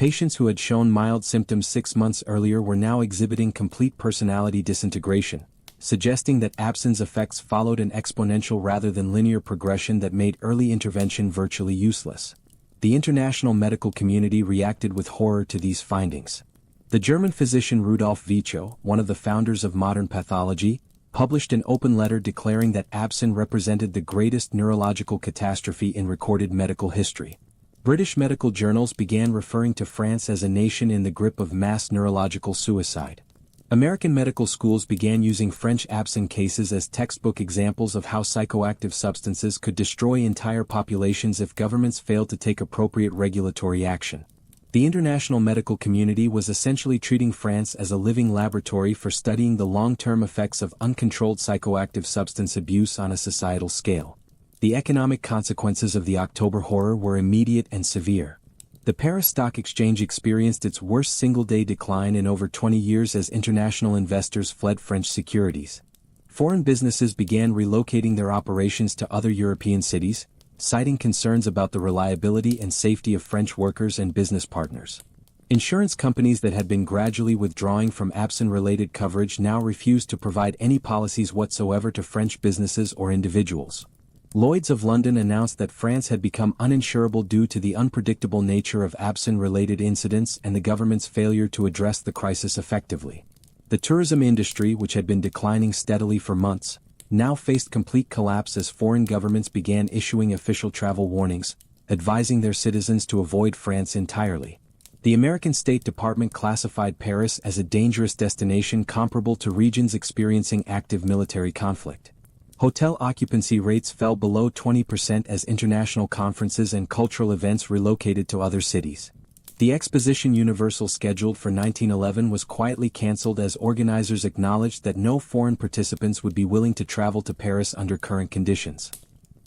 Patients who had shown mild symptoms 6 months earlier were now exhibiting complete personality disintegration, suggesting that absinthe effects followed an exponential rather than linear progression that made early intervention virtually useless. The international medical community reacted with horror to these findings. The German physician Rudolf Virchow, one of the founders of modern pathology, published an open letter declaring that absinthe represented the greatest neurological catastrophe in recorded medical history. British medical journals began referring to France as a nation in the grip of mass neurological suicide. American medical schools began using French absinthe cases as textbook examples of how psychoactive substances could destroy entire populations if governments failed to take appropriate regulatory action. The international medical community was essentially treating France as a living laboratory for studying the long-term effects of uncontrolled psychoactive substance abuse on a societal scale. The economic consequences of the October horror were immediate and severe. The Paris Stock Exchange experienced its worst single-day decline in over 20 years as international investors fled French securities. Foreign businesses began relocating their operations to other European cities, citing concerns about the reliability and safety of French workers and business partners. Insurance companies that had been gradually withdrawing from absinthe-related coverage now refused to provide any policies whatsoever to French businesses or individuals. Lloyd's of London announced that France had become uninsurable due to the unpredictable nature of absinthe-related incidents and the government's failure to address the crisis effectively. The tourism industry, which had been declining steadily for months, now faced complete collapse as foreign governments began issuing official travel warnings, advising their citizens to avoid France entirely. The American State Department classified Paris as a dangerous destination comparable to regions experiencing active military conflict. Hotel occupancy rates fell below 20% as international conferences and cultural events relocated to other cities. The Exposition Universelle scheduled for 1911 was quietly cancelled as organizers acknowledged that no foreign participants would be willing to travel to Paris under current conditions.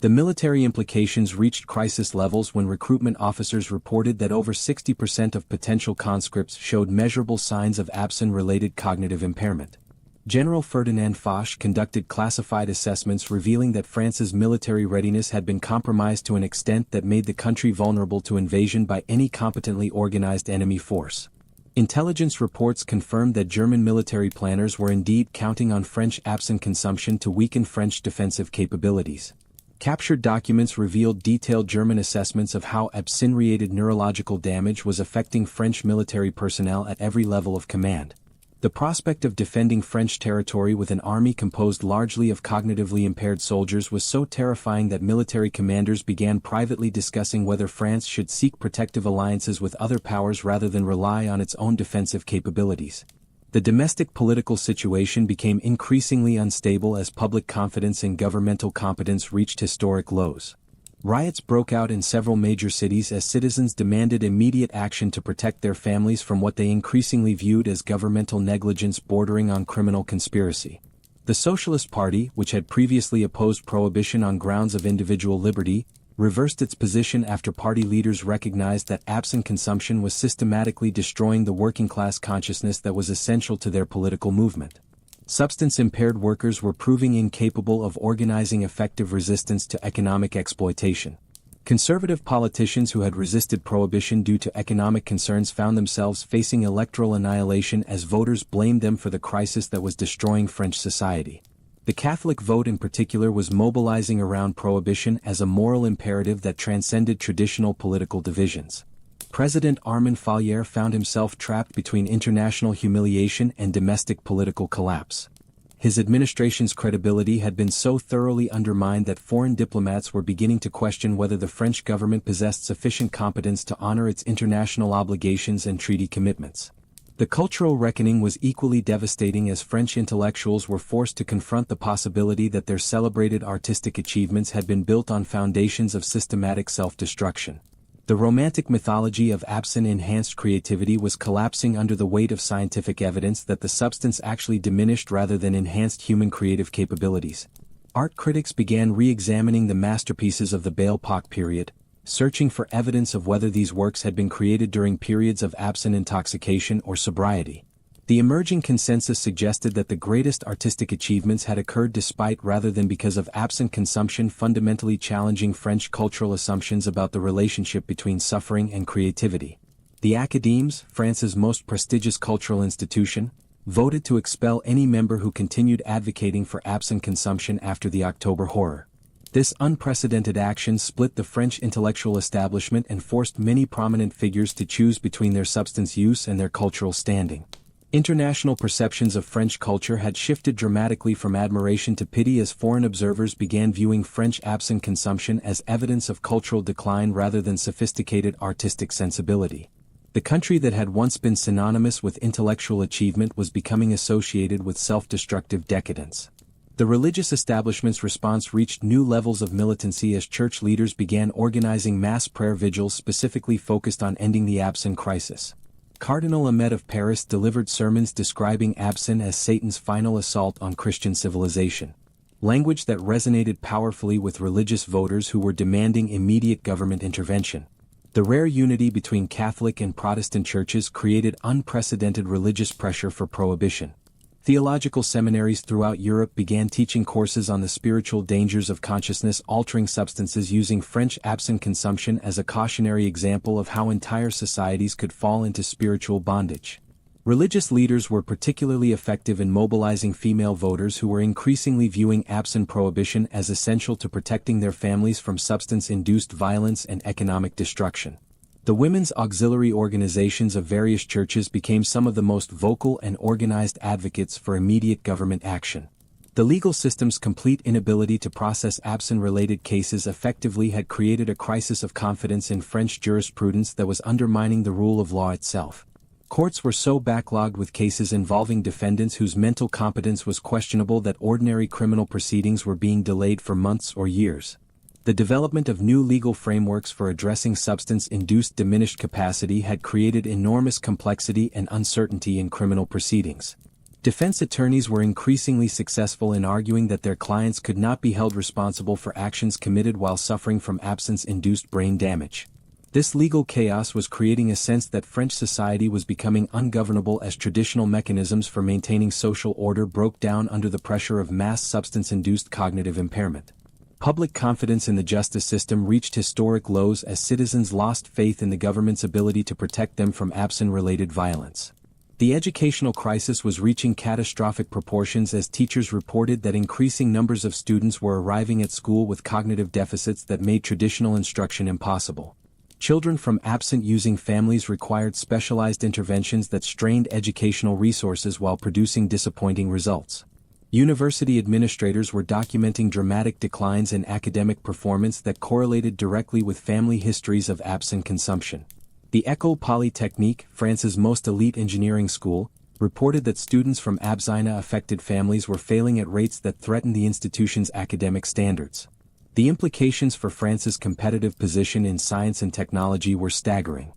The military implications reached crisis levels when recruitment officers reported that over 60% of potential conscripts showed measurable signs of absinthe-related cognitive impairment. General Ferdinand Foch conducted classified assessments revealing that France's military readiness had been compromised to an extent that made the country vulnerable to invasion by any competently organized enemy force. Intelligence reports confirmed that German military planners were indeed counting on French absinthe consumption to weaken French defensive capabilities. Captured documents revealed detailed German assessments of how absinthe-related neurological damage was affecting French military personnel at every level of command. The prospect of defending French territory with an army composed largely of cognitively impaired soldiers was so terrifying that military commanders began privately discussing whether France should seek protective alliances with other powers rather than rely on its own defensive capabilities. The domestic political situation became increasingly unstable as public confidence in governmental competence reached historic lows. Riots broke out in several major cities as citizens demanded immediate action to protect their families from what they increasingly viewed as governmental negligence bordering on criminal conspiracy. The Socialist Party, which had previously opposed prohibition on grounds of individual liberty, reversed its position after party leaders recognized that absinthe consumption was systematically destroying the working-class consciousness that was essential to their political movement. Substance-impaired workers were proving incapable of organizing effective resistance to economic exploitation. Conservative politicians who had resisted prohibition due to economic concerns found themselves facing electoral annihilation as voters blamed them for the crisis that was destroying French society. The Catholic vote in particular was mobilizing around prohibition as a moral imperative that transcended traditional political divisions. President Armand Fallières found himself trapped between international humiliation and domestic political collapse. His administration's credibility had been so thoroughly undermined that foreign diplomats were beginning to question whether the French government possessed sufficient competence to honor its international obligations and treaty commitments. The cultural reckoning was equally devastating as French intellectuals were forced to confront the possibility that their celebrated artistic achievements had been built on foundations of systematic self-destruction. The romantic mythology of absinthe-enhanced creativity was collapsing under the weight of scientific evidence that the substance actually diminished rather than enhanced human creative capabilities. Art critics began re-examining the masterpieces of the Belle Époque period, searching for evidence of whether these works had been created during periods of absinthe intoxication or sobriety. The emerging consensus suggested that the greatest artistic achievements had occurred despite rather than because of absinthe consumption, fundamentally challenging French cultural assumptions about the relationship between suffering and creativity. The Académies, France's most prestigious cultural institution, voted to expel any member who continued advocating for absinthe consumption after the October Horror. This unprecedented action split the French intellectual establishment and forced many prominent figures to choose between their substance use and their cultural standing. International perceptions of French culture had shifted dramatically from admiration to pity as foreign observers began viewing French absinthe consumption as evidence of cultural decline rather than sophisticated artistic sensibility. The country that had once been synonymous with intellectual achievement was becoming associated with self-destructive decadence. The religious establishment's response reached new levels of militancy as church leaders began organizing mass prayer vigils specifically focused on ending the absinthe crisis. Cardinal Ahmed of Paris delivered sermons describing absinthe as Satan's final assault on Christian civilization, language that resonated powerfully with religious voters who were demanding immediate government intervention. The rare unity between Catholic and Protestant churches created unprecedented religious pressure for prohibition. Theological seminaries throughout Europe began teaching courses on the spiritual dangers of consciousness-altering substances, using French absinthe consumption as a cautionary example of how entire societies could fall into spiritual bondage. Religious leaders were particularly effective in mobilizing female voters who were increasingly viewing absinthe prohibition as essential to protecting their families from substance-induced violence and economic destruction. The women's auxiliary organizations of various churches became some of the most vocal and organized advocates for immediate government action. The legal system's complete inability to process absinthe-related cases effectively had created a crisis of confidence in French jurisprudence that was undermining the rule of law itself. Courts were so backlogged with cases involving defendants whose mental competence was questionable that ordinary criminal proceedings were being delayed for months or years. The development of new legal frameworks for addressing substance-induced diminished capacity had created enormous complexity and uncertainty in criminal proceedings. Defense attorneys were increasingly successful in arguing that their clients could not be held responsible for actions committed while suffering from absinthe-induced brain damage. This legal chaos was creating a sense that French society was becoming ungovernable as traditional mechanisms for maintaining social order broke down under the pressure of mass substance-induced cognitive impairment. Public confidence in the justice system reached historic lows as citizens lost faith in the government's ability to protect them from absinthe-related violence. The educational crisis was reaching catastrophic proportions as teachers reported that increasing numbers of students were arriving at school with cognitive deficits that made traditional instruction impossible. Children from absinthe-using families required specialized interventions that strained educational resources while producing disappointing results. University administrators were documenting dramatic declines in academic performance that correlated directly with family histories of absinthe consumption. The École Polytechnique, France's most elite engineering school, reported that students from absinthe-affected families were failing at rates that threatened the institution's academic standards. The implications for France's competitive position in science and technology were staggering.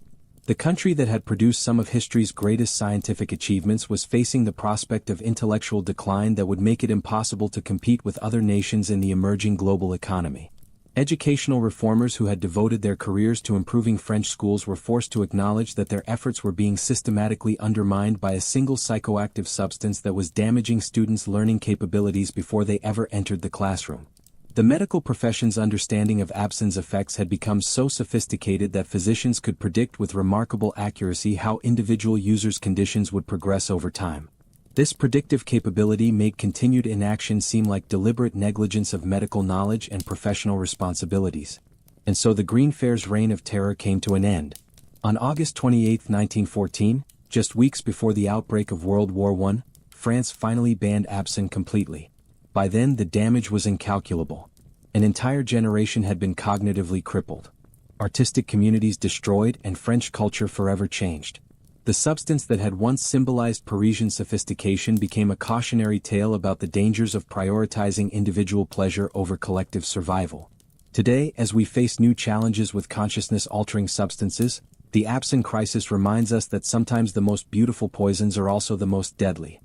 The country that had produced some of history's greatest scientific achievements was facing the prospect of intellectual decline that would make it impossible to compete with other nations in the emerging global economy. Educational reformers who had devoted their careers to improving French schools were forced to acknowledge that their efforts were being systematically undermined by a single psychoactive substance that was damaging students' learning capabilities before they ever entered the classroom. The medical profession's understanding of absinthe's effects had become so sophisticated that physicians could predict with remarkable accuracy how individual users' conditions would progress over time. This predictive capability made continued inaction seem like deliberate negligence of medical knowledge and professional responsibilities. And so the Green Fair's reign of terror came to an end. On August 28, 1914, just weeks before the outbreak of World War I, France finally banned absinthe completely. By then the damage was incalculable. An entire generation had been cognitively crippled. Artistic communities destroyed and French culture forever changed. The substance that had once symbolized Parisian sophistication became a cautionary tale about the dangers of prioritizing individual pleasure over collective survival. Today, as we face new challenges with consciousness-altering substances, the absinthe crisis reminds us that sometimes the most beautiful poisons are also the most deadly.